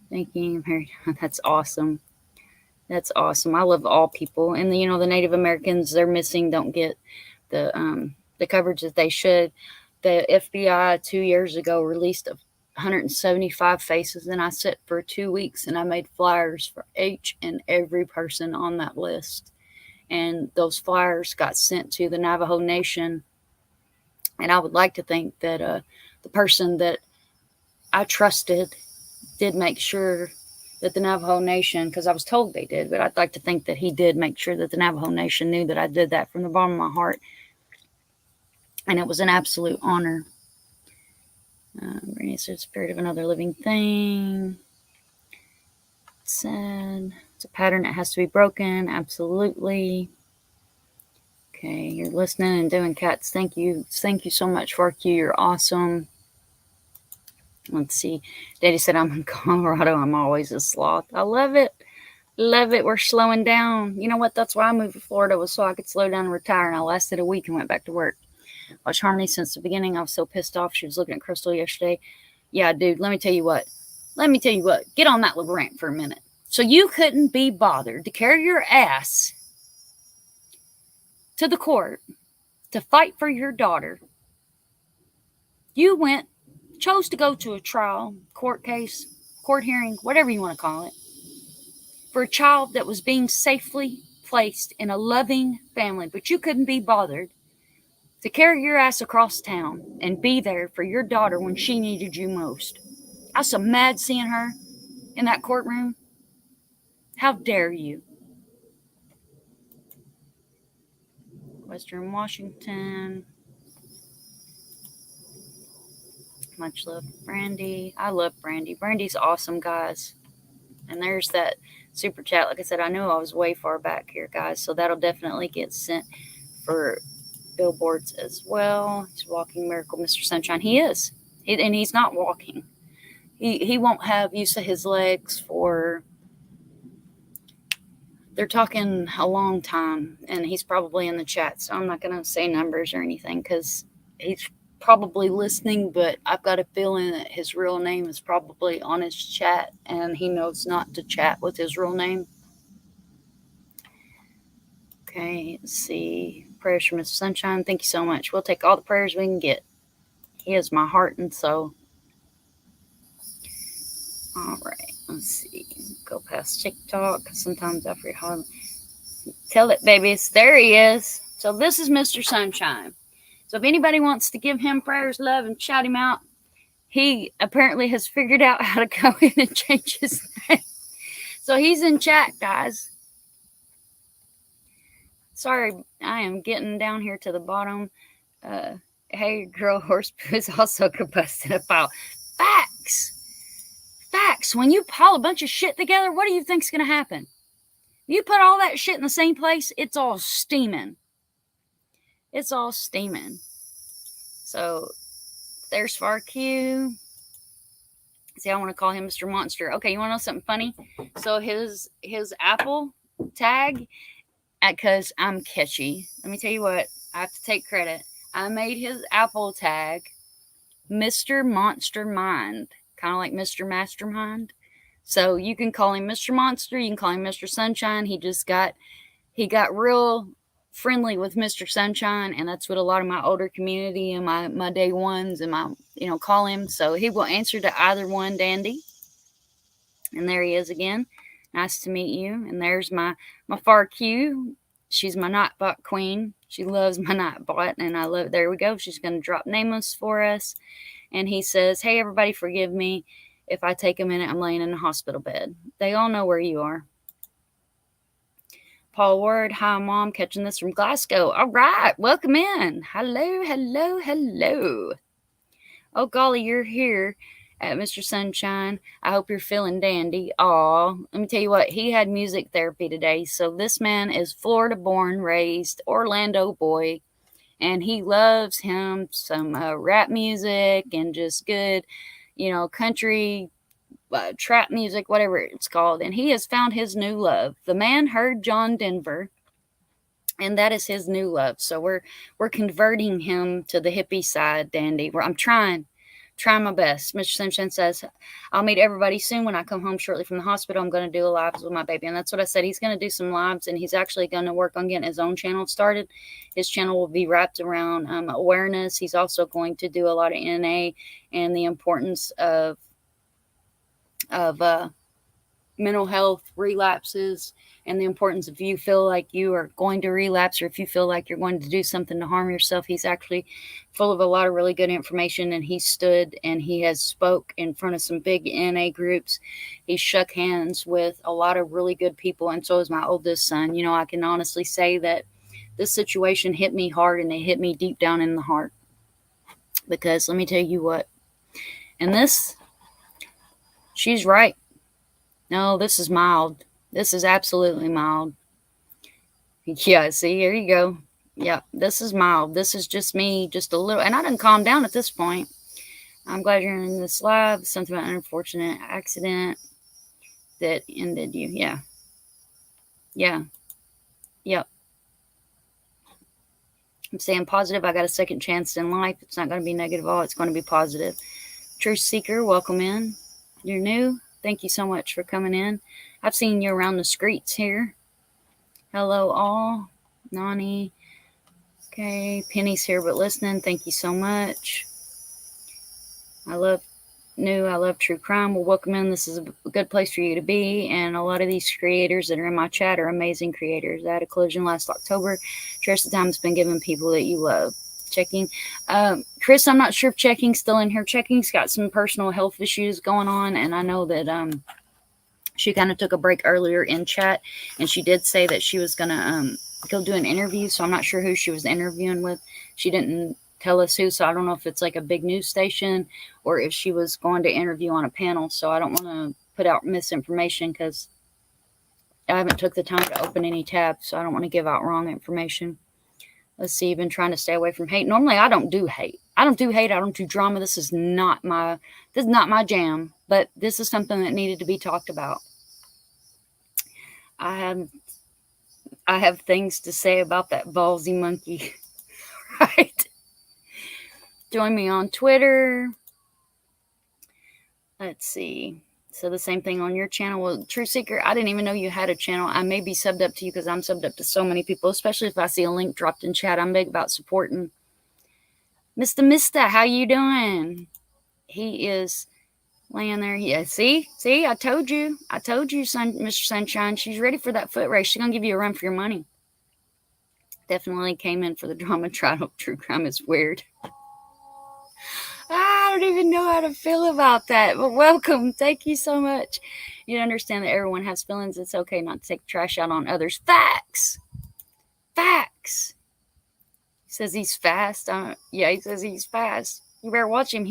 Thinking, that's awesome. That's awesome. I love all people. And, the Native Americans, they're missing, don't get the coverage that they should. The FBI 2 years ago released 175 faces, and I sat for 2 weeks and I made flyers for each and every person on that list. And those flyers got sent to the Navajo Nation. And I would like to think that the person that I trusted did make sure that the Navajo Nation, because I was told they did, but I'd like to think that he did make sure that the Navajo Nation knew that I did that from the bottom of my heart. And it was an absolute honor. Brittany said, spirit of another living thing. Said, it's a pattern that has to be broken. Absolutely. Okay, you're listening and doing cats. Thank you. Thank you so much, Farq. You're awesome. Let's see. Daddy said, I'm in Colorado. I'm always a sloth. I love it. Love it. We're slowing down. You know what? That's why I moved to Florida, was so I could slow down and retire. And I lasted a week and went back to work. Watch Harmony since the beginning. I was so pissed off. She was looking at Crystal yesterday. Yeah, dude, let me tell you what. Get on that little rant for a minute. So you couldn't be bothered to carry your ass to the court to fight for your daughter. You chose to go to a trial, court case, court hearing, whatever you want to call it, for a child that was being safely placed in a loving family, but you couldn't be bothered to carry your ass across town and be there for your daughter when she needed you most. I was so mad seeing her in that courtroom. How dare you? Western Washington. Much love, Brandy. I love Brandy. Brandy's awesome, guys. And there's that super chat. Like I said, I knew I was way far back here, guys, so that'll definitely get sent for billboards as well. He's walking miracle, Mr. Sunshine. He is, and he's not walking. He won't have use of his legs for. They're talking a long time, and he's probably in the chat, so I'm not going to say numbers or anything because he's probably listening, but I've got a feeling that his real name is probably on his chat, and he knows not to chat with his real name. Okay, let's see. Prayers from Mr. Sunshine. Thank you so much. We'll take all the prayers we can get. He is my heart and soul. All right, let's see. Go past TikTok. Sometimes I forget how. Tell it, babies. There he is. So this is Mr. Sunshine. So if anybody wants to give him prayers, love, and shout him out, he apparently has figured out how to go in and change his name. So he's in chat, guys. Sorry, I am getting down here to the bottom. Hey, girl, horse poo is also combusted a file. Facts. When you pile a bunch of shit together, what do you think's going to happen? You put all that shit in the same place, it's all steaming. It's all steaming. So there's FarQ. See, I want to call him Mr. Monster. Okay, you want to know something funny? So his Apple tag, because I'm catchy. Let me tell you what, I have to take credit. I made his Apple tag Mr. Monster Mind, kind of like Mr. Mastermind. So you can call him Mr. Monster, you can call him Mr. Sunshine. He got real friendly with Mr. Sunshine, and that's what a lot of my older community and my day ones and my, call him. So he will answer to either one, Dandy. And there he is again. Nice to meet you. And there's my FarQ. She's my Nightbot queen. She loves my Nightbot, and I love it. There we go. She's going to drop Nameless for us. And he says, hey, everybody, forgive me. If I take a minute, I'm laying in a hospital bed. They all know where you are. Paul Ward, hi, Mom. Catching this from Glasgow. All right. Welcome in. Hello. Oh, golly, you're here at Mr. Sunshine. I hope you're feeling dandy. Aw, let me tell you what. He had music therapy today. So this man is Florida-born, raised, Orlando boy. And he loves him some rap music and just good, country, trap music, whatever it's called. And he has found his new love. The man heard John Denver, and that is his new love. So we're converting him to the hippie side, Dandy. I'm trying my best. Mr. Sunshine says, I'll meet everybody soon when I come home shortly from the hospital. I'm going to do a live with my baby. And that's what I said. He's going to do some lives, and he's actually going to work on getting his own channel started. His channel will be wrapped around awareness. He's also going to do a lot of NA and the importance of mental health relapses, and the importance if you feel like you are going to relapse, or if you feel like you're going to do something to harm yourself. He's actually full of a lot of really good information, and he stood and he has spoke in front of some big NA groups. He shook hands with a lot of really good people, and so is my oldest son. I can honestly say that this situation hit me hard, and it hit me deep down in the heart, because let me tell you what, and this, she's right. No, this is mild. This is absolutely mild. Yeah, see, here you go. Yeah, this is mild. This is just me, just a little. And I didn't calm down at this point. I'm glad you're in this live. Something about an unfortunate accident that ended you. Yeah. Yep. I'm saying positive. I got a second chance in life. It's not going to be negative at all. It's going to be positive. Truth Seeker, welcome in. You're new. Thank you so much for coming in. I've seen you around the streets here. Hello, all. Nani. Okay. Penny's here but listening. Thank you so much. I love true crime. Well, welcome in. This is a good place for you to be. And a lot of these creators that are in my chat are amazing creators. I had a collision last October. Cherish the time it's been given people that you love. Checking. Chris, I'm not sure if Checking's still in here. Checking's got some personal health issues going on, and I know that she kind of took a break earlier in chat, and she did say that she was going to go do an interview, so I'm not sure who she was interviewing with. She didn't tell us who, so I don't know if it's like a big news station or if she was going to interview on a panel, so I don't want to put out misinformation because I haven't took the time to open any tabs, so I don't want to give out wrong information. Let's see, you've been trying to stay away from hate. Normally, I don't do hate. I don't do hate. I don't do drama. This is not my jam. But this is something that needed to be talked about. I have things to say about that ballsy monkey. Right? Join me on Twitter. Let's see. So the same thing on your channel. Well, True Seeker, I didn't even know you had a channel. I may be subbed up to you because I'm subbed up to so many people, especially if I see a link dropped in chat. I'm big about supporting. Mr. how you doing? He is laying there. Yeah, see, I told you, Mr. Sunshine. She's ready for that foot race. She's gonna give you a run for your money. Definitely came in for the drama. Trial true crime is weird. I don't even know how to feel about that, but welcome. Thank you so much. You understand that everyone has feelings. It's okay not to take the trash out on others. Facts. He says he's fast. Yeah, he says he's fast. You better watch him.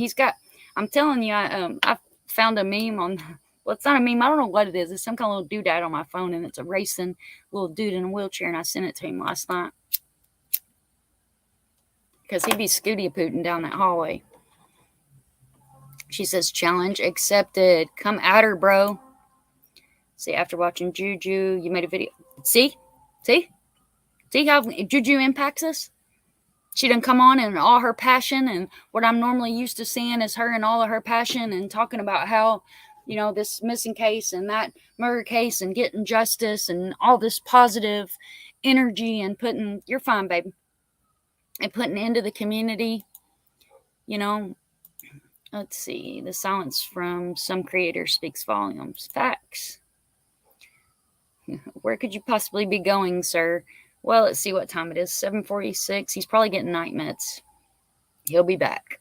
I'm telling you, I found a meme on, well, it's not a meme. I don't know what it is. It's some kind of little doodad on my phone, and it's a racing little dude in a wheelchair, and I sent it to him last night. Because he'd be scooty-pooting down that hallway. She says, challenge accepted. Come at her, bro. See, after watching Juju, you made a video. See how Juju impacts us? She done come on in all her passion, and what I'm normally used to seeing is her in all of her passion and talking about how, this missing case and that murder case and getting justice and all this positive energy and you're fine, babe, and putting into the community, Let's see. The silence from some creators speaks volumes. Facts. Where could you possibly be going, sir? Well, let's see what time it is. 7:46. He's probably getting night meds. He'll be back.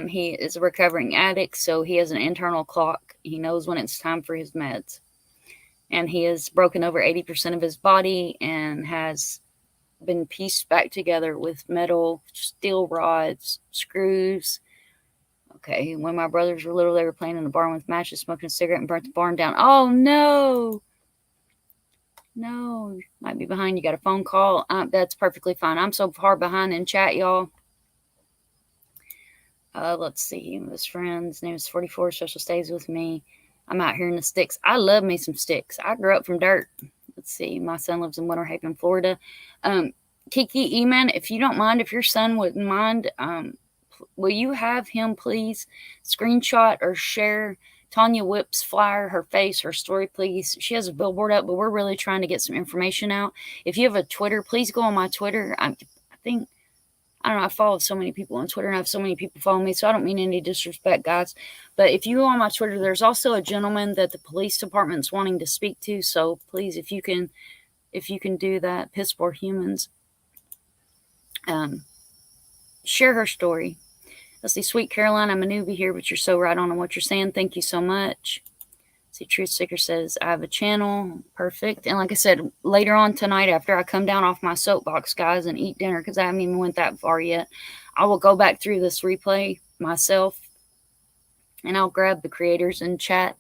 He is a recovering addict, so he has an internal clock. He knows when it's time for his meds. And he has broken over 80% of his body and has been pieced back together with metal, steel rods, screws. Okay, when my brothers were little, they were playing in the barn with matches, smoking a cigarette, and burnt the barn down. Oh, no. No, might be behind. You got a phone call. That's perfectly fine. I'm so far behind in chat, y'all. Let's see. His friend's name is 44. Special stays with me. I'm out here in the sticks. I love me some sticks. I grew up from dirt. Let's see. My son lives in Winter Haven, Florida. Kiki E-Man, if you don't mind, if your son wouldn't mind, will you have him please screenshot or share Tanya Whip's flyer, her face, her story, please? She has a billboard up, but we're really trying to get some information out. If you have a Twitter, please go on my Twitter. I follow so many people on Twitter, and I have so many people follow me, so I don't mean any disrespect, guys. But if you go on my Twitter, there's also a gentleman that the police department's wanting to speak to, so please, if you can do that, piss poor humans. Share her story. Let's see, Sweet Caroline, I'm a newbie here, but you're so right on what you're saying. Thank you so much. See, Truth Seeker says, I have a channel. Perfect. And like I said, later on tonight, after I come down off my soapbox, guys, and eat dinner, because I haven't even went that far yet, I will go back through this replay myself, and I'll grab the creators in chat,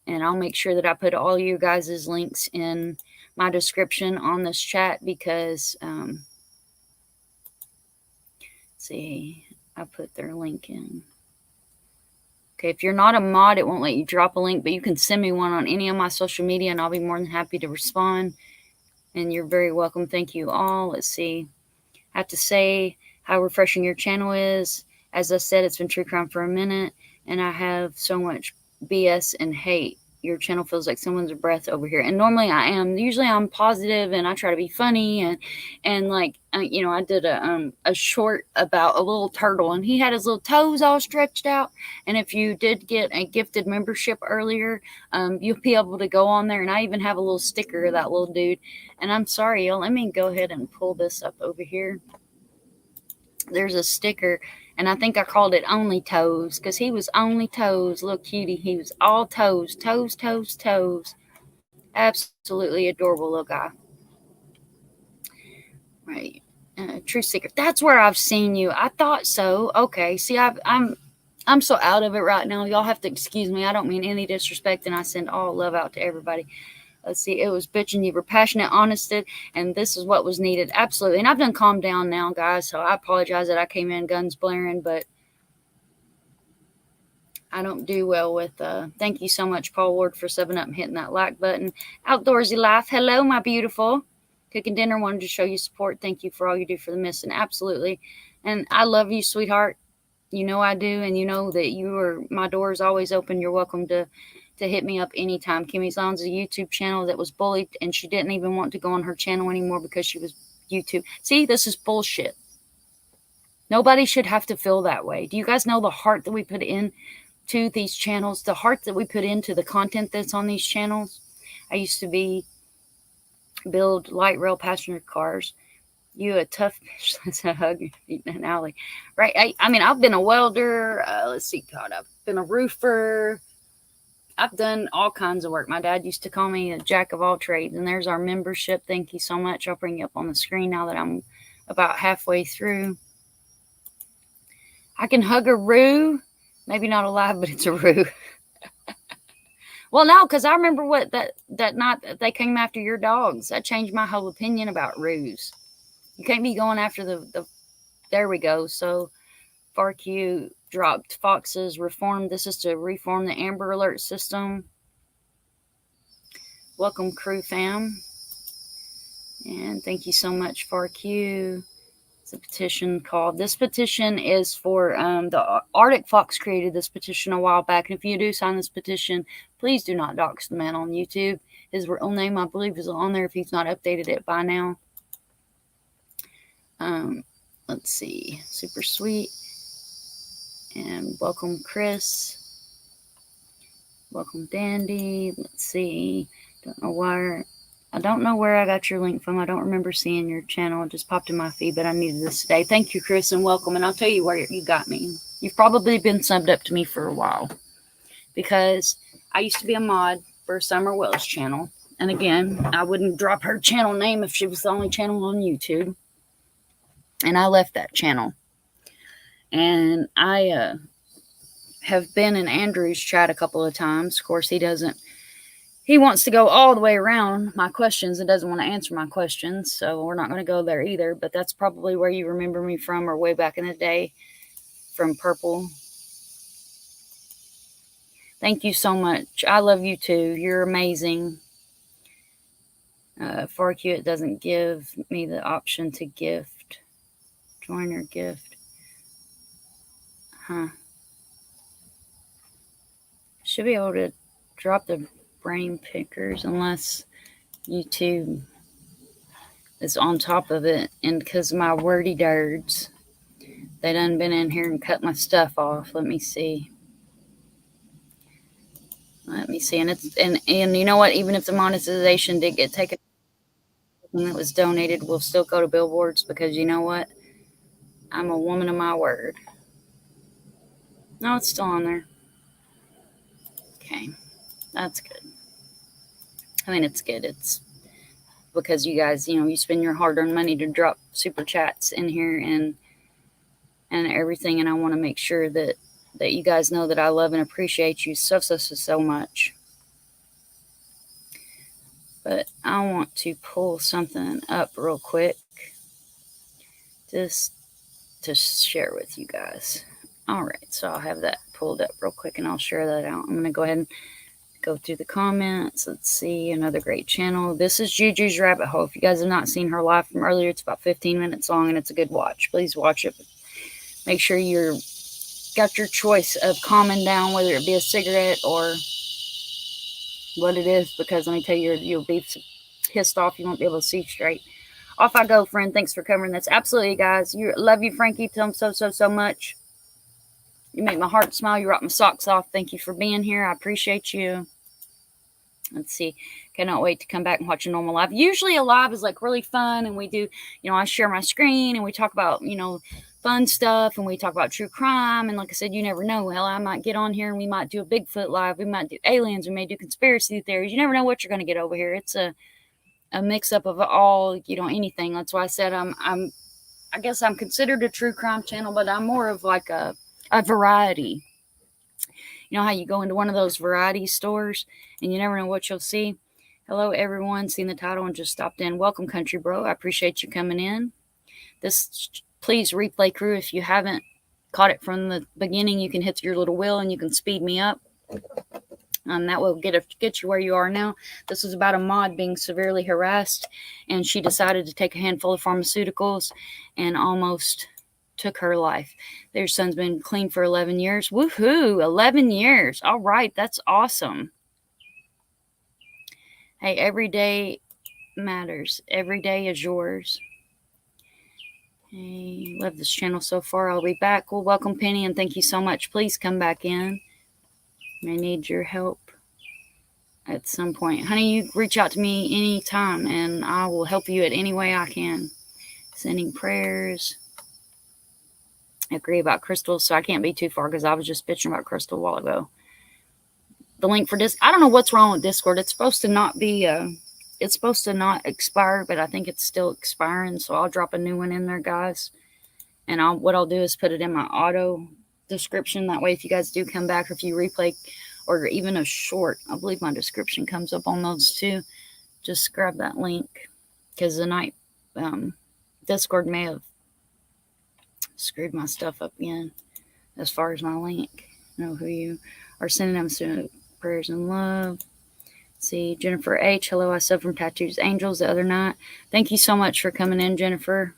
and I'll make sure that I put all you guys' links in my description on this chat, because, see, I put their link in. Okay, if you're not a mod, it won't let you drop a link, but you can send me one on any of my social media, and I'll be more than happy to respond. And you're very welcome. Thank you all. Let's see. I have to say how refreshing your channel is. As I said, it's been true crime for a minute, and I have so much BS and hate. Your channel feels like someone's breath over here. And normally I am. Usually I'm positive and I try to be funny. And like, I did a short about a little turtle, and he had his little toes all stretched out. And if you did get a gifted membership earlier, you'll be able to go on there. And I even have a little sticker of that little dude. And I'm sorry, y'all. Let me go ahead and pull this up over here. There's a sticker, and I think I called it Only Toes, because he was only toes. Little cutie. He was all toes. Toes, toes, toes. Absolutely adorable little guy. Right. True Seeker. That's where I've seen you. I thought so. Okay. See, I'm I'm so out of it right now. Y'all have to excuse me. I don't mean any disrespect, and I send all love out to everybody. Let's see. It was bitching. You were passionate, honest, and this is what was needed. Absolutely. And I've done calm down now, guys. So I apologize that I came in guns blaring, but I don't do well with. Thank you so much, Paul Ward, for subbing up and hitting that like button. Outdoorsy Life. Hello, my beautiful. Cooking dinner. Wanted to show you support. Thank you for all you do for the missing. Absolutely. And I love you, sweetheart. You know I do, and you know that my door is always open. You're welcome to hit me up anytime. Kimmy's Lounge is a YouTube channel that was bullied, and she didn't even want to go on her channel anymore because she was YouTube. See, this is bullshit. Nobody should have to feel that way. Do you guys know the heart that we put into these channels, the heart that we put into the content that's on these channels? I used to build light rail passenger cars. You a tough bitch. Let's hug in an alley, right? I mean, I've been a welder. Let's see, God, I've been a roofer. I've done all kinds of work. My dad used to call me a jack of all trades. And there's our membership. Thank you so much. I'll bring you up on the screen now that I'm about halfway through. I can hug a roo. Maybe not alive, but it's a roo. Well, no, because I remember what that night they came after your dogs. That changed my whole opinion about roos. You can't be going after the there we go. So FARQ dropped Foxes, reformed. This is to reform the Amber Alert system. Welcome, crew fam. And thank you so much, FARQ. It's a petition called. This petition is for the Arctic Fox created this petition a while back. And if you do sign this petition, please do not dox the man on YouTube. His real name, I believe, is on there if he's not updated it by now. Let's see. Super sweet. And welcome, Chris. Welcome, Dandy. Let's see. I don't know where I got your link from. I don't remember seeing your channel. It just popped in my feed, but I needed this today. Thank you, Chris, and welcome. And I'll tell you where you got me. You've probably been subbed up to me for a while because I used to be a mod for Summer Wells channel. And again, I wouldn't drop her channel name if she was the only channel on YouTube. And I left that channel. And I have been in Andrew's chat a couple of times. Of course, he wants to go all the way around my questions and doesn't want to answer my questions. So we're not going to go there either. But that's probably where you remember me from, or way back in the day from Purple. Thank you so much. I love you too. You're amazing. FARQ, it doesn't give me the option to gift. Join or gift. Huh. Should be able to drop the brain pickers unless YouTube is on top of it. And because my wordy dirds, they done been in here and cut my stuff off. Let me see. And you know what? Even if the monetization did get taken, and it was donated, we'll still go to billboards because you know what? I'm a woman of my word. No, it's still on there. Okay, that's good. I mean, it's good. It's because you guys, you spend your hard-earned money to drop super chats in here and everything, and I want to make sure that you guys know that I love and appreciate you so much. But I want to pull something up real quick just to share with you guys. All right, so I'll have that pulled up real quick and I'll share that out. I'm going to go ahead and go through the comments. Let's see, another great channel. This is Juju's Rabbit Hole. If you guys have not seen her live from earlier, it's about 15 minutes long and it's a good watch. Please watch it. Make sure you're got your choice of calming down, whether it be a cigarette or what it is, because let me tell you, you'll be pissed off. You won't be able to see straight. Off I go, friend. Thanks for covering this. Absolutely, guys. Love you, Frankie. Tell them so much. You make my heart smile. You rock my socks off. Thank you for being here. I appreciate you. Let's see. Cannot wait to come back and watch a normal live. Usually a live is like really fun, and we do, I share my screen and we talk about, fun stuff, and we talk about true crime. And like I said, you never know. Hell, I might get on here and we might do a Bigfoot live. We might do aliens. We may do conspiracy theories. You never know what you're going to get over here. It's a mix up of all, anything. That's why I said I guess I'm considered a true crime channel, but I'm more of like a variety. You know how you go into one of those variety stores and you never know what you'll see? Hello, everyone. Seen the title and just stopped in. Welcome, country bro. I appreciate you coming in. Please replay crew. If you haven't caught it from the beginning, you can hit your little wheel and you can speed me up. That will get you where you are now. This was about a mod being severely harassed, and she decided to take a handful of pharmaceuticals and almost took her life. Their son's been clean for 11 years. Woohoo! 11 years. All right, that's awesome. Hey, every day matters. Every day is yours. Hey, love this channel so far. I'll be back. Well, welcome, Penny, and thank you so much. Please come back in. I need your help at some point. Honey, you reach out to me anytime, and I will help you at any way I can. Sending prayers. I agree about Crystal, so I can't be too far because I was just bitching about Crystal a while ago. The link for this, I don't know what's wrong with Discord. It's supposed to not be, it's supposed to not expire, but I think it's still expiring, so I'll drop a new one in there, guys. And what I'll do is put it in my auto description. That way, if you guys do come back, or if you replay, or even a short, I believe my description comes up on those too. Just grab that link, because the night Discord may have screwed my stuff up again as far as my link. Know who you are sending them to. Prayers and love. See, Jennifer H. Hello, I suffered from Tattoos Angels the other night. Thank you so much for coming in, Jennifer.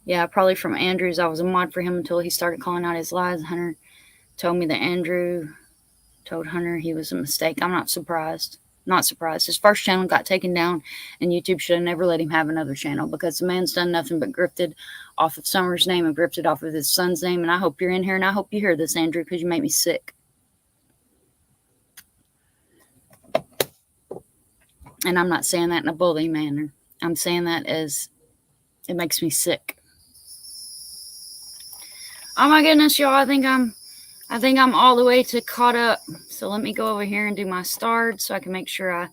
Yeah, probably from Andrew's. I was a mod for him until he started calling out his lies. Hunter told me that Andrew told Hunter he was a mistake. I'm not surprised. Not surprised. His first channel got taken down, and YouTube should have never let him have another channel because the man's done nothing but grifted off of Summer's name and grifted off of his son's name. And I hope you're in here, and I hope you hear this, Andrew, because you make me sick. And I'm not saying that in a bullying manner. I'm saying that as it makes me sick. Oh my goodness, y'all! I think I'm all the way to caught up. So let me go over here and do my start so I can make sure I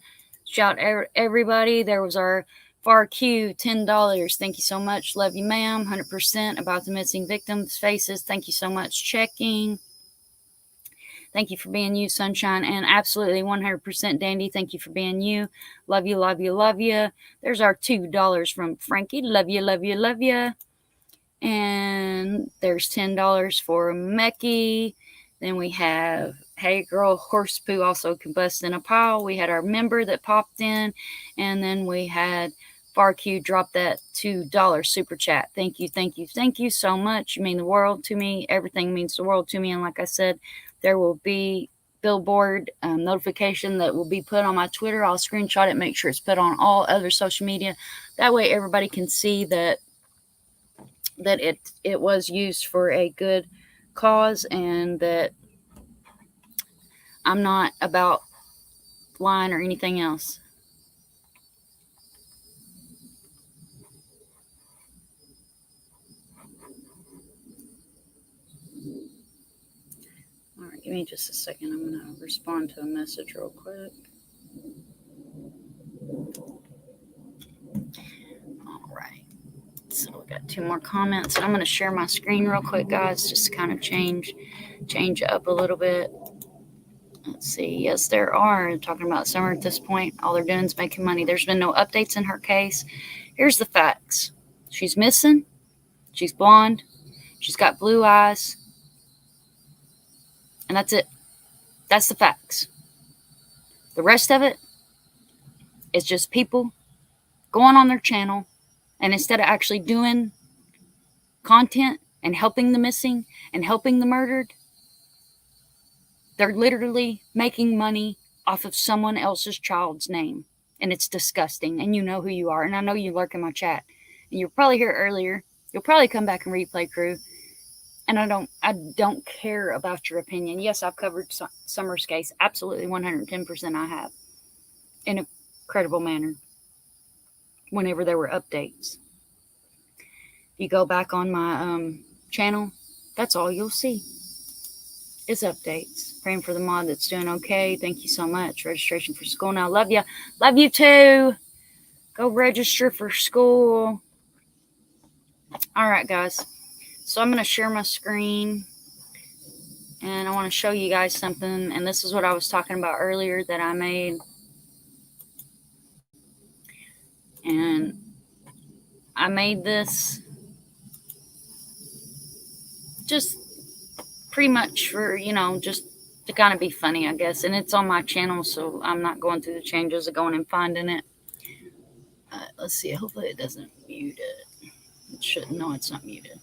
shout everybody. There was our Far Q, $10. Thank you so much. Love you, ma'am. 100% about the missing victims' faces. Thank you so much. Checking. Thank you for being you, Sunshine. And absolutely 100% Dandy. Thank you for being you. Love you, love you, love you. There's our $2 from Frankie. Love you, love you, love you. And there's $10 for Mecky. Then we have Hey Girl Horse Poo also combust in a pile. We had our member that popped in. And then we had FarQ drop that $2 super chat. Thank you, thank you, thank you so much. You mean the world to me. Everything means the world to me. And like I said, there will be billboard notification that will be put on my Twitter. I'll screenshot it, make sure it's put on all other social media. That way everybody can see that it was used for a good cause and that I'm not about lying or anything else. All right, give me just a second. I'm going to respond to a message real quick. All right. So we got 2 more comments. I'm going to share my screen real quick, guys, just to kind of change up a little bit. Let's see. Yes, there are. Talking about Summer at this point. All they're doing is making money. There's been no updates in her case. Here's the facts. She's missing. She's blonde. She's got blue eyes. And that's it. That's the facts. The rest of it is just people going on their channel, and instead of actually doing content and helping the missing and helping the murdered, they're literally making money off of someone else's child's name. And it's disgusting. And you know who you are. And I know you lurk in my chat. And you're probably here earlier. You'll probably come back and replay, crew. And I don't care about your opinion. Yes, I've covered Summer's case. Absolutely 110% I have. In a credible manner. Whenever there were updates. If you go back on my channel, that's all you'll see. Is updates. Praying for the mod that's doing okay. Thank you so much. Registration for school now. Love you. Love you too. Go register for school. All right, guys. So I'm going to share my screen. And I want to show you guys something, and this is what I was talking about earlier that I made. And I made this just pretty much for, just to kind of be funny, I guess. And it's on my channel, so I'm not going through the changes of going and finding it. Let's see. Hopefully it doesn't mute it. It shouldn't. No, it's not muted.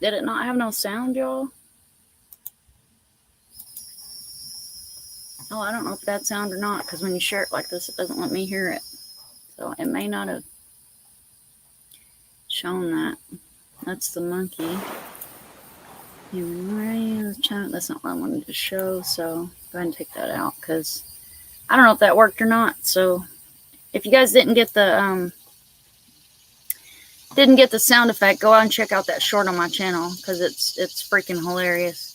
Did it not have no sound, y'all? Oh, I don't know if that's sound or not, because when you share it like this, it doesn't let me hear it. So it may not have shown that. That's the monkey. That's not what I wanted to show, so go ahead and take that out, because I don't know if that worked or not. So if you guys didn't get the sound effect, go out and check out that short on my channel, because it's freaking hilarious.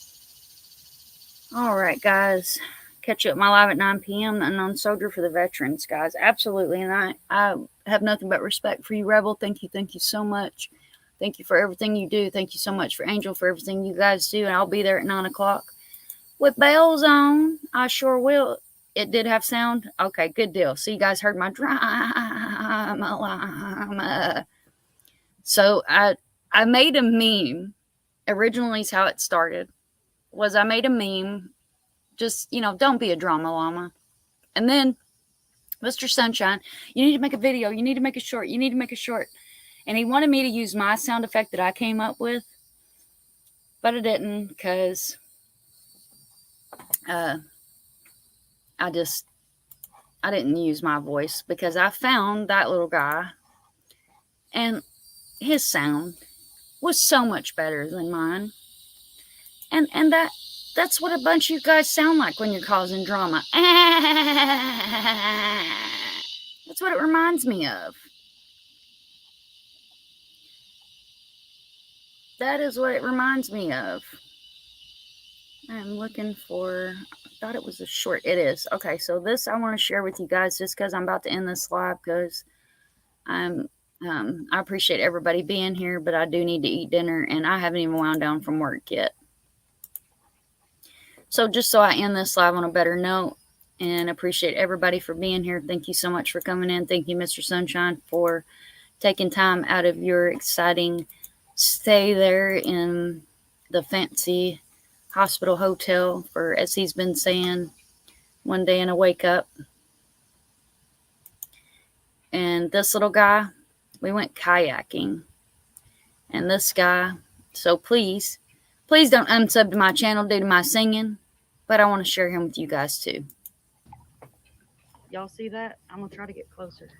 All right, guys. Catch you at my live at 9 p.m. The Unknown Soldier for the veterans, guys. Absolutely. And I have nothing but respect for you, Rebel. Thank you so much. Thank you for everything you do. Thank you so much for Angel for everything you guys do. And I'll be there at 9 o'clock with bells on. I sure will. It did have sound. Okay, good deal. So you guys heard my drama. So I made a meme. Originally is how it started. Was I made a meme. Just, don't be a drama llama. And then Mr. Sunshine, you need to make a video. You need to make a short. You need to make a short. And he wanted me to use my sound effect that I came up with. But I didn't, because I didn't use my voice, because I found that little guy and his sound was so much better than mine. And that's what a bunch of you guys sound like when you're causing drama. That's what it reminds me of. That is what it reminds me of. I'm looking for, I thought it was a short. It is. Okay, so this I want to share with you guys, just because I'm about to end this live, because I appreciate everybody being here, but I do need to eat dinner, and I haven't even wound down from work yet. So just so I end this live on a better note, and appreciate everybody for being here. Thank you so much for coming in. Thank you, Mr. Sunshine, for taking time out of your exciting stay there in the fancy hospital hotel for, as he's been saying, one day in a wake up. And this little guy, we went kayaking. And this guy, so please don't unsub to my channel due to my singing, but I want to share him with you guys too. Y'all see that? I'm going to try to get closer.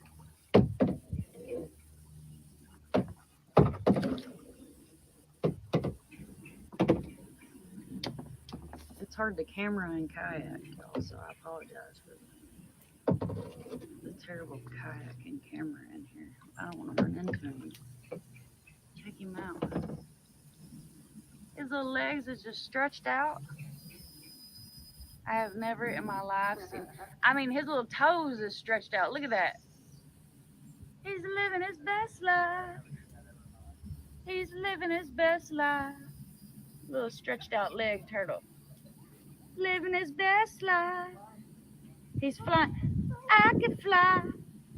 It's hard to camera and kayak, y'all, so I apologize for the terrible kayak and camera in here. I don't want to run into him. Check him out. His little legs is just stretched out. I have never in my life seen. I mean, his little toes is stretched out. Look at that. He's living his best life. He's living his best life. Little stretched out leg turtle. Living his best life. He's flying. I can fly.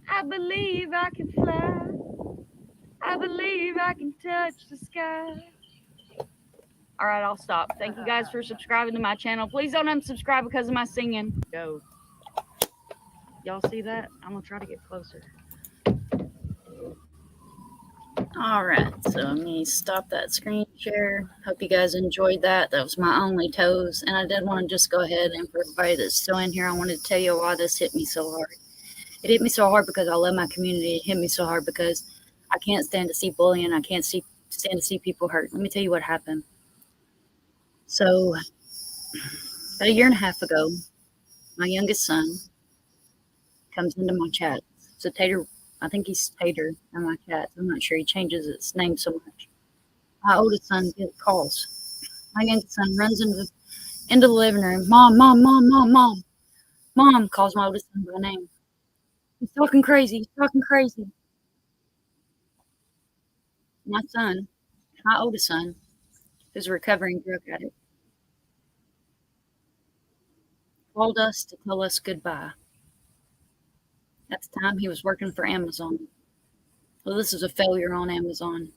I believe I can fly. I believe I can touch the sky. All right, I'll stop. Thank you guys for subscribing to my channel. Please don't unsubscribe because of my singing. Go. Y'all see that? I'm going to try to get closer. All right, so let me stop that screen share. Hope you guys enjoyed that. That was my only toes. And I did want to just go ahead, and for everybody that's still in here, I wanted to tell you why this hit me so hard. It hit me so hard because I love my community. It hit me so hard because I can't stand to see bullying. I can't stand to see people hurt. Let me tell you what happened. So about a year and a half ago, my youngest son comes into my chat. So Tater, I think he's Tater in my chat. I'm not sure. He changes its name so much. My oldest son gets calls. My youngest son runs into the living room. Mom, mom, mom, mom, mom. Mom calls my oldest son by name. He's talking crazy. He's talking crazy. My son, my oldest son, who's a recovering drug addict, called us to tell us goodbye. At the time, he was working for Amazon. Well, this is a failure on Amazon.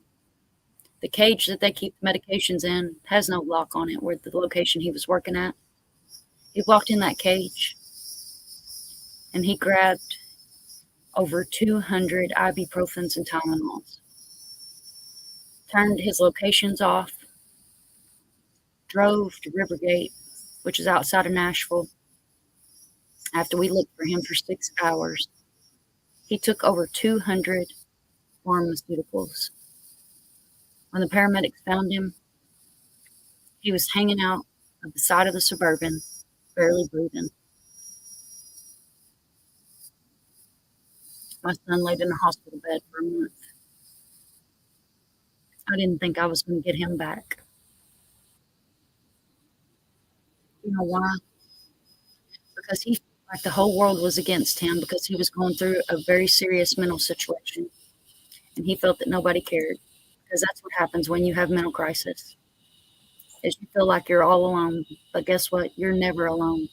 The cage that they keep medications in has no lock on it where the location he was working at. He walked in that cage and he grabbed over 200 ibuprofens and Tylenols, turned his locations off, drove to Rivergate, which is outside of Nashville. After we looked for him for 6 hours, he took over 200 pharmaceuticals. When the paramedics found him, he was hanging out of the side of the Suburban, barely breathing. My son laid in a hospital bed for a month. I didn't think I was going to get him back. You know why? Because he felt like the whole world was against him because he was going through a very serious mental situation. And he felt that nobody cared. Because that's what happens when you have mental crisis, is you feel like you're all alone. But guess what? You're never alone.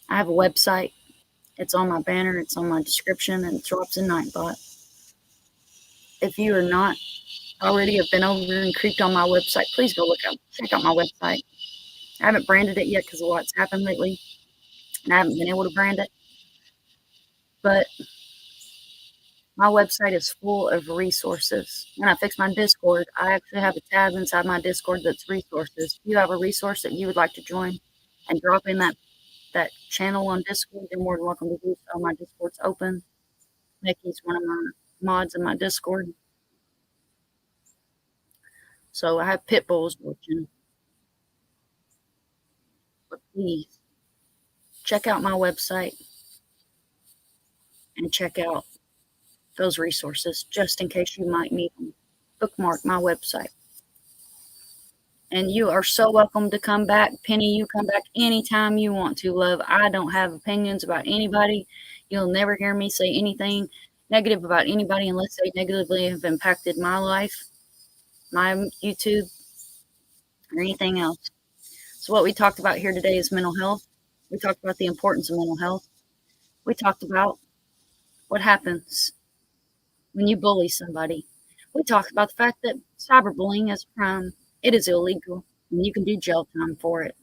I have a website. It's on my banner. It's on my description. And it's Robson Nightbot. If you are not already have been over and creeped on my website, please go check out my website. I haven't branded it yet because of what's happened lately. And I haven't been able to brand it. But my website is full of resources. When I fix my Discord, I actually have a tab inside my Discord that's resources. If you have a resource that you would like to join and drop in that channel on Discord, you're more than welcome to do so. My Discord's open. Nikki's one of my mods in my Discord. So I have pit bulls watching. But please, check out my website and check out those resources just in case you might need them. Bookmark my website. And you are so welcome to come back. Penny, you come back anytime you want to, love. I don't have opinions about anybody. You'll never hear me say anything negative about anybody unless they negatively have impacted my life, my YouTube, or anything else. So what we talked about here today is mental health. We talked about the importance of mental health. We talked about what happens when you bully somebody. We talked about the fact that cyberbullying is a crime. It is illegal, and you can do jail time for it.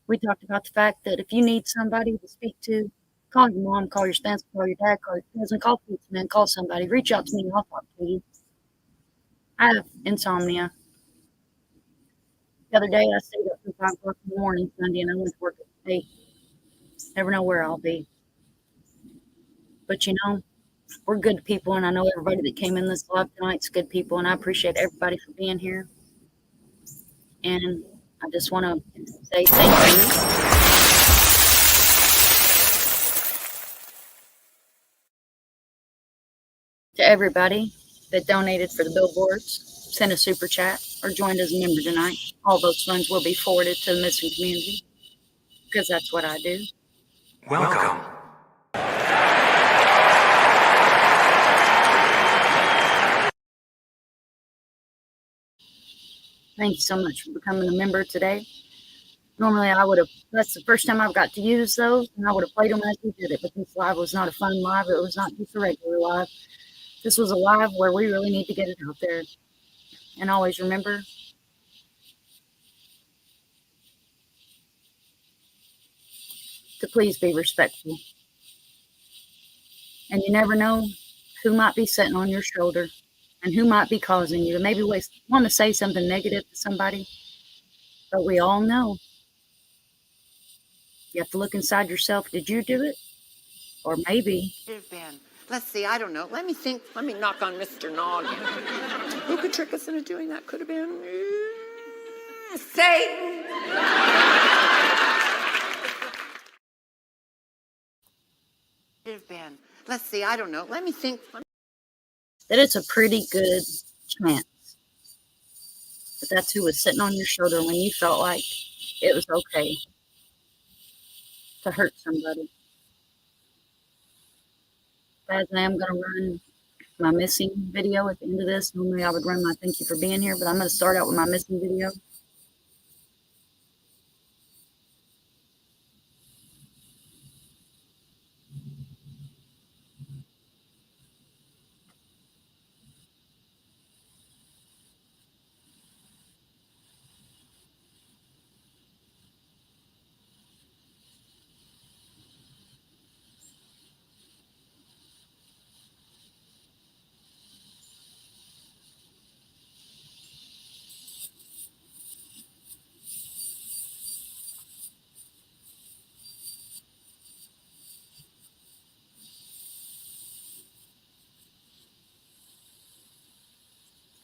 We talked about the fact that if you need somebody to speak to, call your mom, call your spouse, call your dad, call your cousin, call pizza man, call somebody. Reach out to me and I'll talk to you. I have insomnia. The other day I stayed up till 5 o'clock in the morning Sunday and I went to work at 8. Never know where I'll be. But you know, we're good people, and I know everybody that came in this live tonight's good people, and I appreciate everybody for being here. And I just want to say thank you. To everybody that donated for the billboards, sent a super chat, or joined as a member tonight. All those funds will be forwarded to the missing community because that's what I do. Welcome. Thank you so much for becoming a member today. Normally that's the first time I've got to use those, and I would have played them as we did it, but this live was not a fun live. It was not just a regular live. This was a live where we really need to get it out there. And always remember, to please be respectful. And you never know who might be sitting on your shoulder and who might be causing you to maybe want to say something negative to somebody. But we all know you have to look inside yourself. Did you do it? Or maybe. Let's see, I don't know. Let me think. Let me knock on Mr. Noggin. Who could trick us into doing that? Could have been Satan. have been. Let's see, I don't know. Let me think. That it's a pretty good chance that that's who was sitting on your shoulder when you felt like it was okay to hurt somebody. Guys, I am going to run my missing video at the end of this. Normally I would run my thank you for being here, but I'm going to start out with my missing video.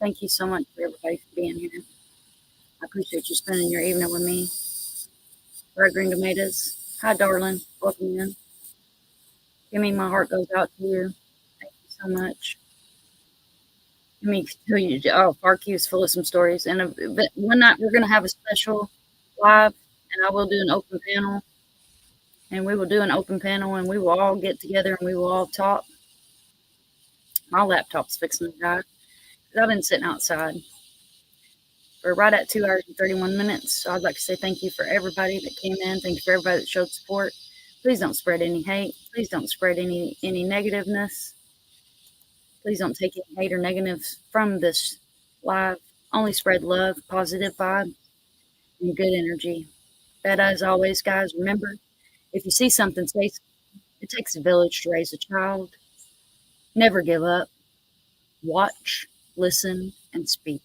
Thank you so much for everybody for being here. I appreciate you spending your evening with me. Red Green Tomatoes. Hi, darling. Welcome in. Give me my heart goes out to you. Thank you so much. Let me tell you, oh, Parkview is full of some stories. And one night we're going to have a special live, and I will do an open panel. And we will do an open panel, and we will all get together and we will all talk. My laptop's fixing to die because I've been sitting outside. We're right at 2 hours and 31 minutes. So I'd like to say thank you for everybody that came in. Thank you for everybody that showed support. Please don't spread any hate. Please don't spread any negativeness. Please don't take any hate or negatives from this live. Only spread love, positive vibe, and good energy. But as always, guys, remember, if you see something, say something. It takes a village to raise a child. Never give up. Watch, listen, and speak.